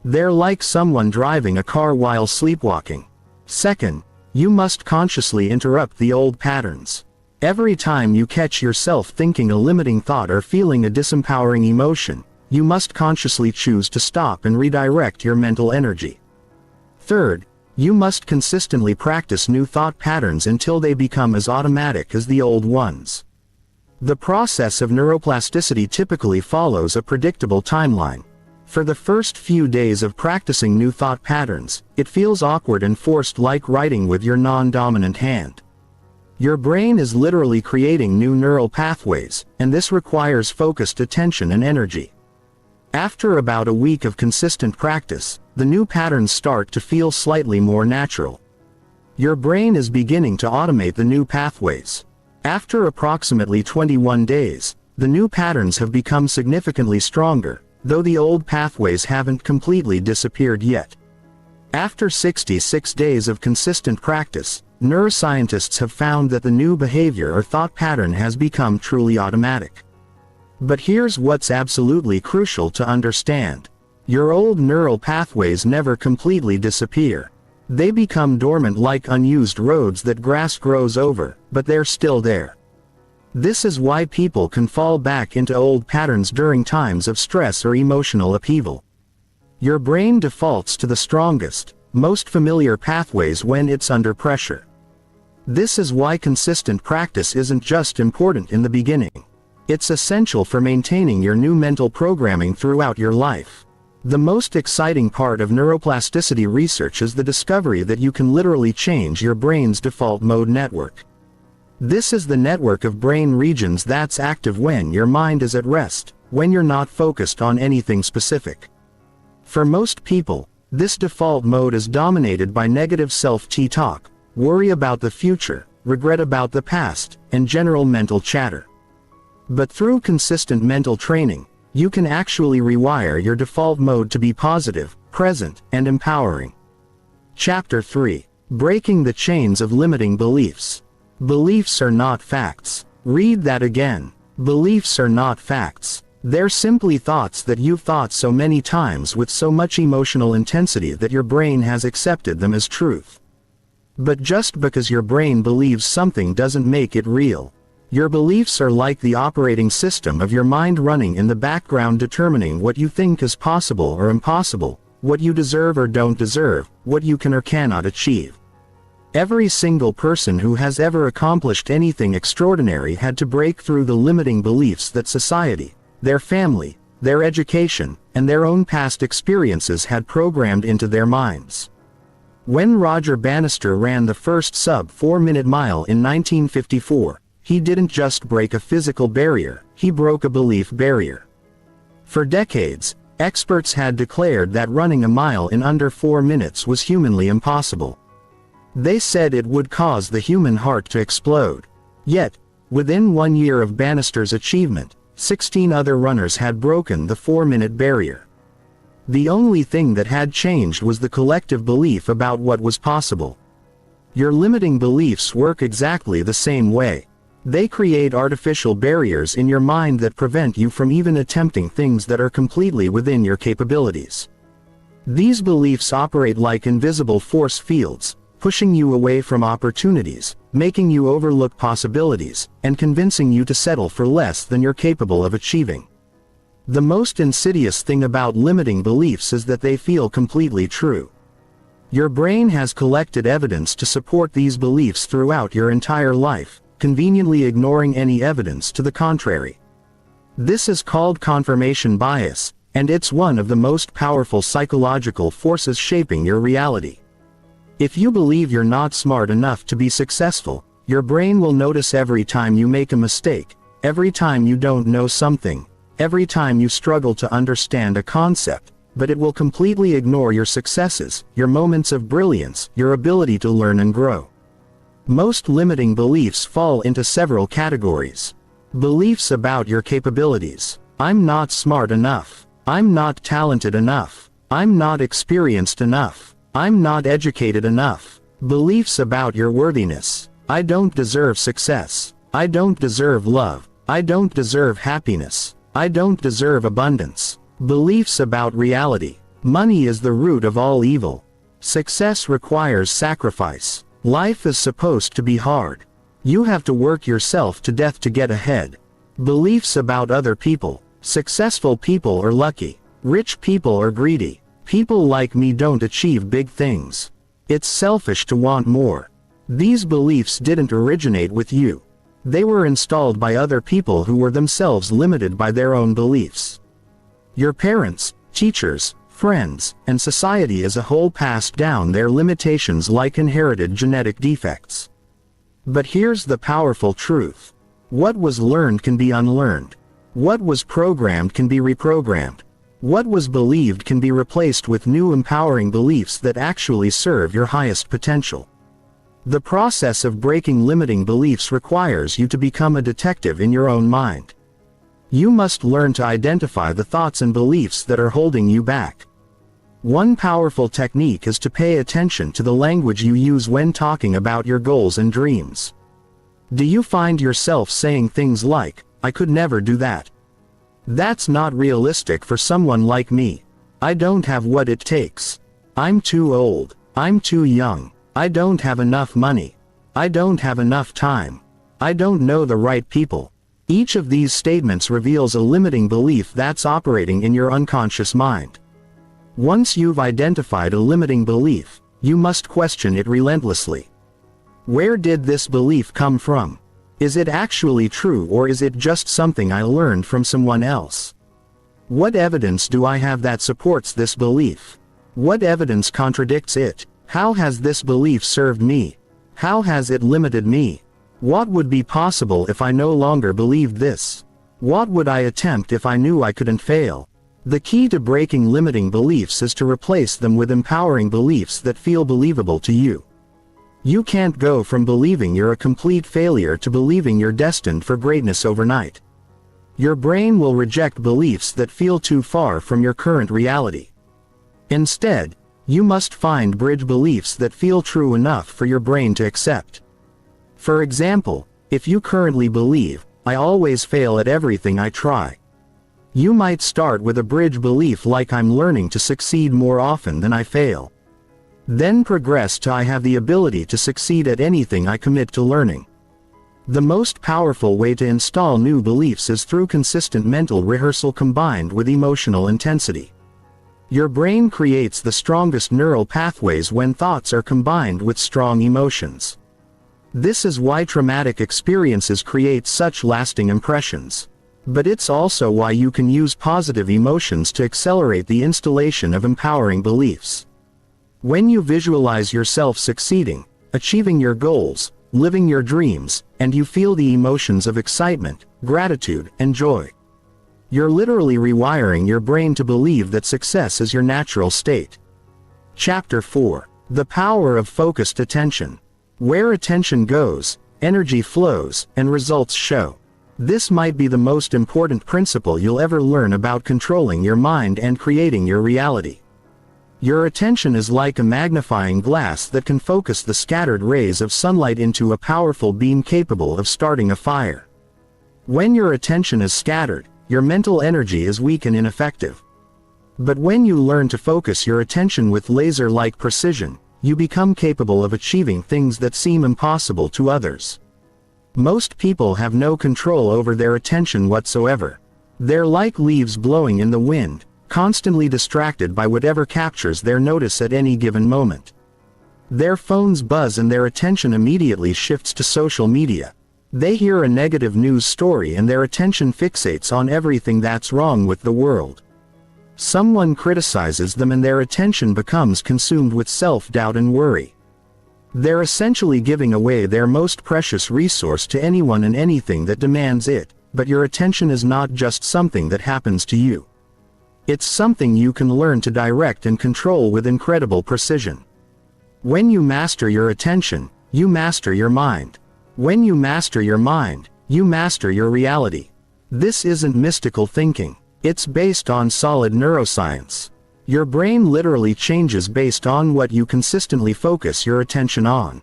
They're like someone driving a car while sleepwalking. Second, you must consciously interrupt the old patterns. Every time you catch yourself thinking a limiting thought or feeling a disempowering emotion, you must consciously choose to stop and redirect your mental energy. Third, you must consistently practice new thought patterns until they become as automatic as the old ones. The process of neuroplasticity typically follows a predictable timeline. For the first few days of practicing new thought patterns, it feels awkward and forced, like writing with your non-dominant hand. Your brain is literally creating new neural pathways, and this requires focused attention and energy. After about a week of consistent practice, the new patterns start to feel slightly more natural. Your brain is beginning to automate the new pathways. After approximately 21 days, the new patterns have become significantly stronger, though the old pathways haven't completely disappeared yet. After 66 days of consistent practice, neuroscientists have found that the new behavior or thought pattern has become truly automatic. But here's what's absolutely crucial to understand. Your old neural pathways never completely disappear. They become dormant like unused roads that grass grows over, but they're still there. This is why people can fall back into old patterns during times of stress or emotional upheaval. Your brain defaults to the strongest, most familiar pathways when it's under pressure. This is why consistent practice isn't just important in the beginning. It's essential for maintaining your new mental programming throughout your life. The most exciting part of neuroplasticity research is the discovery that you can literally change your brain's default mode network. This is the network of brain regions that's active when your mind is at rest, when you're not focused on anything specific. For most people, this default mode is dominated by negative self-talk, worry about the future, regret about the past, and general mental chatter. But through consistent mental training, you can actually rewire your default mode to be positive, present, and empowering. Chapter 3. Breaking the Chains of Limiting Beliefs. Beliefs are not facts. Read that again. Beliefs are not facts. They're simply thoughts that you've thought so many times with so much emotional intensity that your brain has accepted them as truth. But just because your brain believes something doesn't make it real. Your beliefs are like the operating system of your mind running in the background, determining what you think is possible or impossible, what you deserve or don't deserve, what you can or cannot achieve. Every single person who has ever accomplished anything extraordinary had to break through the limiting beliefs that society, their family, their education, and their own past experiences had programmed into their minds. When Roger Bannister ran the first sub-4-minute mile in 1954, he didn't just break a physical barrier, he broke a belief barrier. For decades, experts had declared that running a mile in under 4 minutes was humanly impossible. They said it would cause the human heart to explode. Yet, within 1 year of Bannister's achievement, 16 other runners had broken the 4-minute barrier. The only thing that had changed was the collective belief about what was possible. Your limiting beliefs work exactly the same way. They create artificial barriers in your mind that prevent you from even attempting things that are completely within your capabilities. These beliefs operate like invisible force fields, pushing you away from opportunities, making you overlook possibilities, and convincing you to settle for less than you're capable of achieving. The most insidious thing about limiting beliefs is that they feel completely true. Your brain has collected evidence to support these beliefs throughout your entire life, conveniently ignoring any evidence to the contrary. This is called confirmation bias, and it's one of the most powerful psychological forces shaping your reality. If you believe you're not smart enough to be successful, your brain will notice every time you make a mistake, every time you don't know something, every time you struggle to understand a concept, but it will completely ignore your successes, your moments of brilliance, your ability to learn and grow. Most limiting beliefs fall into several categories. Beliefs about your capabilities. I'm not smart enough. I'm not talented enough. I'm not experienced enough. I'm not educated enough. Beliefs about your worthiness. I don't deserve success. I don't deserve love. I don't deserve happiness. I don't deserve abundance. Beliefs about reality. Money is the root of all evil. Success requires sacrifice. Life is supposed to be hard. You have to work yourself to death to get ahead. Beliefs about other people. Successful people are lucky. Rich people are greedy. People like me don't achieve big things. It's selfish to want more. These beliefs didn't originate with you. They were installed by other people who were themselves limited by their own beliefs. Your parents, teachers, friends, and society as a whole passed down their limitations like inherited genetic defects. But here's the powerful truth. What was learned can be unlearned. What was programmed can be reprogrammed. What was believed can be replaced with new empowering beliefs that actually serve your highest potential. The process of breaking limiting beliefs requires you to become a detective in your own mind. You must learn to identify the thoughts and beliefs that are holding you back. One powerful technique is to pay attention to the language you use when talking about your goals and dreams. Do you find yourself saying things like, "I could never do that. That's not realistic for someone like me. I don't have what it takes. I'm too old. I'm too young. I don't have enough money. I don't have enough time. I don't know the right people." Each of these statements reveals a limiting belief that's operating in your unconscious mind. Once you've identified a limiting belief, you must question it relentlessly. Where did this belief come from? Is it actually true, or is it just something I learned from someone else? What evidence do I have that supports this belief? What evidence contradicts it? How has this belief served me? How has it limited me? What would be possible if I no longer believed this? What would I attempt if I knew I couldn't fail? The key to breaking limiting beliefs is to replace them with empowering beliefs that feel believable to you. You can't go from believing you're a complete failure to believing you're destined for greatness overnight. Your brain will reject beliefs that feel too far from your current reality. Instead, you must find bridge beliefs that feel true enough for your brain to accept. For example, if you currently believe, "I always fail at everything I try," you might start with a bridge belief like, "I'm learning to succeed more often than I fail." Then progress to, "I have the ability to succeed at anything I commit to learning." The most powerful way to install new beliefs is through consistent mental rehearsal combined with emotional intensity. Your brain creates the strongest neural pathways when thoughts are combined with strong emotions. This is why traumatic experiences create such lasting impressions. But it's also why you can use positive emotions to accelerate the installation of empowering beliefs. When you visualize yourself succeeding, achieving your goals, living your dreams, and you feel the emotions of excitement, gratitude, and joy, you're literally rewiring your brain to believe that success is your natural state. Chapter 4. The Power of Focused Attention. Where attention goes, energy flows, and results show. This might be the most important principle you'll ever learn about controlling your mind and creating your reality. Your attention is like a magnifying glass that can focus the scattered rays of sunlight into a powerful beam capable of starting a fire. When your attention is scattered, your mental energy is weak and ineffective. But when you learn to focus your attention with laser-like precision, you become capable of achieving things that seem impossible to others. Most people have no control over their attention whatsoever. They're like leaves blowing in the wind, constantly distracted by whatever captures their notice at any given moment. Their phones buzz and their attention immediately shifts to social media. They hear a negative news story and their attention fixates on everything that's wrong with the world. Someone criticizes them and their attention becomes consumed with self-doubt and worry. They're essentially giving away their most precious resource to anyone and anything that demands it, but your attention is not just something that happens to you. It's something you can learn to direct and control with incredible precision. When you master your attention, you master your mind. When you master your mind, you master your reality. This isn't mystical thinking. It's based on solid neuroscience. Your brain literally changes based on what you consistently focus your attention on.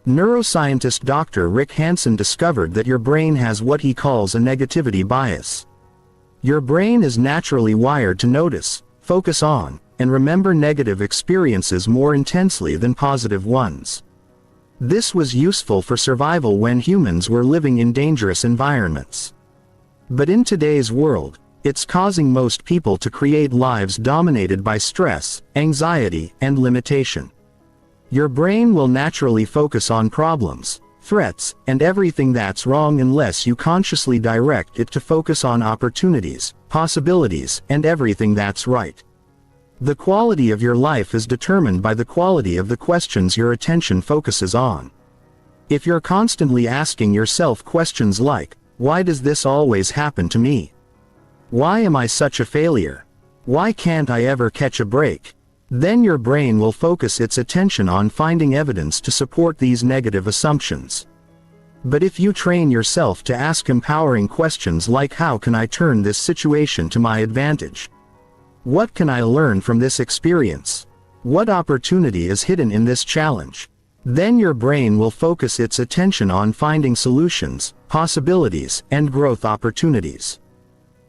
Neuroscientist Dr. Rick Hanson discovered that your brain has what he calls a negativity bias. Your brain is naturally wired to notice, focus on, and remember negative experiences more intensely than positive ones. This was useful for survival when humans were living in dangerous environments. But in today's world, it's causing most people to create lives dominated by stress, anxiety, and limitation. Your brain will naturally focus on problems, threats, and everything that's wrong unless you consciously direct it to focus on opportunities, possibilities, and everything that's right. The quality of your life is determined by the quality of the questions your attention focuses on. If you're constantly asking yourself questions like, why does this always happen to me? Why am I such a failure? Why can't I ever catch a break? Then your brain will focus its attention on finding evidence to support these negative assumptions. But if you train yourself to ask empowering questions like, how can I turn this situation to my advantage? What can I learn from this experience? What opportunity is hidden in this challenge? Then your brain will focus its attention on finding solutions, possibilities, and growth opportunities.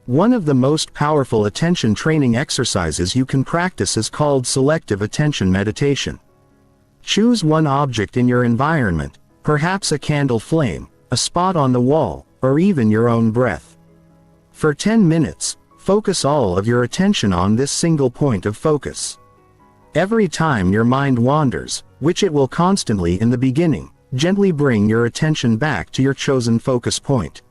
One of the most powerful attention training exercises you can practice is called selective attention meditation. Choose one object in your environment, perhaps a candle flame, a spot on the wall, or even your own breath. For 10 minutes, focus all of your attention on this single point of focus. Every time your mind wanders, which it will constantly in the beginning, gently bring your attention back to your chosen focus point.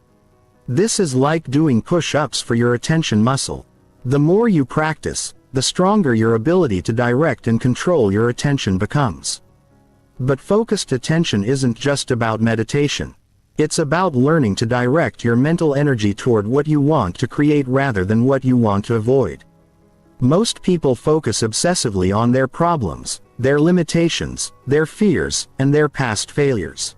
This is like doing push-ups for your attention muscle. The more you practice, the stronger your ability to direct and control your attention becomes. But focused attention isn't just about meditation. It's about learning to direct your mental energy toward what you want to create rather than what you want to avoid. Most people focus obsessively on their problems, their limitations, their fears, and their past failures.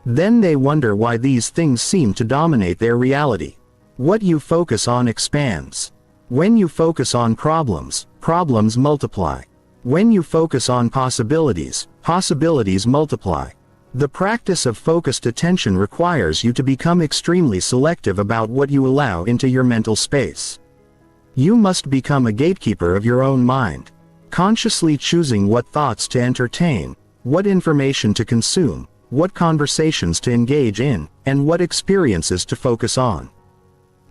Then they wonder why these things seem to dominate their reality. What you focus on expands. When you focus on problems, problems multiply. When you focus on possibilities, possibilities multiply. The practice of focused attention requires you to become extremely selective about what you allow into your mental space. You must become a gatekeeper of your own mind, consciously choosing what thoughts to entertain, what information to consume, what conversations to engage in, and what experiences to focus on.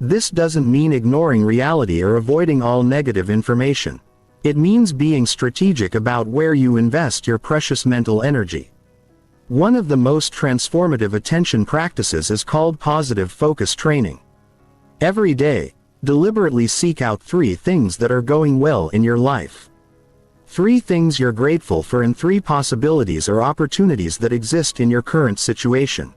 This doesn't mean ignoring reality or avoiding all negative information. It means being strategic about where you invest your precious mental energy. One of the most transformative attention practices is called positive focus training. Every day, deliberately seek out 3 things that are going well in your life. 3 things you're grateful for and 3 possibilities or opportunities that exist in your current situation.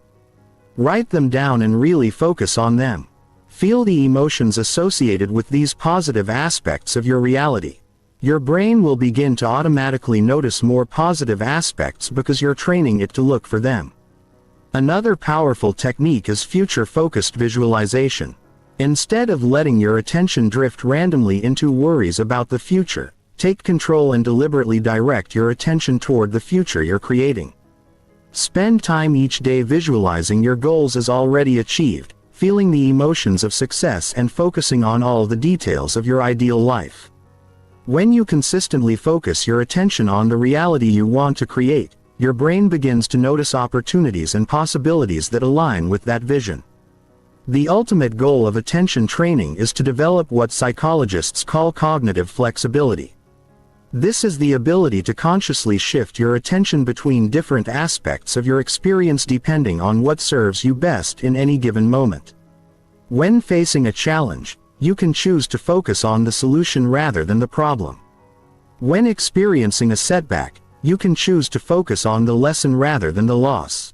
Write them down and really focus on them. Feel the emotions associated with these positive aspects of your reality. Your brain will begin to automatically notice more positive aspects because you're training it to look for them. Another powerful technique is future-focused visualization. Instead of letting your attention drift randomly into worries about the future, take control and deliberately direct your attention toward the future you're creating. Spend time each day visualizing your goals as already achieved, feeling the emotions of success and focusing on all the details of your ideal life. When you consistently focus your attention on the reality you want to create, your brain begins to notice opportunities and possibilities that align with that vision. The ultimate goal of attention training is to develop what psychologists call cognitive flexibility. This is the ability to consciously shift your attention between different aspects of your experience depending on what serves you best in any given moment. When facing a challenge, you can choose to focus on the solution rather than the problem. When experiencing a setback, you can choose to focus on the lesson rather than the loss.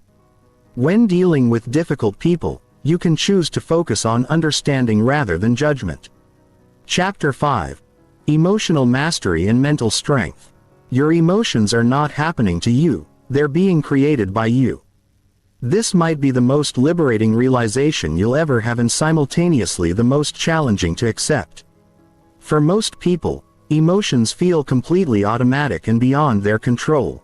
When dealing with difficult people, you can choose to focus on understanding rather than judgment. Chapter 5. Emotional Mastery and Mental Strength. Your emotions are not happening to you, they're being created by you. This might be the most liberating realization you'll ever have and simultaneously the most challenging to accept. For most people, emotions feel completely automatic and beyond their control.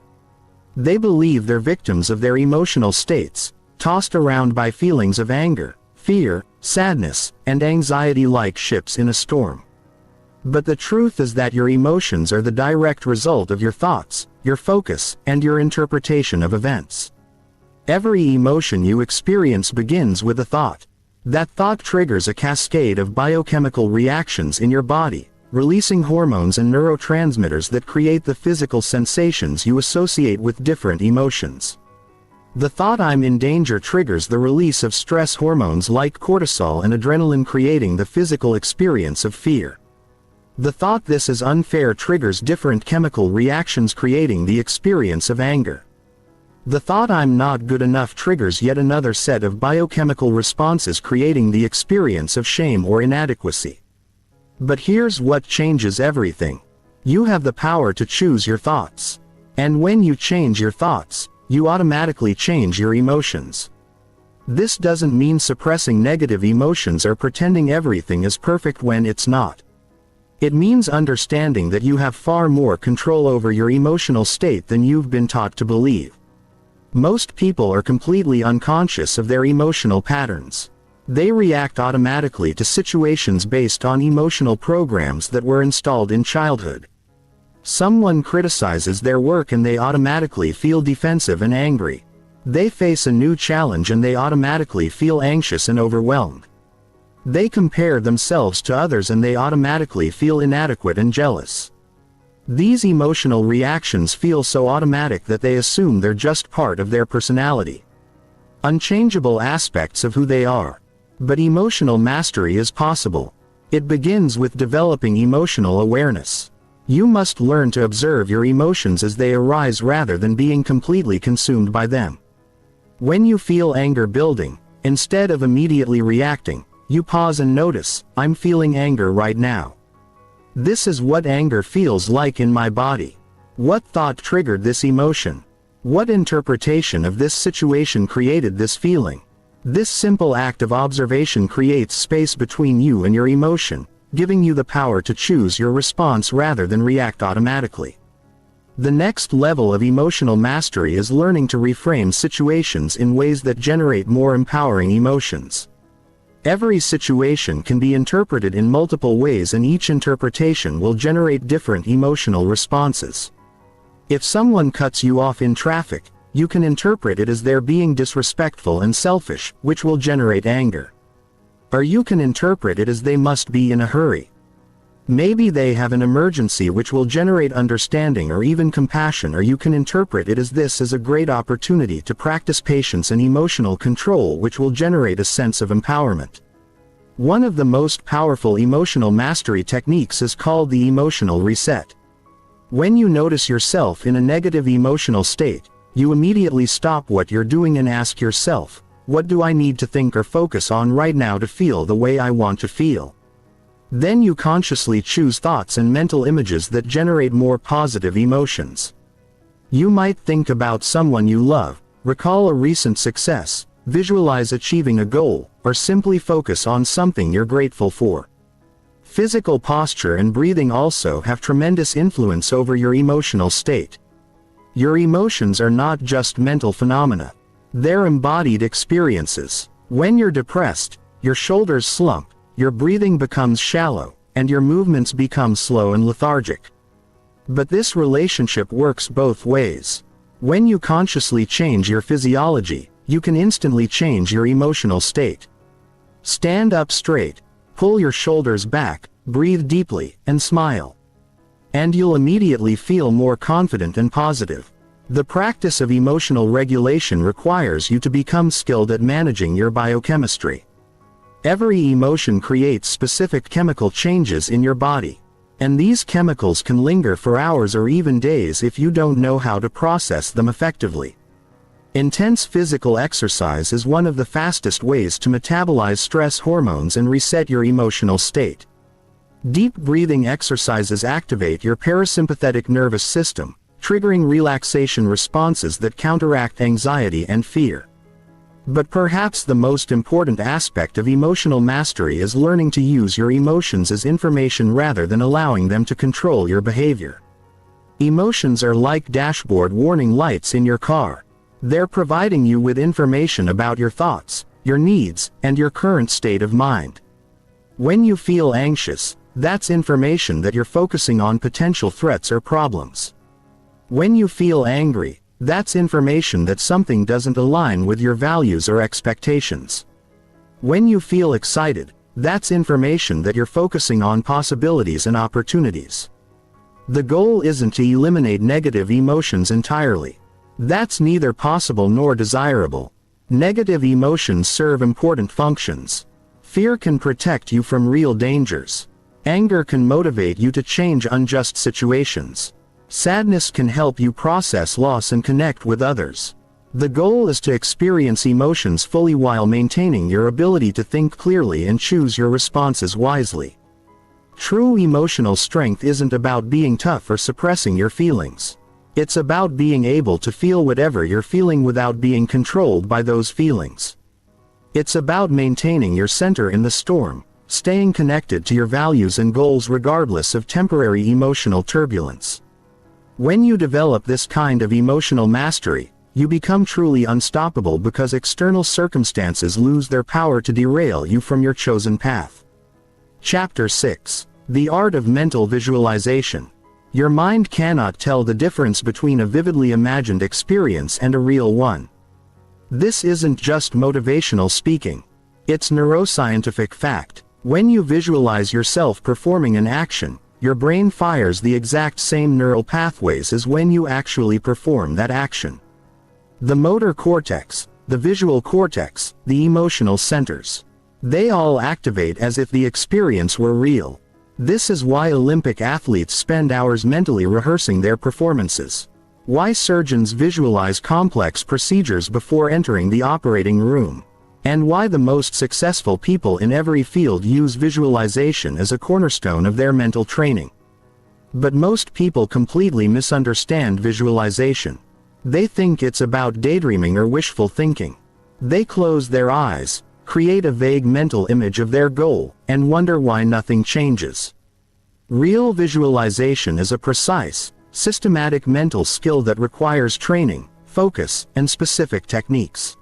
They believe they're victims of their emotional states, tossed around by feelings of anger, fear, sadness, and anxiety like ships in a storm. But the truth is that your emotions are the direct result of your thoughts, your focus, and your interpretation of events. Every emotion you experience begins with a thought. That thought triggers a cascade of biochemical reactions in your body, releasing hormones and neurotransmitters that create the physical sensations you associate with different emotions. The thought "I'm in danger" triggers the release of stress hormones like cortisol and adrenaline, creating the physical experience of fear. The thought "this is unfair" triggers different chemical reactions, creating the experience of anger. The thought "I'm not good enough" triggers yet another set of biochemical responses, creating the experience of shame or inadequacy. But here's what changes everything. You have the power to choose your thoughts. And when you change your thoughts, you automatically change your emotions. This doesn't mean suppressing negative emotions or pretending everything is perfect when it's not. It means understanding that you have far more control over your emotional state than you've been taught to believe. Most people are completely unconscious of their emotional patterns. They react automatically to situations based on emotional programs that were installed in childhood. Someone criticizes their work and they automatically feel defensive and angry. They face a new challenge and they automatically feel anxious and overwhelmed. They compare themselves to others and they automatically feel inadequate and jealous. These emotional reactions feel so automatic that they assume they're just part of their personality, unchangeable aspects of who they are. But emotional mastery is possible. It begins with developing emotional awareness. You must learn to observe your emotions as they arise rather than being completely consumed by them. When you feel anger building, instead of immediately reacting, you pause and notice, "I'm feeling anger right now. This is what anger feels like in my body. What thought triggered this emotion? What interpretation of this situation created this feeling?" This simple act of observation creates space between you and your emotion, giving you the power to choose your response rather than react automatically. The next level of emotional mastery is learning to reframe situations in ways that generate more empowering emotions. Every situation can be interpreted in multiple ways and each interpretation will generate different emotional responses. If someone cuts you off in traffic, you can interpret it as they're being disrespectful and selfish, which will generate anger. Or you can interpret it as they must be in a hurry. Maybe they have an emergency, which will generate understanding or even compassion. Or you can interpret it as this is a great opportunity to practice patience and emotional control, which will generate a sense of empowerment. One of the most powerful emotional mastery techniques is called the emotional reset. When you notice yourself in a negative emotional state, you immediately stop what you're doing and ask yourself, "What do I need to think or focus on right now to feel the way I want to feel?" Then you consciously choose thoughts and mental images that generate more positive emotions. You might think about someone you love, Recall a recent success, visualize achieving a goal, or simply focus on something you're grateful for. Physical posture and breathing also have tremendous influence over your emotional state. Your emotions are not just mental phenomena. They're embodied experiences. When you're depressed, your shoulders slump, your breathing becomes shallow, and your movements become slow and lethargic. But this relationship works both ways. When you consciously change your physiology, you can instantly change your emotional state. Stand up straight, pull your shoulders back, breathe deeply, and smile. And you'll immediately feel more confident and positive. The practice of emotional regulation requires you to become skilled at managing your biochemistry. Every emotion creates specific chemical changes in your body. And these chemicals can linger for hours or even days if you don't know how to process them effectively. Intense physical exercise is one of the fastest ways to metabolize stress hormones and reset your emotional state. Deep breathing exercises activate your parasympathetic nervous system, triggering relaxation responses that counteract anxiety and fear. But perhaps the most important aspect of emotional mastery is learning to use your emotions as information rather than allowing them to control your behavior. Emotions are like dashboard warning lights in your car. They're providing you with information about your thoughts, your needs, and your current state of mind. When you feel anxious, that's information that you're focusing on potential threats or problems. When you feel angry, that's information that something doesn't align with your values or expectations. When you feel excited, that's information that you're focusing on possibilities and opportunities. The goal isn't to eliminate negative emotions entirely. That's neither possible nor desirable. Negative emotions serve important functions. Fear can protect you from real dangers. Anger can motivate you to change unjust situations. Sadness can help you process loss and connect with others. The goal is to experience emotions fully while maintaining your ability to think clearly and choose your responses wisely. True emotional strength isn't about being tough or suppressing your feelings. It's about being able to feel whatever you're feeling without being controlled by those feelings. It's about maintaining your center in the storm, staying connected to your values and goals regardless of temporary emotional turbulence. When you develop this kind of emotional mastery, you become truly unstoppable because external circumstances lose their power to derail you from your chosen path. Chapter 6. The Art of Mental Visualization. Your mind cannot tell the difference between a vividly imagined experience and a real one. This isn't just motivational speaking. It's neuroscientific fact. When you visualize yourself performing an action, your brain fires the exact same neural pathways as when you actually perform that action. The motor cortex, the visual cortex, the emotional centers. They all activate as if the experience were real. This is why Olympic athletes spend hours mentally rehearsing their performances. Why surgeons visualize complex procedures before entering the operating room. And why the most successful people in every field use visualization as a cornerstone of their mental training. But most people completely misunderstand visualization. They think it's about daydreaming or wishful thinking. They close their eyes, create a vague mental image of their goal, and wonder why nothing changes. Real visualization is a precise, systematic mental skill that requires training, focus, and specific techniques.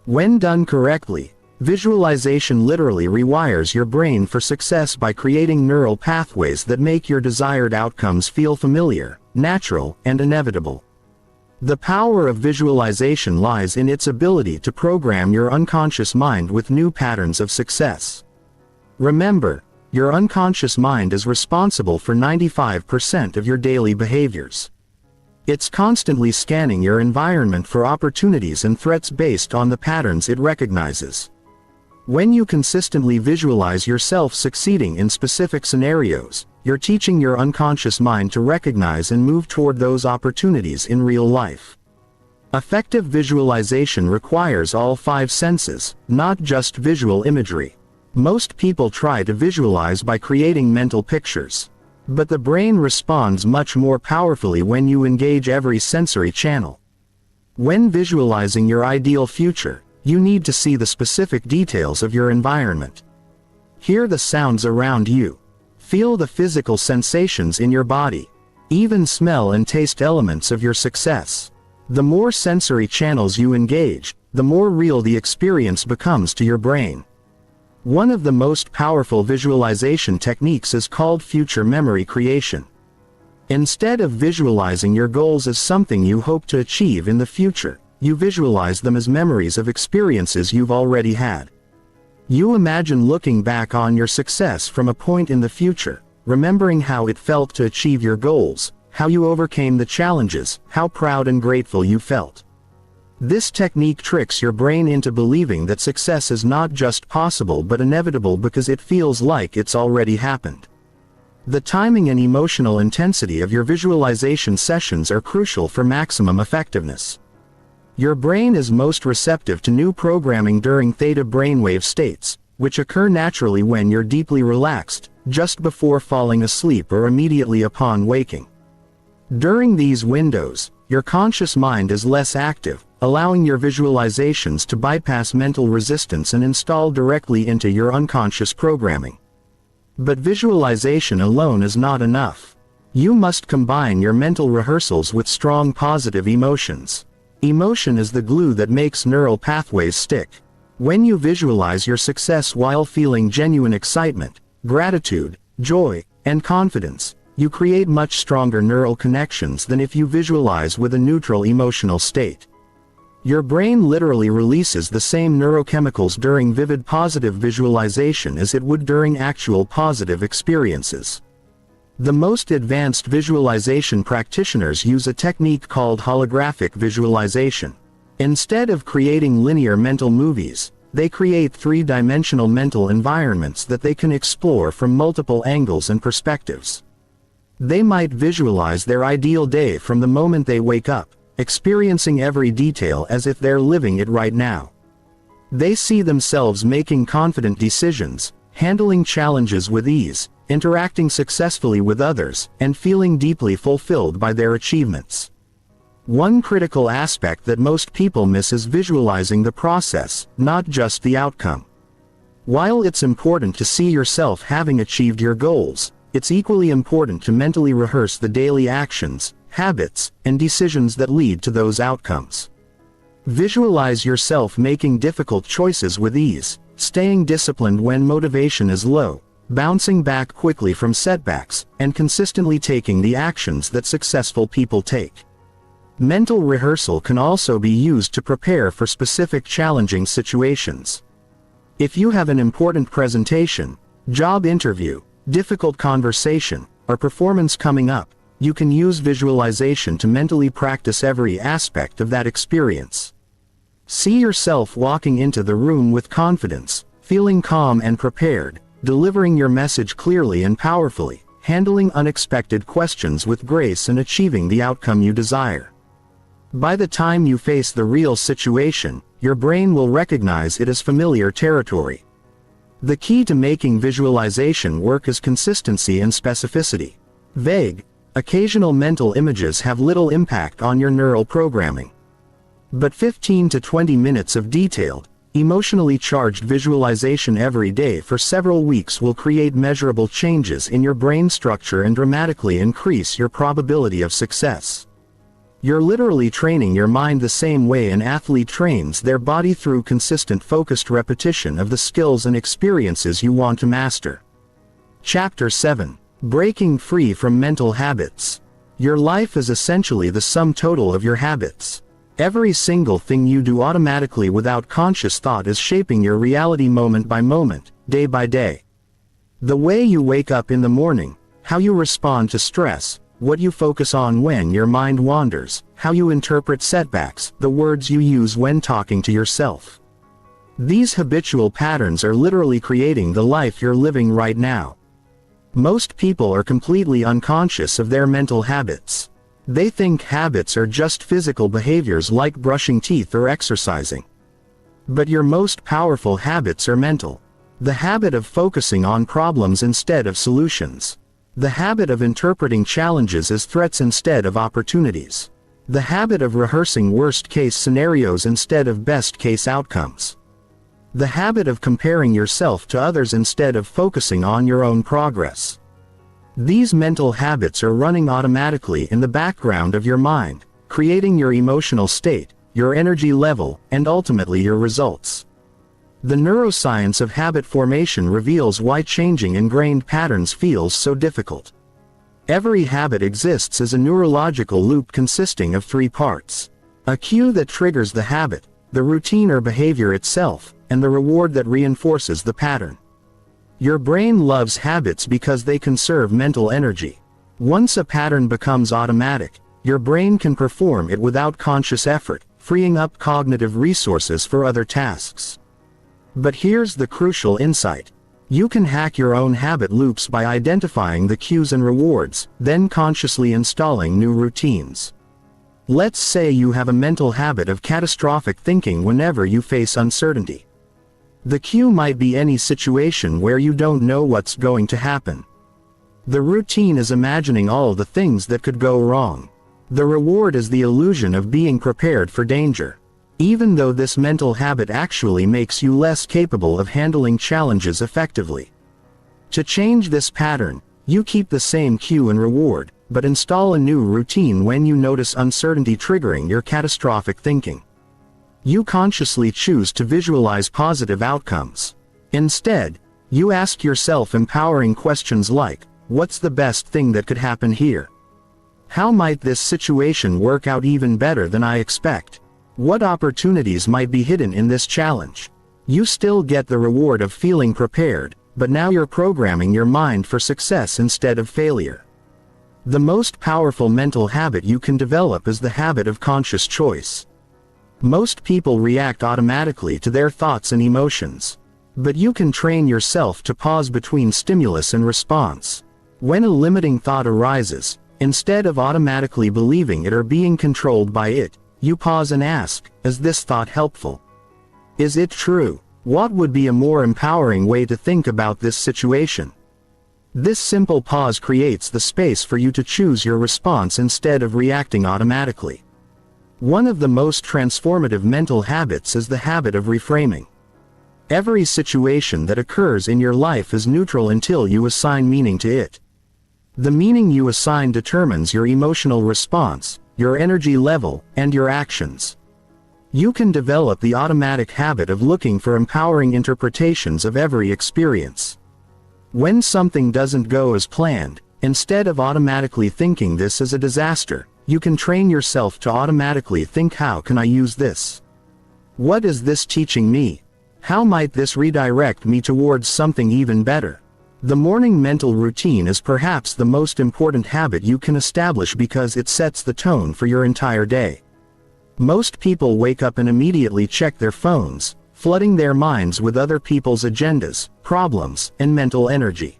When done correctly, visualization literally rewires your brain for success by creating neural pathways that make your desired outcomes feel familiar, natural, and inevitable. The power of visualization lies in its ability to program your unconscious mind with new patterns of success. Remember, your unconscious mind is responsible for 95% of your daily behaviors. It's constantly scanning your environment for opportunities and threats based on the patterns it recognizes. When you consistently visualize yourself succeeding in specific scenarios, you're teaching your unconscious mind to recognize and move toward those opportunities in real life. Effective visualization requires all 5 senses, not just visual imagery. Most people try to visualize by creating mental pictures. But the brain responds much more powerfully when you engage every sensory channel. When visualizing your ideal future, you need to see the specific details of your environment. Hear the sounds around you. Feel the physical sensations in your body. Even smell and taste elements of your success. The more sensory channels you engage, the more real the experience becomes to your brain. One of the most powerful visualization techniques is called future memory creation. Instead of visualizing your goals as something you hope to achieve in the future, you visualize them as memories of experiences you've already had. You imagine looking back on your success from a point in the future, remembering how it felt to achieve your goals, how you overcame the challenges, how proud and grateful you felt. This technique tricks your brain into believing that success is not just possible but inevitable because it feels like it's already happened. The timing and emotional intensity of your visualization sessions are crucial for maximum effectiveness. Your brain is most receptive to new programming during theta brainwave states, which occur naturally when you're deeply relaxed, just before falling asleep or immediately upon waking. During these windows, your conscious mind is less active, allowing your visualizations to bypass mental resistance and install directly into your unconscious programming. But visualization alone is not enough. You must combine your mental rehearsals with strong positive emotions. Emotion is the glue that makes neural pathways stick. When you visualize your success while feeling genuine excitement, gratitude, joy, and confidence, you create much stronger neural connections than if you visualize with a neutral emotional state. Your brain literally releases the same neurochemicals during vivid positive visualization as it would during actual positive experiences. The most advanced visualization practitioners use a technique called holographic visualization. Instead of creating linear mental movies, they create three-dimensional mental environments that they can explore from multiple angles and perspectives. They might visualize their ideal day from the moment they wake up, experiencing every detail as if they're living it right now. They see themselves making confident decisions, handling challenges with ease, interacting successfully with others, and feeling deeply fulfilled by their achievements. One critical aspect that most people miss is visualizing the process, not just the outcome. While it's important to see yourself having achieved your goals, it's equally important to mentally rehearse the daily actions, habits, and decisions that lead to those outcomes. Visualize yourself making difficult choices with ease, staying disciplined when motivation is low, bouncing back quickly from setbacks, and consistently taking the actions that successful people take. Mental rehearsal can also be used to prepare for specific challenging situations. If you have an important presentation, job interview, difficult conversation, or performance coming up, you can use visualization to mentally practice every aspect of that experience. See yourself walking into the room with confidence, feeling calm and prepared, delivering your message clearly and powerfully, handling unexpected questions with grace and achieving the outcome you desire. By the time you face the real situation, your brain will recognize it as familiar territory. The key to making visualization work is consistency and specificity. Vague, occasional mental images have little impact on your neural programming. But 15 to 20 minutes of detailed, emotionally charged visualization every day for several weeks will create measurable changes in your brain structure and dramatically increase your probability of success. You're literally training your mind the same way an athlete trains their body through consistent focused repetition of the skills and experiences you want to master. Chapter 7. Breaking Free from Mental Habits. Your life is essentially the sum total of your habits. Every single thing you do automatically without conscious thought is shaping your reality moment by moment, day by day. The way you wake up in the morning, how you respond to stress, what you focus on when your mind wanders, how you interpret setbacks, the words you use when talking to yourself. These habitual patterns are literally creating the life you're living right now. Most people are completely unconscious of their mental habits. They think habits are just physical behaviors like brushing teeth or exercising. But your most powerful habits are mental. The habit of focusing on problems instead of solutions. The habit of interpreting challenges as threats instead of opportunities. The habit of rehearsing worst-case scenarios instead of best-case outcomes. The habit of comparing yourself to others instead of focusing on your own progress. These mental habits are running automatically in the background of your mind, creating your emotional state, your energy level, and ultimately your results. The neuroscience of habit formation reveals why changing ingrained patterns feels so difficult. Every habit exists as a neurological loop consisting of 3 parts. A cue that triggers the habit, the routine or behavior itself, and the reward that reinforces the pattern. Your brain loves habits because they conserve mental energy. Once a pattern becomes automatic, your brain can perform it without conscious effort, freeing up cognitive resources for other tasks. But here's the crucial insight. You can hack your own habit loops by identifying the cues and rewards, then consciously installing new routines. Let's say you have a mental habit of catastrophic thinking whenever you face uncertainty. The cue might be any situation where you don't know what's going to happen. The routine is imagining all the things that could go wrong. The reward is the illusion of being prepared for danger. Even though this mental habit actually makes you less capable of handling challenges effectively. To change this pattern, you keep the same cue and reward, but install a new routine when you notice uncertainty triggering your catastrophic thinking. You consciously choose to visualize positive outcomes. Instead, you ask yourself empowering questions like, what's the best thing that could happen here? How might this situation work out even better than I expect? What opportunities might be hidden in this challenge? You still get the reward of feeling prepared, but now you're programming your mind for success instead of failure. The most powerful mental habit you can develop is the habit of conscious choice. Most people react automatically to their thoughts and emotions. But you can train yourself to pause between stimulus and response. When a limiting thought arises, instead of automatically believing it or being controlled by it, you pause and ask, is this thought helpful? Is it true? What would be a more empowering way to think about this situation? This simple pause creates the space for you to choose your response instead of reacting automatically. One of the most transformative mental habits is the habit of reframing. Every situation that occurs in your life is neutral until you assign meaning to it. The meaning you assign determines your emotional response, your energy level, and your actions. You can develop the automatic habit of looking for empowering interpretations of every experience. When something doesn't go as planned, instead of automatically thinking this is a disaster, you can train yourself to automatically think, how can I use this? What is this teaching me? How might this redirect me towards something even better? The morning mental routine is perhaps the most important habit you can establish because it sets the tone for your entire day. Most people wake up and immediately check their phones, flooding their minds with other people's agendas, problems, and mental energy.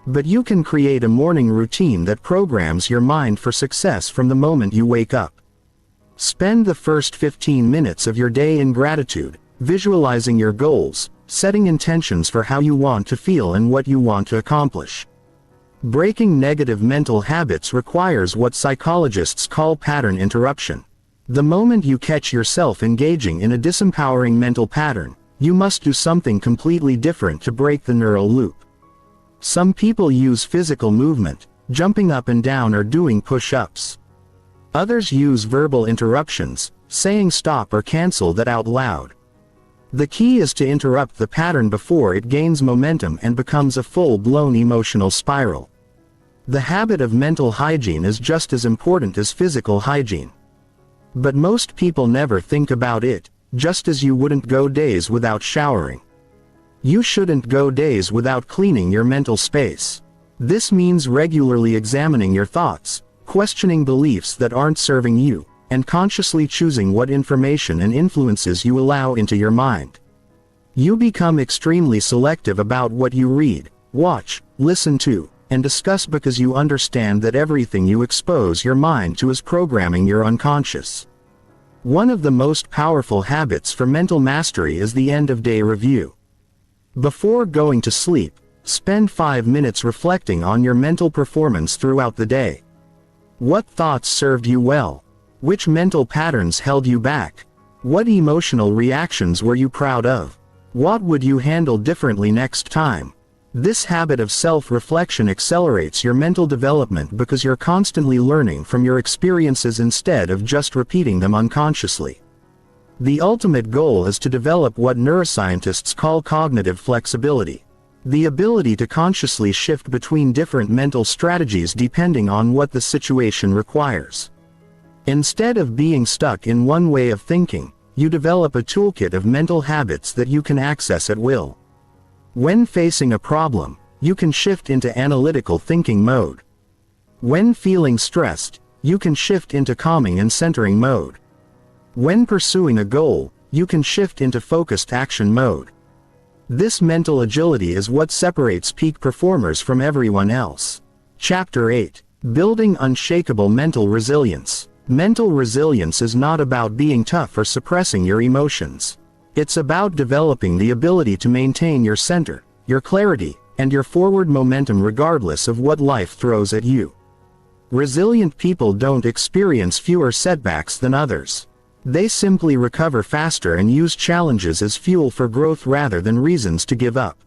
But you can create a morning routine that programs your mind for success from the moment you wake up. Spend the first 15 minutes of your day in gratitude, visualizing your goals, setting intentions for how you want to feel and what you want to accomplish. Breaking negative mental habits requires what psychologists call pattern interruption. The moment you catch yourself engaging in a disempowering mental pattern, you must do something completely different to break the neural loop. Some people use physical movement, jumping up and down or doing push-ups. Others use verbal interruptions, saying stop or cancel that out loud. The key is to interrupt the pattern before it gains momentum and becomes a full-blown emotional spiral. The habit of mental hygiene is just as important as physical hygiene. But most people never think about it, just as you wouldn't go days without showering. You shouldn't go days without cleaning your mental space. This means regularly examining your thoughts, questioning beliefs that aren't serving you, and consciously choosing what information and influences you allow into your mind. You become extremely selective about what you read, watch, listen to, and discuss because you understand that everything you expose your mind to is programming your unconscious. One of the most powerful habits for mental mastery is the end-of-day review. Before going to sleep, spend 5 minutes reflecting on your mental performance throughout the day. What thoughts served you well? Which mental patterns held you back? What emotional reactions were you proud of? What would you handle differently next time? This habit of self-reflection accelerates your mental development because you're constantly learning from your experiences instead of just repeating them unconsciously. The ultimate goal is to develop what neuroscientists call cognitive flexibility. The ability to consciously shift between different mental strategies depending on what the situation requires. Instead of being stuck in one way of thinking, you develop a toolkit of mental habits that you can access at will. When facing a problem, you can shift into analytical thinking mode. When feeling stressed, you can shift into calming and centering mode. When pursuing a goal, you can shift into focused action mode. This mental agility is what separates peak performers from everyone else. Chapter 8. Building Unshakable Mental Resilience. Mental resilience is not about being tough or suppressing your emotions. It's about developing the ability to maintain your center, your clarity, and your forward momentum regardless of what life throws at you. Resilient people don't experience fewer setbacks than others. They simply recover faster and use challenges as fuel for growth rather than reasons to give up.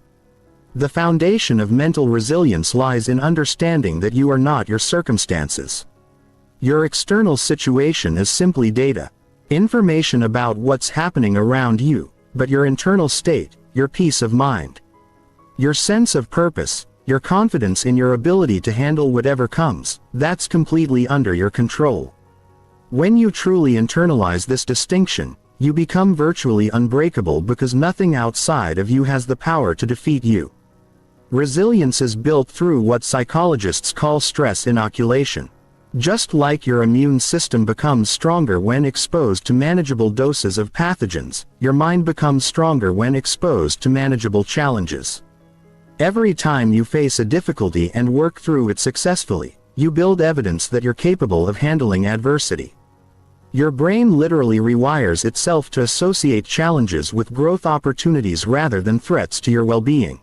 The foundation of mental resilience lies in understanding that you are not your circumstances. Your external situation is simply data, information about what's happening around you, but your internal state, your peace of mind, your sense of purpose, your confidence in your ability to handle whatever comes, that's completely under your control. When you truly internalize this distinction, you become virtually unbreakable because nothing outside of you has the power to defeat you. Resilience is built through what psychologists call stress inoculation. Just like your immune system becomes stronger when exposed to manageable doses of pathogens, your mind becomes stronger when exposed to manageable challenges. Every time you face a difficulty and work through it successfully, you build evidence that you're capable of handling adversity. Your brain literally rewires itself to associate challenges with growth opportunities rather than threats to your well-being.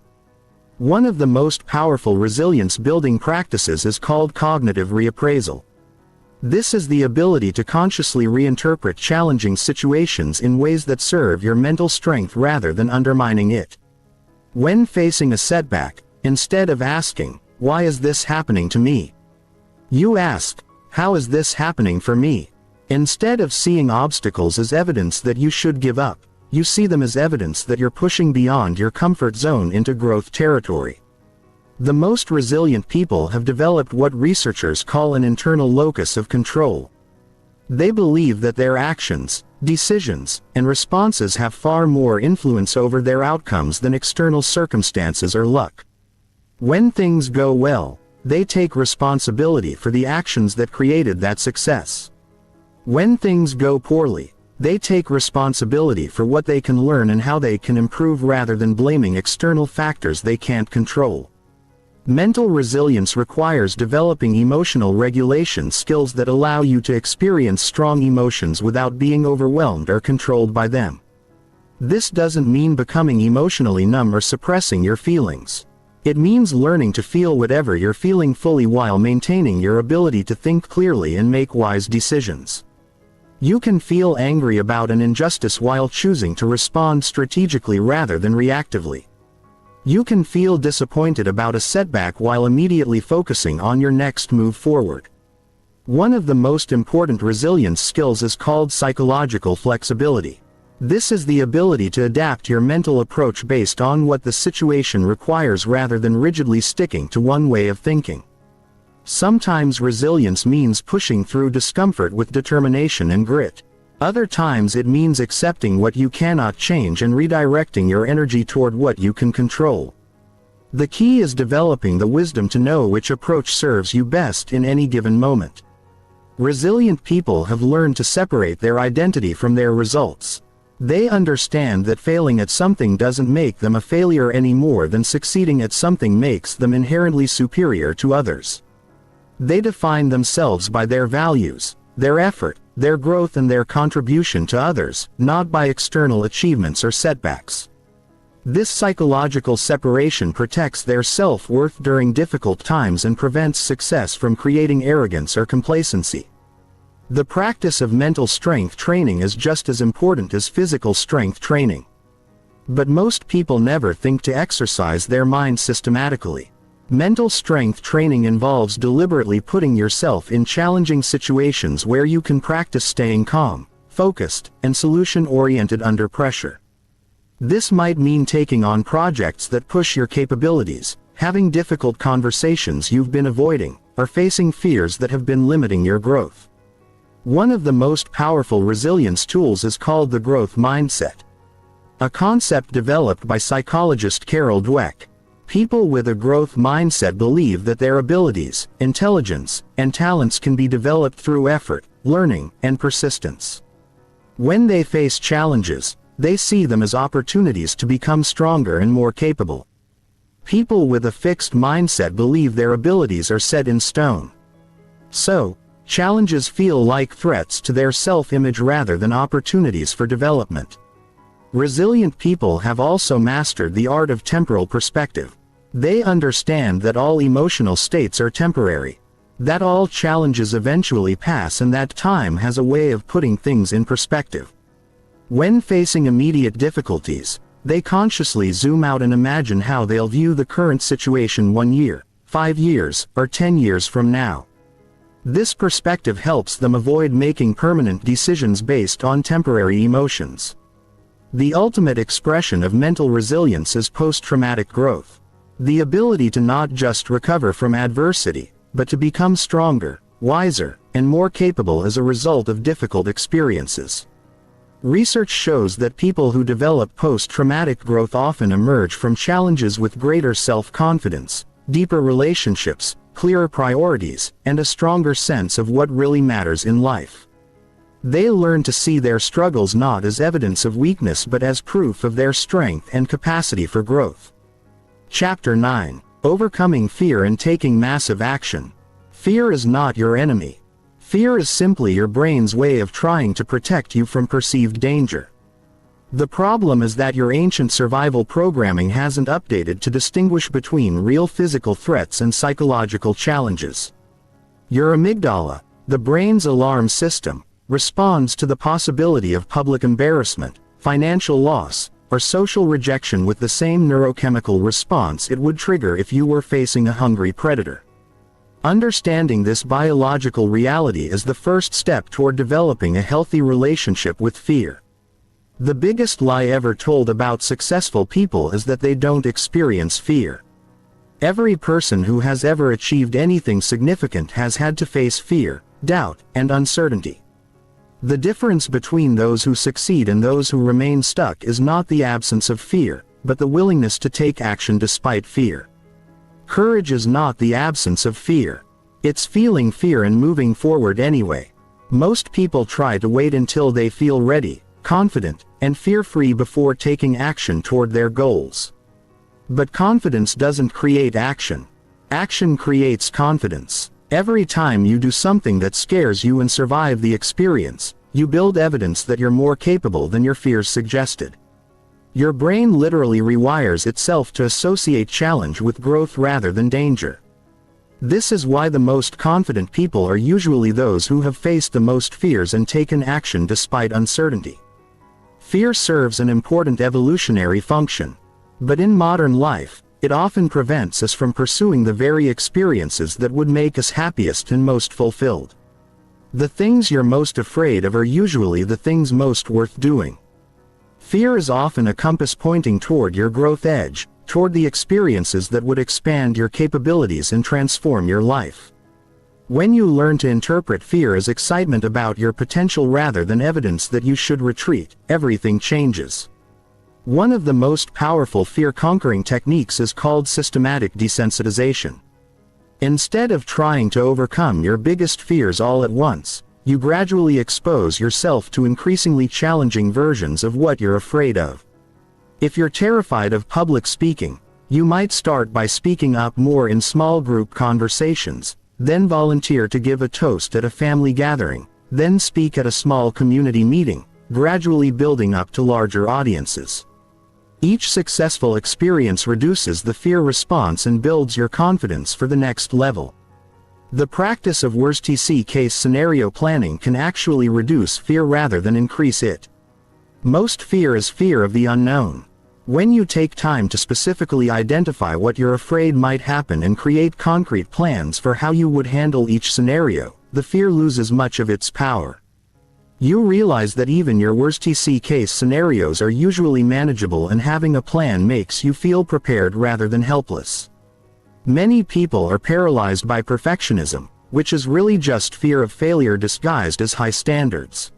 One of the most powerful resilience-building practices is called cognitive reappraisal. This is the ability to consciously reinterpret challenging situations in ways that serve your mental strength rather than undermining it. When facing a setback, instead of asking, "Why is this happening to me?" you ask, "How is this happening for me?" Instead of seeing obstacles as evidence that you should give up, you see them as evidence that you're pushing beyond your comfort zone into growth territory. The most resilient people have developed what researchers call an internal locus of control. They believe that their actions, decisions, and responses have far more influence over their outcomes than external circumstances or luck. When things go well, they take responsibility for the actions that created that success. When things go poorly, they take responsibility for what they can learn and how they can improve rather than blaming external factors they can't control. Mental resilience requires developing emotional regulation skills that allow you to experience strong emotions without being overwhelmed or controlled by them. This doesn't mean becoming emotionally numb or suppressing your feelings. It means learning to feel whatever you're feeling fully while maintaining your ability to think clearly and make wise decisions. You can feel angry about an injustice while choosing to respond strategically rather than reactively. You can feel disappointed about a setback while immediately focusing on your next move forward. One of the most important resilience skills is called psychological flexibility. This is the ability to adapt your mental approach based on what the situation requires rather than rigidly sticking to one way of thinking. Sometimes resilience means pushing through discomfort with determination and grit. Other times it means accepting what you cannot change and redirecting your energy toward what you can control. The key is developing the wisdom to know which approach serves you best in any given moment. Resilient people have learned to separate their identity from their results. They understand that failing at something doesn't make them a failure any more than succeeding at something makes them inherently superior to others. They define themselves by their values, their effort, their growth and their contribution to others, not by external achievements or setbacks. This psychological separation protects their self-worth during difficult times and prevents success from creating arrogance or complacency. The practice of mental strength training is just as important as physical strength training. But most people never think to exercise their mind systematically. Mental strength training involves deliberately putting yourself in challenging situations where you can practice staying calm, focused, and solution-oriented under pressure. This might mean taking on projects that push your capabilities, having difficult conversations you've been avoiding, or facing fears that have been limiting your growth. One of the most powerful resilience tools is called the growth mindset, a concept developed by psychologist Carol Dweck. People with a growth mindset believe that their abilities, intelligence, and talents can be developed through effort, learning, and persistence. When they face challenges, they see them as opportunities to become stronger and more capable. People with a fixed mindset believe their abilities are set in stone. So, challenges feel like threats to their self-image rather than opportunities for development. Resilient people have also mastered the art of temporal perspective. They understand that all emotional states are temporary, that all challenges eventually pass, and that time has a way of putting things in perspective. When facing immediate difficulties, they consciously zoom out and imagine how they'll view the current situation 1 year, 5 years, or 10 years from now. This perspective helps them avoid making permanent decisions based on temporary emotions. The ultimate expression of mental resilience is post-traumatic growth. The ability to not just recover from adversity, but to become stronger, wiser, and more capable as a result of difficult experiences. Research shows that people who develop post-traumatic growth often emerge from challenges with greater self-confidence, deeper relationships, clearer priorities, and a stronger sense of what really matters in life. They learn to see their struggles not as evidence of weakness but as proof of their strength and capacity for growth. Chapter 9. Overcoming Fear and Taking Massive Action. Fear is not your enemy. Fear is simply your brain's way of trying to protect you from perceived danger. The problem is that your ancient survival programming hasn't updated to distinguish between real physical threats and psychological challenges. Your amygdala, the brain's alarm system, responds to the possibility of public embarrassment, financial loss, or social rejection with the same neurochemical response it would trigger if you were facing a hungry predator. Understanding this biological reality is the first step toward developing a healthy relationship with fear. The biggest lie ever told about successful people is that they don't experience fear. Every person who has ever achieved anything significant has had to face fear, doubt, and uncertainty. The difference between those who succeed and those who remain stuck is not the absence of fear, but the willingness to take action despite fear. Courage is not the absence of fear. It's feeling fear and moving forward anyway. Most people try to wait until they feel ready, confident, and fear-free before taking action toward their goals. But confidence doesn't create action. Action creates confidence. Every time you do something that scares you and survive the experience, you build evidence that you're more capable than your fears suggested. Your brain literally rewires itself to associate challenge with growth rather than danger. This is why the most confident people are usually those who have faced the most fears and taken action despite uncertainty. Fear serves an important evolutionary function. But in modern life, it often prevents us from pursuing the very experiences that would make us happiest and most fulfilled. The things you're most afraid of are usually the things most worth doing. Fear is often a compass pointing toward your growth edge, toward the experiences that would expand your capabilities and transform your life. When you learn to interpret fear as excitement about your potential rather than evidence that you should retreat, everything changes. One of the most powerful fear-conquering techniques is called systematic desensitization. Instead of trying to overcome your biggest fears all at once, you gradually expose yourself to increasingly challenging versions of what you're afraid of. If you're terrified of public speaking, you might start by speaking up more in small group conversations, then volunteer to give a toast at a family gathering, then speak at a small community meeting, gradually building up to larger audiences. Each successful experience reduces the fear response and builds your confidence for the next level. The practice of worst-case scenario planning can actually reduce fear rather than increase it. Most fear is fear of the unknown. When you take time to specifically identify what you're afraid might happen and create concrete plans for how you would handle each scenario, the fear loses much of its power. You realize that even your worst-case scenarios are usually manageable, and having a plan makes you feel prepared rather than helpless. Many people are paralyzed by perfectionism, which is really just fear of failure disguised as high standards.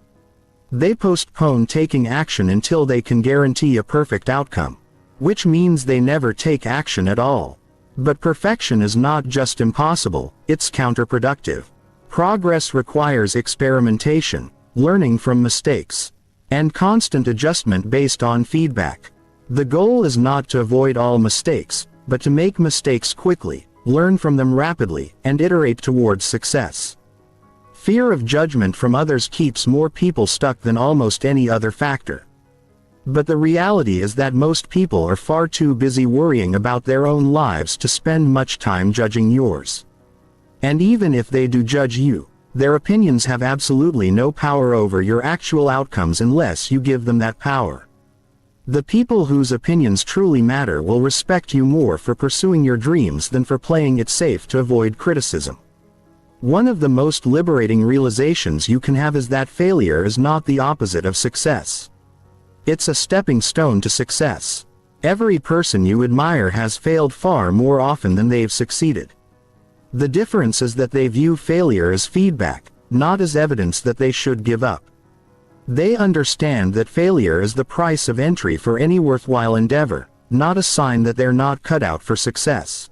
They postpone taking action until they can guarantee a perfect outcome, which means they never take action at all. But perfection is not just impossible, it's counterproductive. Progress requires experimentation, learning from mistakes, and constant adjustment based on feedback. The goal is not to avoid all mistakes, but to make mistakes quickly, learn from them rapidly, and iterate towards success. Fear of judgment from others keeps more people stuck than almost any other factor. But the reality is that most people are far too busy worrying about their own lives to spend much time judging yours. And even if they do judge you, their opinions have absolutely no power over your actual outcomes unless you give them that power. The people whose opinions truly matter will respect you more for pursuing your dreams than for playing it safe to avoid criticism. One of the most liberating realizations you can have is that failure is not the opposite of success. It's a stepping stone to success. Every person you admire has failed far more often than they've succeeded. The difference is that they view failure as feedback, not as evidence that they should give up. They understand that failure is the price of entry for any worthwhile endeavor, not a sign that they're not cut out for success.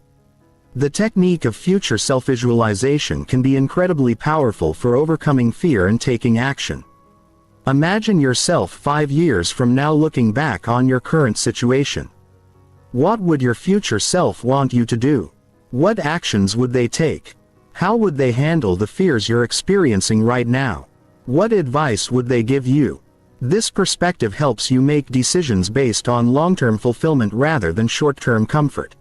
The technique of future self-visualization can be incredibly powerful for overcoming fear and taking action. Imagine yourself 5 years from now looking back on your current situation. What would your future self want you to do? What actions would they take? How would they handle the fears you're experiencing right now? What advice would they give you? This perspective helps you make decisions based on long-term fulfillment rather than short-term comfort.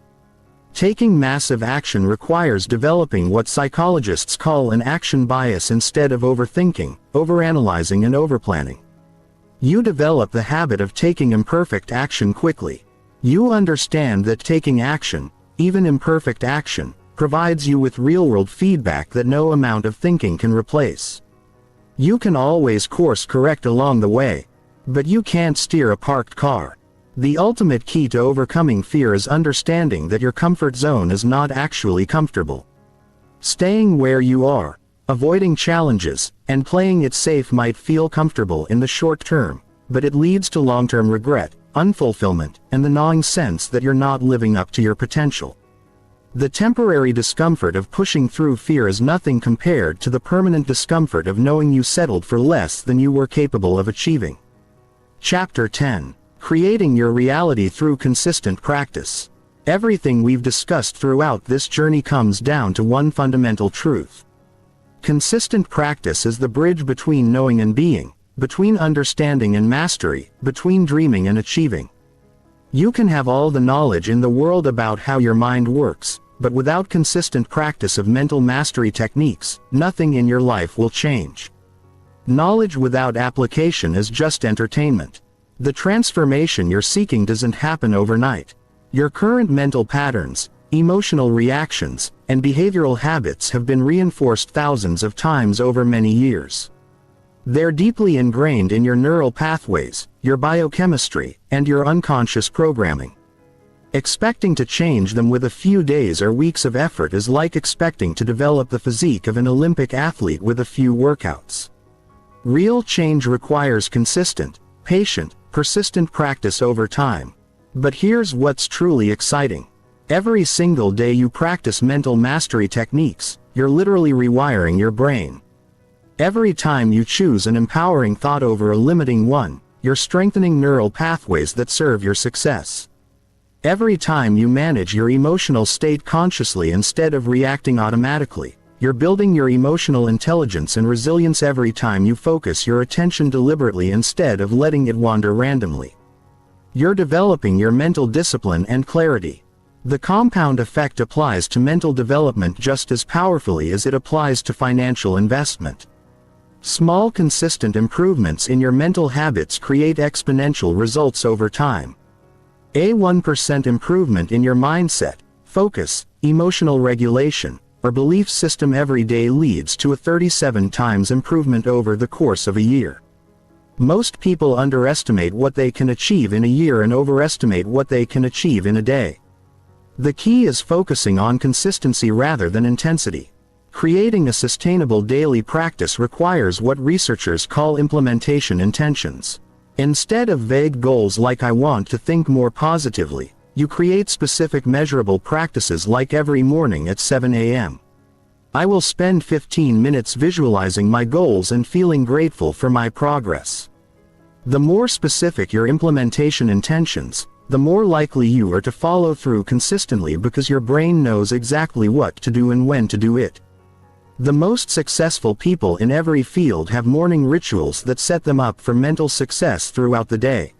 Taking massive action requires developing what psychologists call an action bias instead of overthinking, overanalyzing, and overplanning. You develop the habit of taking imperfect action quickly. You understand that taking action, even imperfect action, provides you with real-world feedback that no amount of thinking can replace. You can always course correct along the way, but you can't steer a parked car. The ultimate key to overcoming fear is understanding that your comfort zone is not actually comfortable. Staying where you are, avoiding challenges, and playing it safe might feel comfortable in the short term, but it leads to long-term regret, unfulfillment, and the gnawing sense that you're not living up to your potential. The temporary discomfort of pushing through fear is nothing compared to the permanent discomfort of knowing you settled for less than you were capable of achieving. Chapter 10. Creating your reality through consistent practice. Everything we've discussed throughout this journey comes down to one fundamental truth. Consistent practice is the bridge between knowing and being, between understanding and mastery, between dreaming and achieving. You can have all the knowledge in the world about how your mind works, but without consistent practice of mental mastery techniques, nothing in your life will change. Knowledge without application is just entertainment. The transformation you're seeking doesn't happen overnight. Your current mental patterns, emotional reactions, and behavioral habits have been reinforced thousands of times over many years. They're deeply ingrained in your neural pathways, your biochemistry, and your unconscious programming. Expecting to change them with a few days or weeks of effort is like expecting to develop the physique of an Olympic athlete with a few workouts. Real change requires consistent, patient, persistent practice over time. But here's what's truly exciting. Every single day you practice mental mastery techniques, you're literally rewiring your brain. Every time you choose an empowering thought over a limiting one, you're strengthening neural pathways that serve your success. Every time you manage your emotional state consciously instead of reacting automatically, you're building your emotional intelligence and resilience. Every time you focus your attention deliberately instead of letting it wander randomly, you're developing your mental discipline and clarity. The compound effect applies to mental development just as powerfully as it applies to financial investment. Small consistent improvements in your mental habits create exponential results over time. A 1% improvement in your mindset, focus, emotional regulation, or belief system every day leads to a 37 times improvement over the course of a year. Most people underestimate what they can achieve in a year and overestimate what they can achieve in a day. The key is focusing on consistency rather than intensity. Creating a sustainable daily practice requires what researchers call implementation intentions. Instead of vague goals like "I want to think more positively," you create specific measurable practices like every morning at 7 a.m. I will spend 15 minutes visualizing my goals and feeling grateful for my progress. The more specific your implementation intentions, the more likely you are to follow through consistently because your brain knows exactly what to do and when to do it. The most successful people in every field have morning rituals that set them up for mental success throughout the day.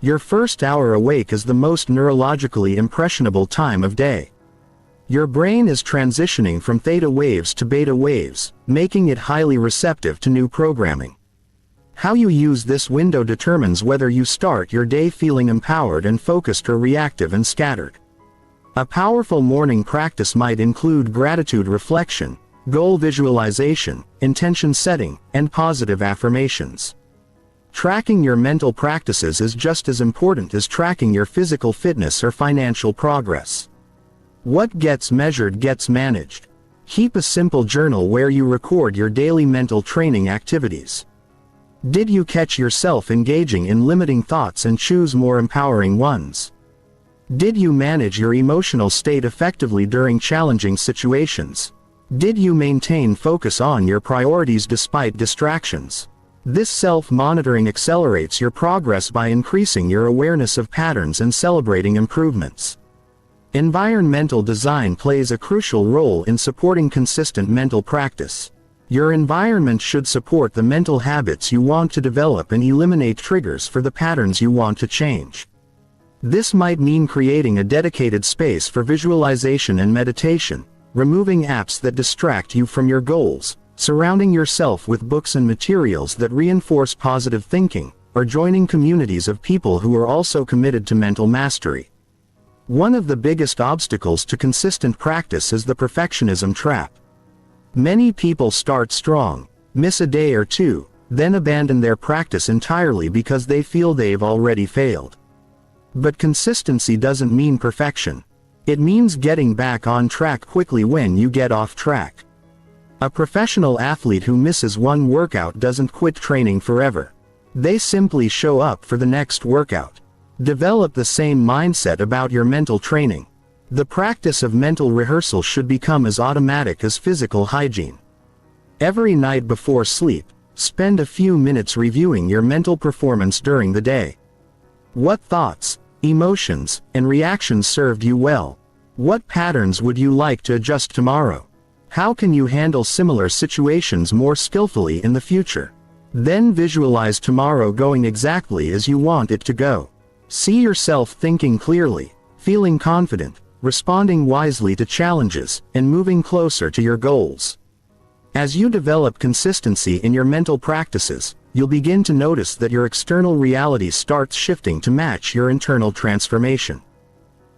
Your first hour awake is the most neurologically impressionable time of day. Your brain is transitioning from theta waves to beta waves, making it highly receptive to new programming. How you use this window determines whether you start your day feeling empowered and focused or reactive and scattered. A powerful morning practice might include gratitude reflection, goal visualization, intention setting, and positive affirmations. Tracking your mental practices is just as important as tracking your physical fitness or financial progress. What gets measured gets managed. Keep a simple journal where you record your daily mental training activities. Did you catch yourself engaging in limiting thoughts and choose more empowering ones? Did you manage your emotional state effectively during challenging situations? Did you maintain focus on your priorities despite distractions? This self-monitoring accelerates your progress by increasing your awareness of patterns and celebrating improvements. Environmental design plays a crucial role in supporting consistent mental practice. Your environment should support the mental habits you want to develop and eliminate triggers for the patterns you want to change. This might mean creating a dedicated space for visualization and meditation, removing apps that distract you from your goals, surrounding yourself with books and materials that reinforce positive thinking, or joining communities of people who are also committed to mental mastery. One of the biggest obstacles to consistent practice is the perfectionism trap. Many people start strong, miss a day or two, then abandon their practice entirely because they feel they've already failed. But consistency doesn't mean perfection. It means getting back on track quickly when you get off track. A professional athlete who misses one workout doesn't quit training forever. They simply show up for the next workout. Develop the same mindset about your mental training. The practice of mental rehearsal should become as automatic as physical hygiene. Every night before sleep, spend a few minutes reviewing your mental performance during the day. What thoughts, emotions, and reactions served you well? What patterns would you like to adjust tomorrow? How can you handle similar situations more skillfully in the future? Then visualize tomorrow going exactly as you want it to go. See yourself thinking clearly, feeling confident, responding wisely to challenges, and moving closer to your goals. As you develop consistency in your mental practices, you'll begin to notice that your external reality starts shifting to match your internal transformation.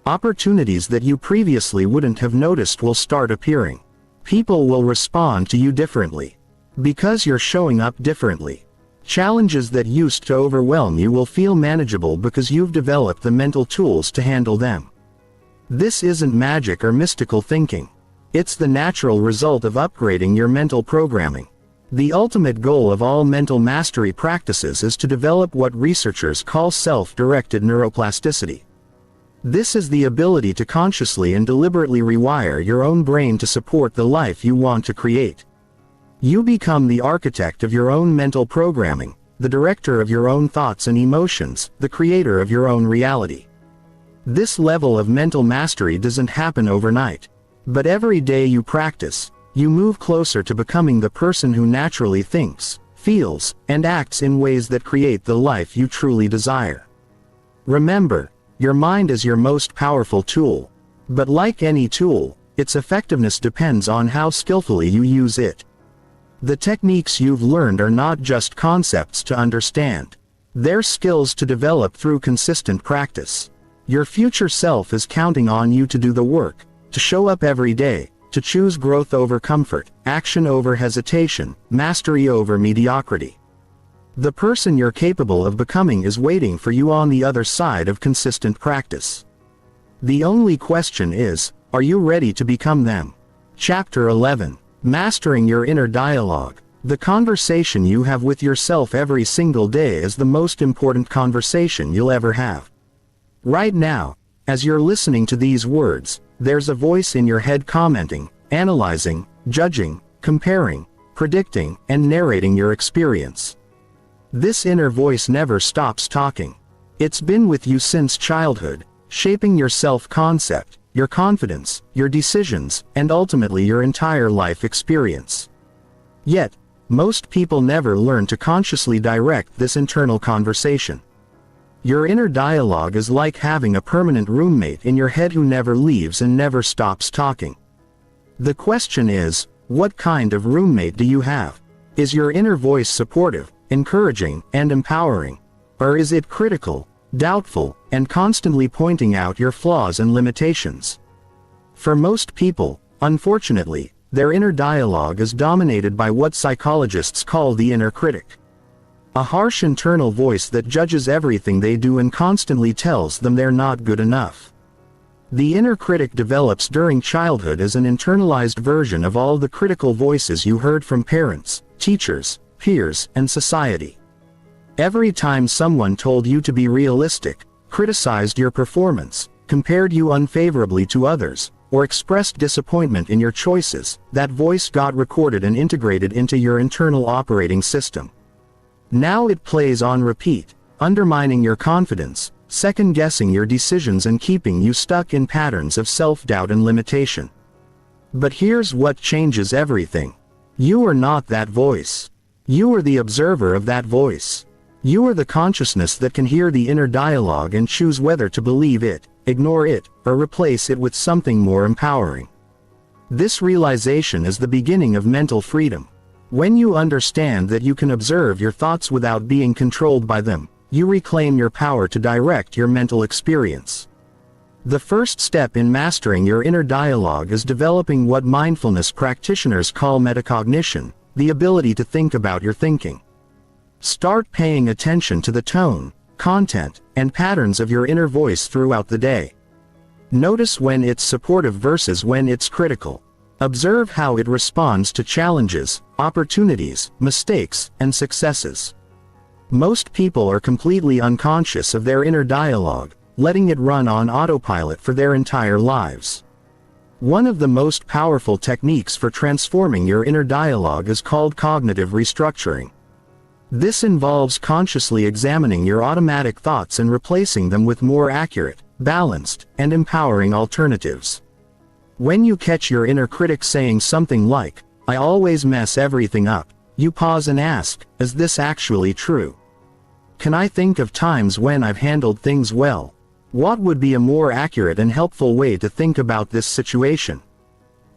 Opportunities that you previously wouldn't have noticed will start appearing. People will respond to you differently. Because you're showing up differently. Challenges that used to overwhelm you will feel manageable because you've developed the mental tools to handle them. This isn't magic or mystical thinking. It's the natural result of upgrading your mental programming. The ultimate goal of all mental mastery practices is to develop what researchers call self-directed neuroplasticity. This is the ability to consciously and deliberately rewire your own brain to support the life you want to create. You become the architect of your own mental programming, the director of your own thoughts and emotions, the creator of your own reality. This level of mental mastery doesn't happen overnight. But every day you practice, you move closer to becoming the person who naturally thinks, feels, and acts in ways that create the life you truly desire. Remember, your mind is your most powerful tool. But like any tool, its effectiveness depends on how skillfully you use it. The techniques you've learned are not just concepts to understand. They're skills to develop through consistent practice. Your future self is counting on you to do the work, to show up every day, to choose growth over comfort, action over hesitation, mastery over mediocrity. The person you're capable of becoming is waiting for you on the other side of consistent practice. The only question is, are you ready to become them? Chapter 11. Mastering your inner dialogue. The conversation you have with yourself every single day is the most important conversation you'll ever have. Right now, as you're listening to these words, there's a voice in your head commenting, analyzing, judging, comparing, predicting, and narrating your experience. This inner voice never stops talking. It's been with you since childhood, shaping your self-concept, your confidence, your decisions, and ultimately your entire life experience. Yet, most people never learn to consciously direct this internal conversation. Your inner dialogue is like having a permanent roommate in your head who never leaves and never stops talking. The question is, what kind of roommate do you have? Is your inner voice supportive, encouraging, and empowering? Or is it critical, doubtful, and constantly pointing out your flaws and limitations? For most people, unfortunately, their inner dialogue is dominated by what psychologists call the inner critic. A harsh internal voice that judges everything they do and constantly tells them they're not good enough. The inner critic develops during childhood as an internalized version of all the critical voices you heard from parents, teachers, peers, and society. Every time someone told you to be realistic, criticized your performance, compared you unfavorably to others, or expressed disappointment in your choices, that voice got recorded and integrated into your internal operating system. Now it plays on repeat, undermining your confidence, second-guessing your decisions and keeping you stuck in patterns of self-doubt and limitation. But here's what changes everything. You are not that voice. You are the observer of that voice. You are the consciousness that can hear the inner dialogue and choose whether to believe it, ignore it, or replace it with something more empowering. This realization is the beginning of mental freedom. When you understand that you can observe your thoughts without being controlled by them, you reclaim your power to direct your mental experience. The first step in mastering your inner dialogue is developing what mindfulness practitioners call metacognition, the ability to think about your thinking. Start paying attention to the tone, content, and patterns of your inner voice throughout the day. Notice when it's supportive versus when it's critical. Observe how it responds to challenges, opportunities, mistakes, and successes. Most people are completely unconscious of their inner dialogue, letting it run on autopilot for their entire lives. One of the most powerful techniques for transforming your inner dialogue is called cognitive restructuring. This involves consciously examining your automatic thoughts and replacing them with more accurate, balanced, and empowering alternatives. When you catch your inner critic saying something like, "I always mess everything up," you pause and ask, is this actually true? Can I think of times when I've handled things well? What would be a more accurate and helpful way to think about this situation?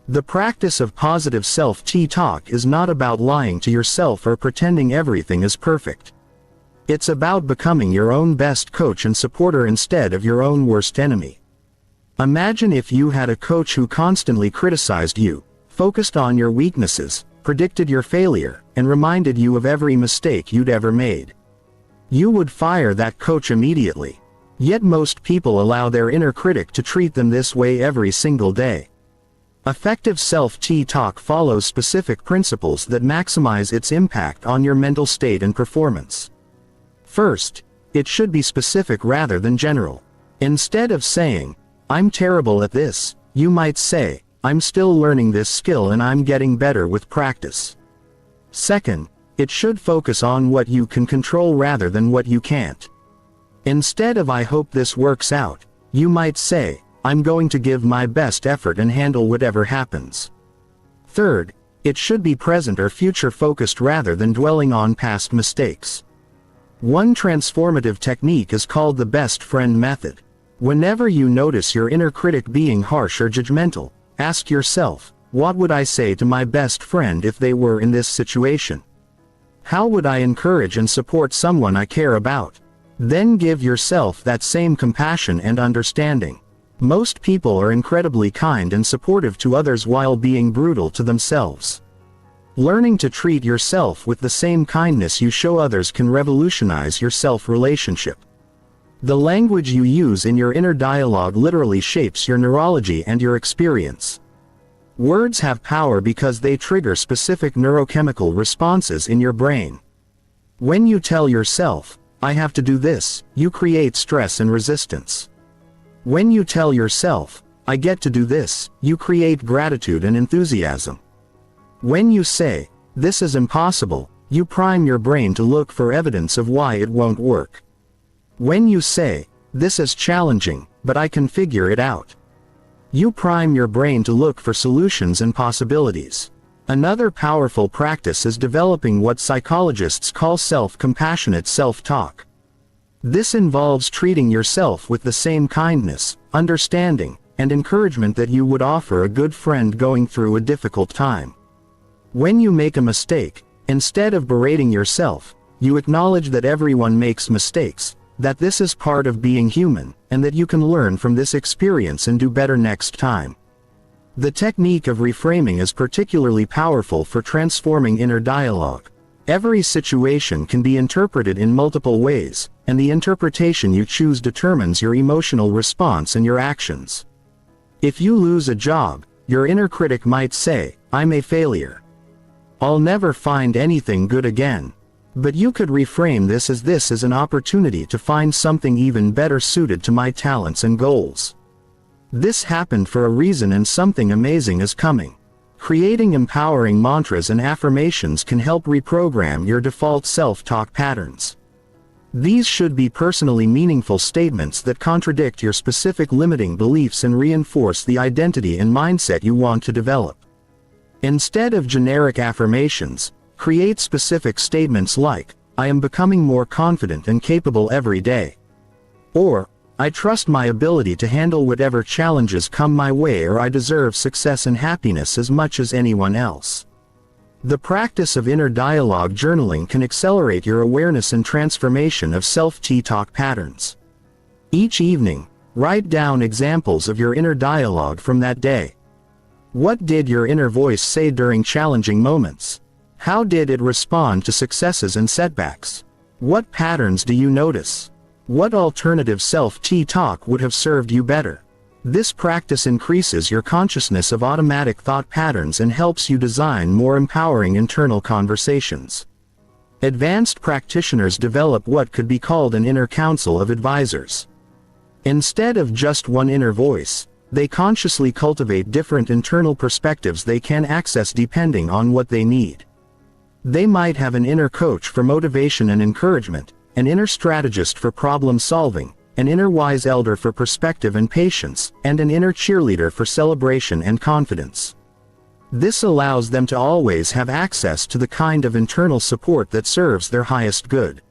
The practice of positive self-talk is not about lying to yourself or pretending everything is perfect. It's about becoming your own best coach and supporter instead of your own worst enemy. Imagine if you had a coach who constantly criticized you, focused on your weaknesses, predicted your failure, and reminded you of every mistake you'd ever made. You would fire that coach immediately. Yet most people allow their inner critic to treat them this way every single day. Effective self-talk follows specific principles that maximize its impact on your mental state and performance. First, it should be specific rather than general. Instead of saying, "I'm terrible at this," you might say, "I'm still learning this skill and I'm getting better with practice." Second, it should focus on what you can control rather than what you can't. Instead of "I hope this works out," you might say, "I'm going to give my best effort and handle whatever happens." Third, it should be present or future-focused rather than dwelling on past mistakes. One transformative technique is called the best friend method. Whenever you notice your inner critic being harsh or judgmental, ask yourself, what would I say to my best friend if they were in this situation? How would I encourage and support someone I care about? Then give yourself that same compassion and understanding. Most people are incredibly kind and supportive to others while being brutal to themselves. Learning to treat yourself with the same kindness you show others can revolutionize your self-relationship. The language you use in your inner dialogue literally shapes your neurology and your experience. Words have power because they trigger specific neurochemical responses in your brain. When you tell yourself, I have to do this, you create stress and resistance. When you tell yourself, I get to do this, you create gratitude and enthusiasm. When you say, this is impossible, you prime your brain to look for evidence of why it won't work. When you say, this is challenging, but I can figure it out, you prime your brain to look for solutions and possibilities. Another powerful practice is developing what psychologists call self-compassionate self-talk. This involves treating yourself with the same kindness, understanding, and encouragement that you would offer a good friend going through a difficult time. When you make a mistake, instead of berating yourself, you acknowledge that everyone makes mistakes, that this is part of being human, and that you can learn from this experience and do better next time. The technique of reframing is particularly powerful for transforming inner dialogue. Every situation can be interpreted in multiple ways, and the interpretation you choose determines your emotional response and your actions. If you lose a job, your inner critic might say, I'm a failure. I'll never find anything good again. But you could reframe this as an opportunity to find something even better suited to my talents and goals. This happened for a reason and something amazing is coming. Creating empowering mantras and affirmations can help reprogram your default self-talk patterns. These should be personally meaningful statements that contradict your specific limiting beliefs and reinforce the identity and mindset you want to develop. Instead of generic affirmations, create specific statements like, I am becoming more confident and capable every day. Or, I trust my ability to handle whatever challenges come my way, or I deserve success and happiness as much as anyone else. The practice of inner dialogue journaling can accelerate your awareness and transformation of self-talk patterns. Each evening, write down examples of your inner dialogue from that day. What did your inner voice say during challenging moments? How did it respond to successes and setbacks? What patterns do you notice? What alternative self-talk would have served you better? This practice increases your consciousness of automatic thought patterns and helps you design more empowering internal conversations. Advanced practitioners develop what could be called an inner council of advisors. Instead of just one inner voice, they consciously cultivate different internal perspectives they can access depending on what they need. They might have an inner coach for motivation and encouragement, an inner strategist for problem solving, an inner wise elder for perspective and patience, and an inner cheerleader for celebration and confidence. This allows them to always have access to the kind of internal support that serves their highest good.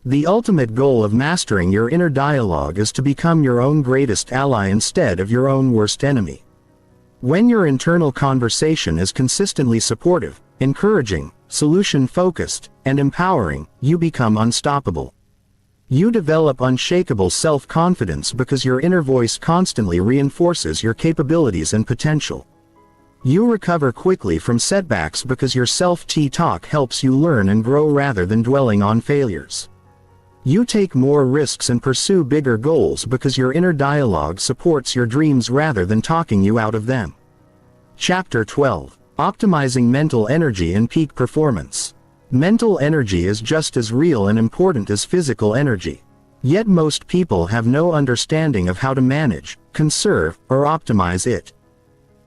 The ultimate goal of mastering your inner dialogue is to become your own greatest ally instead of your own worst enemy. When your internal conversation is consistently supportive, encouraging, solution-focused, and empowering, you become unstoppable. You develop unshakable self-confidence because your inner voice constantly reinforces your capabilities and potential. You recover quickly from setbacks because your self-talk helps you learn and grow rather than dwelling on failures. You take more risks and pursue bigger goals because your inner dialogue supports your dreams rather than talking you out of them. Chapter 12. Optimizing Mental Energy and Peak Performance. Mental energy is just as real and important as physical energy. Yet most people have no understanding of how to manage, conserve, or optimize it.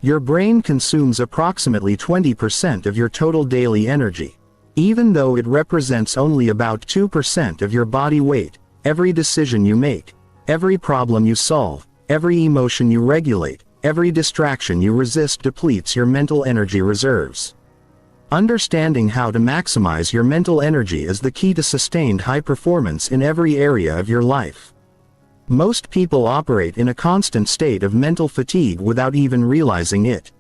Your brain consumes approximately 20% of your total daily energy. Even though it represents only about 2% of your body weight, every decision you make, every problem you solve, every emotion you regulate, every distraction you resist depletes your mental energy reserves. Understanding how to maximize your mental energy is the key to sustained high performance in every area of your life. Most people operate in a constant state of mental fatigue without even realizing it.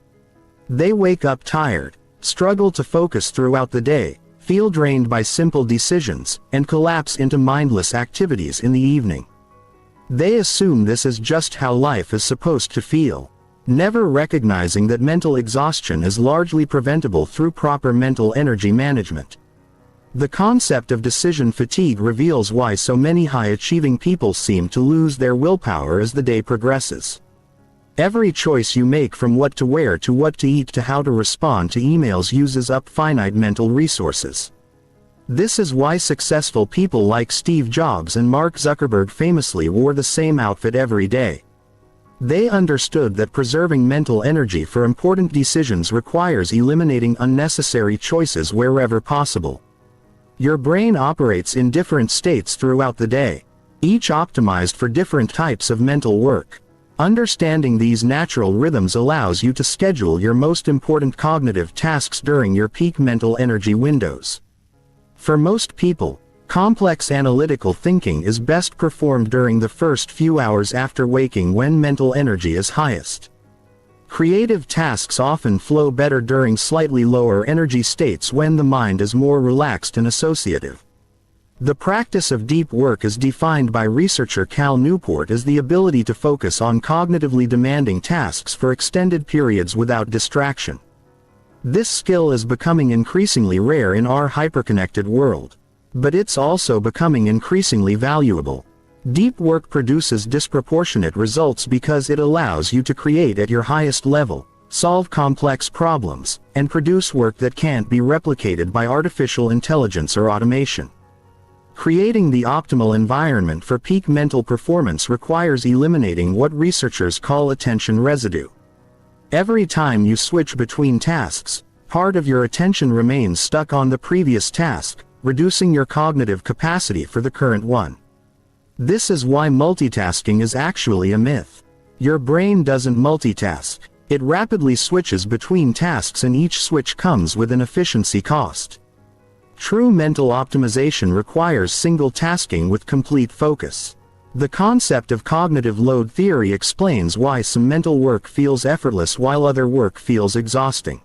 They wake up tired, struggle to focus throughout the day, feel drained by simple decisions, and collapse into mindless activities in the evening. They assume this is just how life is supposed to feel, never recognizing that mental exhaustion is largely preventable through proper mental energy management. The concept of decision fatigue reveals why so many high-achieving people seem to lose their willpower as the day progresses. Every choice you make, from what to wear to what to eat to how to respond to emails, uses up finite mental resources. This is why successful people like Steve Jobs and Mark Zuckerberg famously wore the same outfit every day. They understood that preserving mental energy for important decisions requires eliminating unnecessary choices wherever possible. Your brain operates in different states throughout the day, each optimized for different types of mental work. Understanding these natural rhythms allows you to schedule your most important cognitive tasks during your peak mental energy windows. For most people, complex analytical thinking is best performed during the first few hours after waking, when mental energy is highest. Creative tasks often flow better during slightly lower energy states when the mind is more relaxed and associative. The practice of deep work is defined by researcher Cal Newport as the ability to focus on cognitively demanding tasks for extended periods without distraction. This skill is becoming increasingly rare in our hyperconnected world. But it's also becoming increasingly valuable. Deep work produces disproportionate results because it allows you to create at your highest level, solve complex problems, and produce work that can't be replicated by artificial intelligence or automation. Creating the optimal environment for peak mental performance requires eliminating what researchers call attention residue. Every time you switch between tasks, part of your attention remains stuck on the previous task, reducing your cognitive capacity for the current one. This is why multitasking is actually a myth. Your brain doesn't multitask. It rapidly switches between tasks, and each switch comes with an efficiency cost. True mental optimization requires single tasking with complete focus. The concept of cognitive load theory explains why some mental work feels effortless while other work feels exhausting.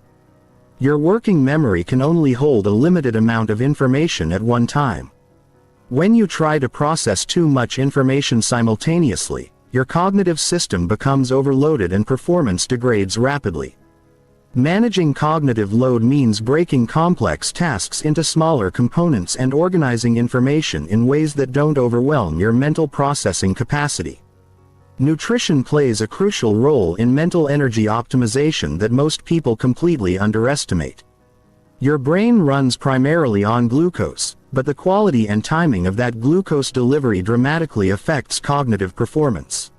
Your working memory can only hold a limited amount of information at one time. When you try to process too much information simultaneously, your cognitive system becomes overloaded and performance degrades rapidly. Managing cognitive load means breaking complex tasks into smaller components and organizing information in ways that don't overwhelm your mental processing capacity. Nutrition plays a crucial role in mental energy optimization that most people completely underestimate. Your brain runs primarily on glucose, but the quality and timing of that glucose delivery dramatically affects cognitive performance.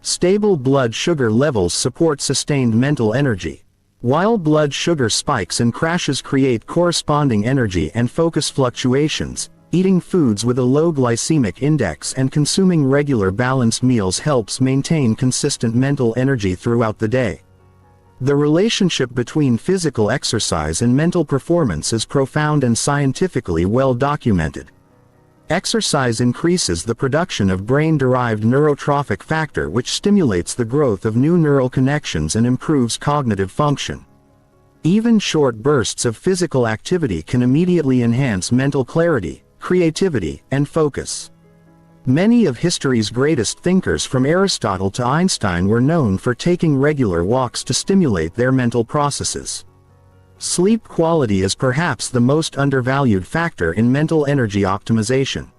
Stable blood sugar levels support sustained mental energy, while blood sugar spikes and crashes create corresponding energy and focus fluctuations. Eating foods with a low glycemic index and consuming regular balanced meals helps maintain consistent mental energy throughout the day. The relationship between physical exercise and mental performance is profound and scientifically well documented. Exercise increases the production of brain-derived neurotrophic factor, which stimulates the growth of new neural connections and improves cognitive function. Even short bursts of physical activity can immediately enhance mental clarity, creativity, and focus. Many of history's greatest thinkers, from Aristotle to Einstein, were known for taking regular walks to stimulate their mental processes. Sleep quality is perhaps the most undervalued factor in mental energy optimization.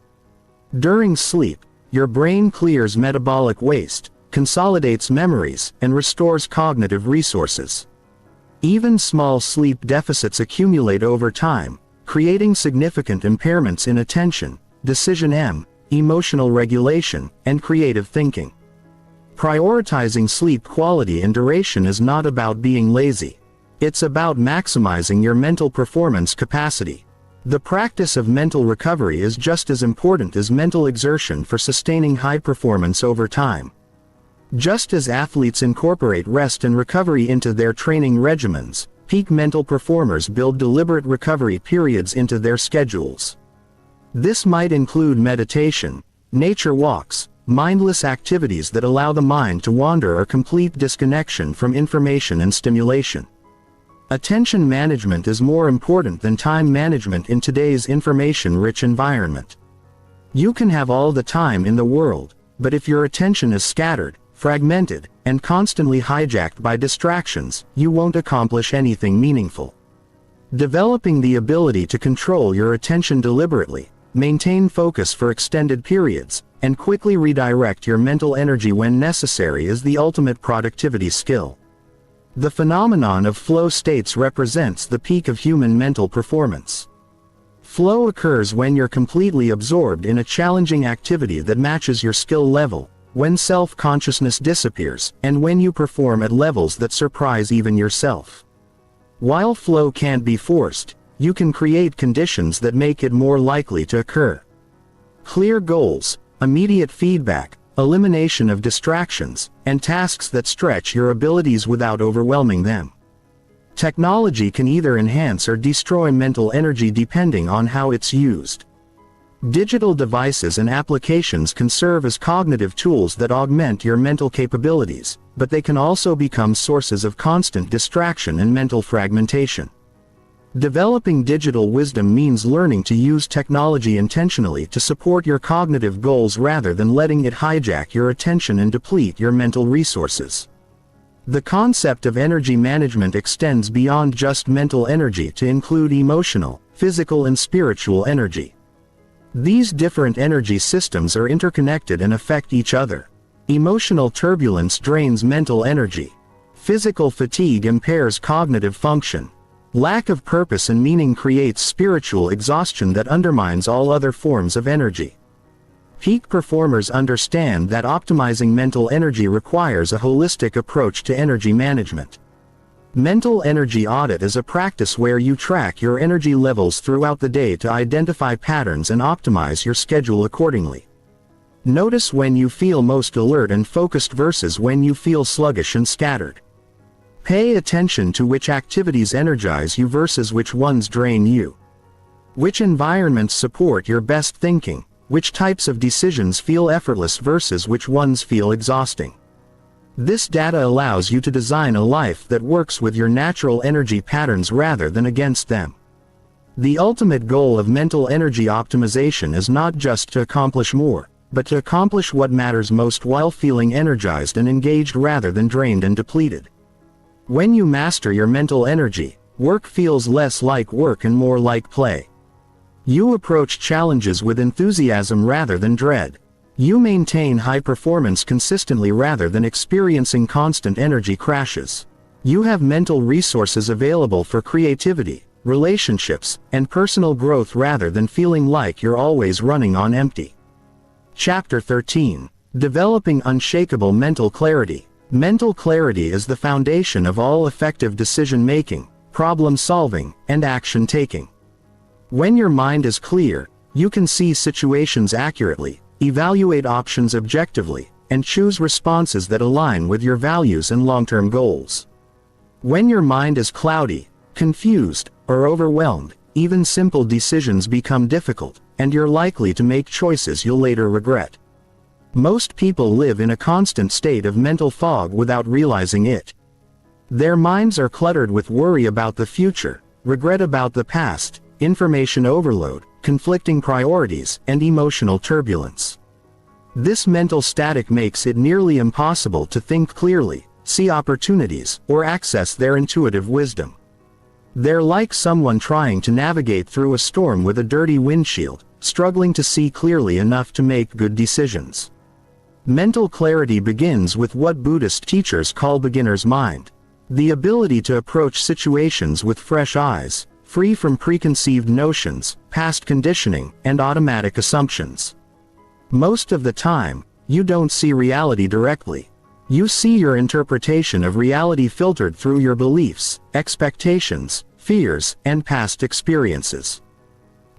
During sleep, your brain clears metabolic waste, consolidates memories, and restores cognitive resources. Even small sleep deficits accumulate over time, creating significant impairments in attention, decision, emotional regulation, and creative thinking. Prioritizing sleep quality and duration is not about being lazy. It's about maximizing your mental performance capacity. The practice of mental recovery is just as important as mental exertion for sustaining high performance over time. Just as athletes incorporate rest and recovery into their training regimens, peak mental performers build deliberate recovery periods into their schedules. This might include meditation, nature walks, mindless activities that allow the mind to wander or complete disconnection from information and stimulation. Attention management is more important than time management in today's information-rich environment. You can have all the time in the world, but if your attention is scattered, fragmented, and constantly hijacked by distractions, you won't accomplish anything meaningful. Developing the ability to control your attention deliberately, maintain focus for extended periods, and quickly redirect your mental energy when necessary is the ultimate productivity skill. The phenomenon of flow states represents the peak of human mental performance. Flow occurs when you're completely absorbed in a challenging activity that matches your skill level, when self-consciousness disappears, and when you perform at levels that surprise even yourself. While flow can't be forced, you can create conditions that make it more likely to occur. Clear goals, immediate feedback, elimination of distractions, and tasks that stretch your abilities without overwhelming them. Technology can either enhance or destroy mental energy depending on how it's used. Digital devices and applications can serve as cognitive tools that augment your mental capabilities, but they can also become sources of constant distraction and mental fragmentation. Developing digital wisdom means learning to use technology intentionally to support your cognitive goals rather than letting it hijack your attention and deplete your mental resources. The concept of energy management extends beyond just mental energy to include emotional, physical, and spiritual energy. These different energy systems are interconnected and affect each other. Emotional turbulence drains mental energy. Physical fatigue impairs cognitive function. Lack of purpose and meaning creates spiritual exhaustion that undermines all other forms of energy. Peak performers understand that optimizing mental energy requires a holistic approach to energy management. Mental energy audit is a practice where you track your energy levels throughout the day to identify patterns and optimize your schedule accordingly. Notice when you feel most alert and focused versus when you feel sluggish and scattered. Pay attention to which activities energize you versus which ones drain you. Which environments support your best thinking, which types of decisions feel effortless versus which ones feel exhausting. This data allows you to design a life that works with your natural energy patterns rather than against them. The ultimate goal of mental energy optimization is not just to accomplish more, but to accomplish what matters most while feeling energized and engaged rather than drained and depleted. When you master your mental energy, work feels less like work and more like play. You approach challenges with enthusiasm rather than dread. You maintain high performance consistently rather than experiencing constant energy crashes. You have mental resources available for creativity, relationships, and personal growth rather than feeling like you're always running on empty. Chapter 13. Developing Unshakable Mental Clarity. Mental clarity is the foundation of all effective decision-making, problem-solving, and action-taking. When your mind is clear, you can see situations accurately, evaluate options objectively, and choose responses that align with your values and long-term goals. When your mind is cloudy, confused, or overwhelmed, even simple decisions become difficult, and you're likely to make choices you'll later regret. Most people live in a constant state of mental fog without realizing it. Their minds are cluttered with worry about the future, regret about the past, information overload, conflicting priorities, and emotional turbulence. This mental static makes it nearly impossible to think clearly, see opportunities, or access their intuitive wisdom. They're like someone trying to navigate through a storm with a dirty windshield, struggling to see clearly enough to make good decisions. Mental clarity begins with what Buddhist teachers call beginner's mind. The ability to approach situations with fresh eyes, free from preconceived notions, past conditioning, and automatic assumptions. Most of the time, you don't see reality directly. You see your interpretation of reality filtered through your beliefs, expectations, fears, and past experiences.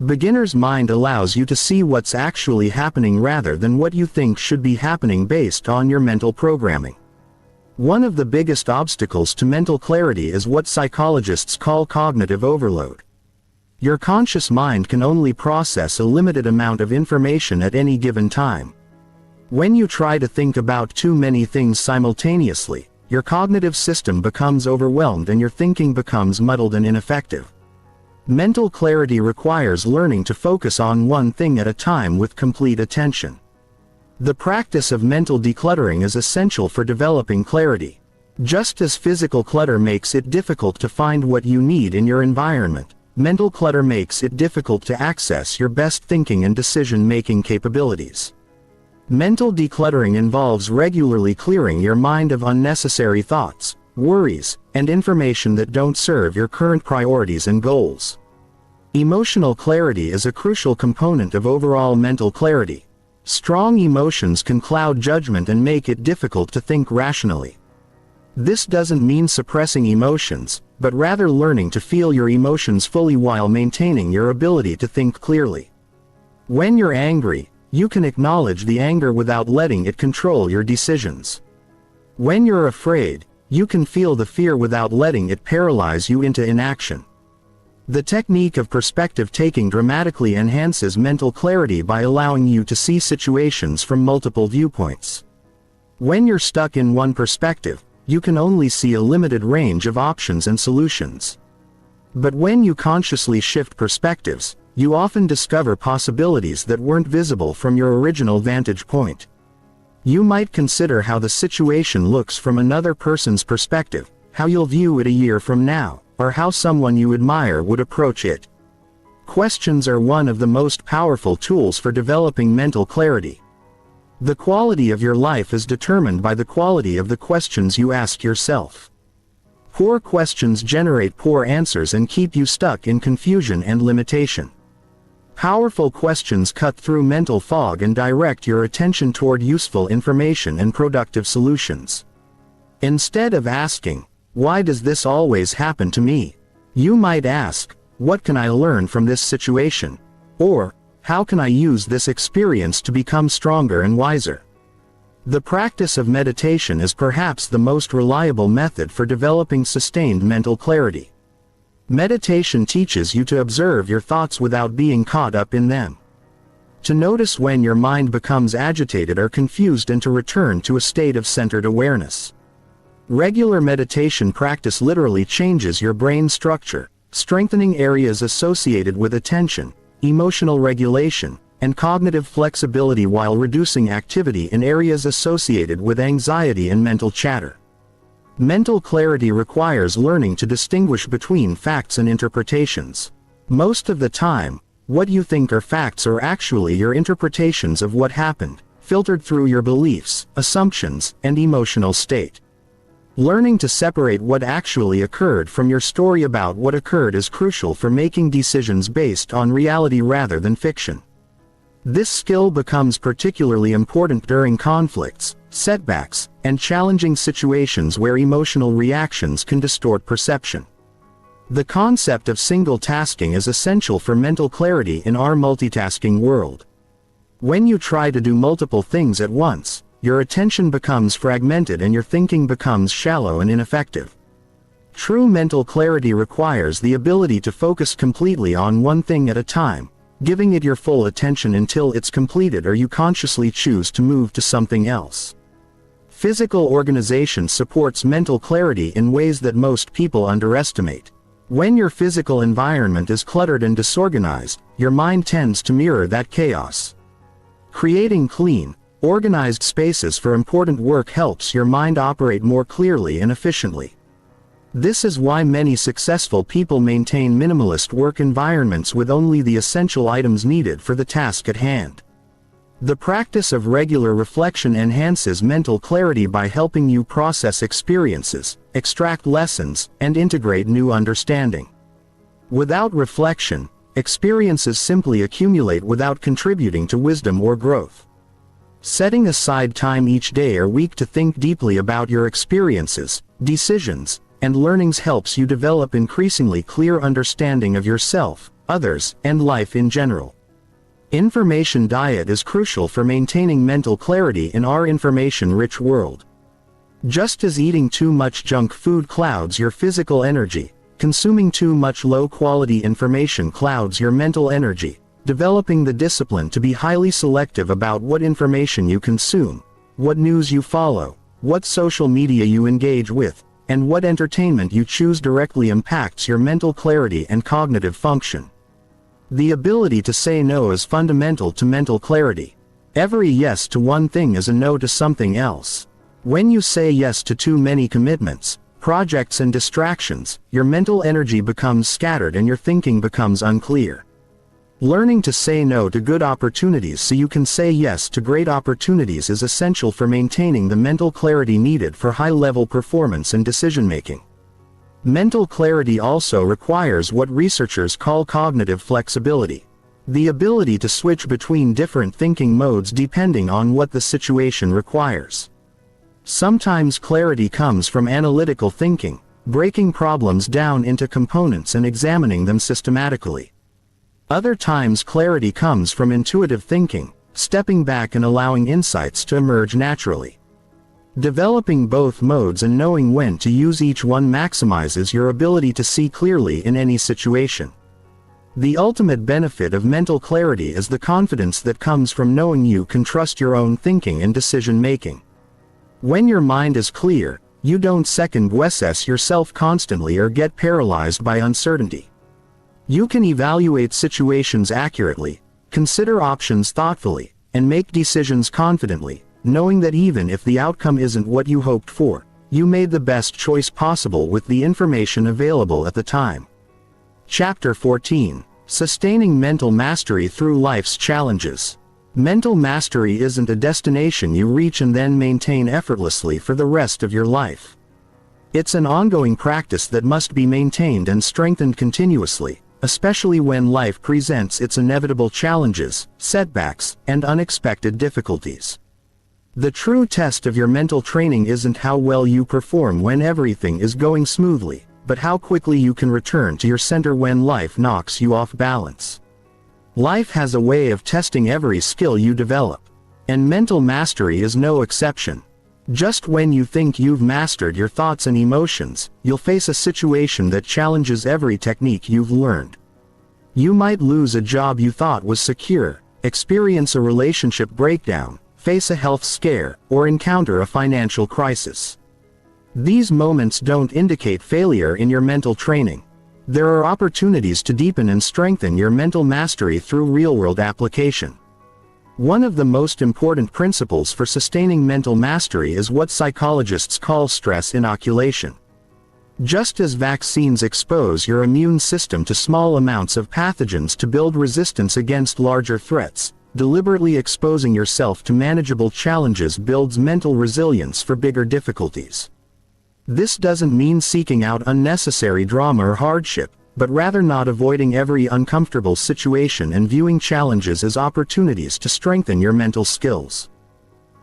Beginner's mind allows you to see what's actually happening rather than what you think should be happening based on your mental programming. One of the biggest obstacles to mental clarity is what psychologists call cognitive overload. Your conscious mind can only process a limited amount of information at any given time. When you try to think about too many things simultaneously, your cognitive system becomes overwhelmed and your thinking becomes muddled and ineffective. Mental clarity requires learning to focus on one thing at a time with complete attention. The practice of mental decluttering is essential for developing clarity. Just as physical clutter makes it difficult to find what you need in your environment, mental clutter makes it difficult to access your best thinking and decision-making capabilities. Mental decluttering involves regularly clearing your mind of unnecessary thoughts, worries, and information that don't serve your current priorities and goals. Emotional clarity is a crucial component of overall mental clarity. Strong emotions can cloud judgment and make it difficult to think rationally. This doesn't mean suppressing emotions, but rather learning to feel your emotions fully while maintaining your ability to think clearly. When you're angry, you can acknowledge the anger without letting it control your decisions. When you're afraid, you can feel the fear without letting it paralyze you into inaction. The technique of perspective taking dramatically enhances mental clarity by allowing you to see situations from multiple viewpoints. When you're stuck in one perspective, you can only see a limited range of options and solutions. But when you consciously shift perspectives, you often discover possibilities that weren't visible from your original vantage point. You might consider how the situation looks from another person's perspective, how you'll view it a year from now, or how someone you admire would approach it. Questions are one of the most powerful tools for developing mental clarity. The quality of your life is determined by the quality of the questions you ask yourself. Poor questions generate poor answers and keep you stuck in confusion and limitation. Powerful questions cut through mental fog and direct your attention toward useful information and productive solutions. Instead of asking, "Why does this always happen to me?" you might ask, "What can I learn from this situation?" Or, "How can I use this experience to become stronger and wiser?" The practice of meditation is perhaps the most reliable method for developing sustained mental clarity. Meditation teaches you to observe your thoughts without being caught up in them. To notice when your mind becomes agitated or confused and to return to a state of centered awareness. Regular meditation practice literally changes your brain structure, strengthening areas associated with attention, emotional regulation, and cognitive flexibility while reducing activity in areas associated with anxiety and mental chatter. Mental clarity requires learning to distinguish between facts and interpretations. Most of the time, what you think are facts are actually your interpretations of what happened, filtered through your beliefs, assumptions, and emotional state. Learning to separate what actually occurred from your story about what occurred is crucial for making decisions based on reality rather than fiction. This skill becomes particularly important during conflicts, setbacks, and challenging situations where emotional reactions can distort perception. The concept of single tasking is essential for mental clarity in our multitasking world. When you try to do multiple things at once, your attention becomes fragmented and your thinking becomes shallow and ineffective. True mental clarity requires the ability to focus completely on one thing at a time, giving it your full attention until it's completed or you consciously choose to move to something else. Physical organization supports mental clarity in ways that most people underestimate. When your physical environment is cluttered and disorganized, your mind tends to mirror that chaos. Creating clean, organized spaces for important work helps your mind operate more clearly and efficiently. This is why many successful people maintain minimalist work environments with only the essential items needed for the task at hand. The practice of regular reflection enhances mental clarity by helping you process experiences, extract lessons, and integrate new understanding. Without reflection, experiences simply accumulate without contributing to wisdom or growth. Setting aside time each day or week to think deeply about your experiences, decisions, and learnings helps you develop increasingly clear understanding of yourself, others, and life in general. Information diet is crucial for maintaining mental clarity in our information-rich world. Just as eating too much junk food clouds your physical energy, consuming too much low-quality information clouds your mental energy. developing the discipline to be highly selective about what information you consume, what news you follow, what social media you engage with, and what entertainment you choose directly impacts your mental clarity and cognitive function. The ability to say no is fundamental to mental clarity. Every yes to one thing is a no to something else. When you say yes to too many commitments, projects and distractions, your mental energy becomes scattered and your thinking becomes unclear. Learning to say no to good opportunities so you can say yes to great opportunities is essential for maintaining the mental clarity needed for high-level performance and decision-making. Mental clarity also requires what researchers call cognitive flexibility, the ability to switch between different thinking modes depending on what the situation requires. Sometimes clarity comes from analytical thinking, breaking problems down into components and examining them systematically. Other times clarity comes from intuitive thinking, stepping back and allowing insights to emerge naturally. Developing both modes and knowing when to use each one maximizes your ability to see clearly in any situation. The ultimate benefit of mental clarity is the confidence that comes from knowing you can trust your own thinking and decision-making. When your mind is clear, you don't second-guess yourself constantly or get paralyzed by uncertainty. You can evaluate situations accurately, consider options thoughtfully, and make decisions confidently, knowing that even if the outcome isn't what you hoped for, you made the best choice possible with the information available at the time. Chapter 14. Sustaining Mental Mastery Through Life's Challenges. Mental mastery isn't a destination you reach and then maintain effortlessly for the rest of your life. It's an ongoing practice that must be maintained and strengthened continuously, especially when life presents its inevitable challenges, setbacks, and unexpected difficulties. The true test of your mental training isn't how well you perform when everything is going smoothly, but how quickly you can return to your center when life knocks you off balance. Life has a way of testing every skill you develop, and mental mastery is no exception. Just when you think you've mastered your thoughts and emotions, you'll face a situation that challenges every technique you've learned. You might lose a job you thought was secure, experience a relationship breakdown, face a health scare, or encounter a financial crisis. These moments don't indicate failure in your mental training. There are opportunities to deepen and strengthen your mental mastery through real-world application. One of the most important principles for sustaining mental mastery is what psychologists call stress inoculation. Just as vaccines expose your immune system to small amounts of pathogens to build resistance against larger threats, deliberately exposing yourself to manageable challenges builds mental resilience for bigger difficulties. This doesn't mean seeking out unnecessary drama or hardship, but rather not avoiding every uncomfortable situation and viewing challenges as opportunities to strengthen your mental skills.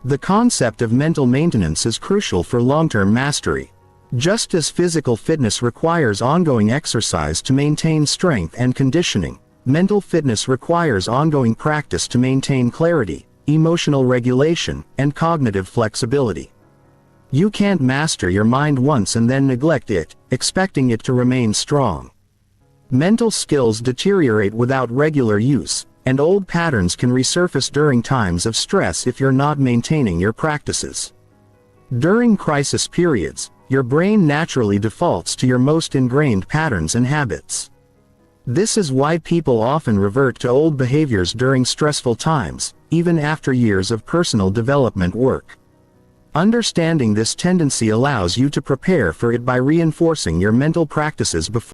The concept of mental maintenance is crucial for long-term mastery. Just as physical fitness requires ongoing exercise to maintain strength and conditioning, mental fitness requires ongoing practice to maintain clarity, emotional regulation, and cognitive flexibility. You can't master your mind once and then neglect it, expecting it to remain strong. Mental skills deteriorate without regular use, and old patterns can resurface during times of stress if you're not maintaining your practices. During crisis periods, your brain naturally defaults to your most ingrained patterns and habits. This is why people often revert to old behaviors during stressful times, even after years of personal development work. Understanding this tendency allows you to prepare for it by reinforcing your mental practices before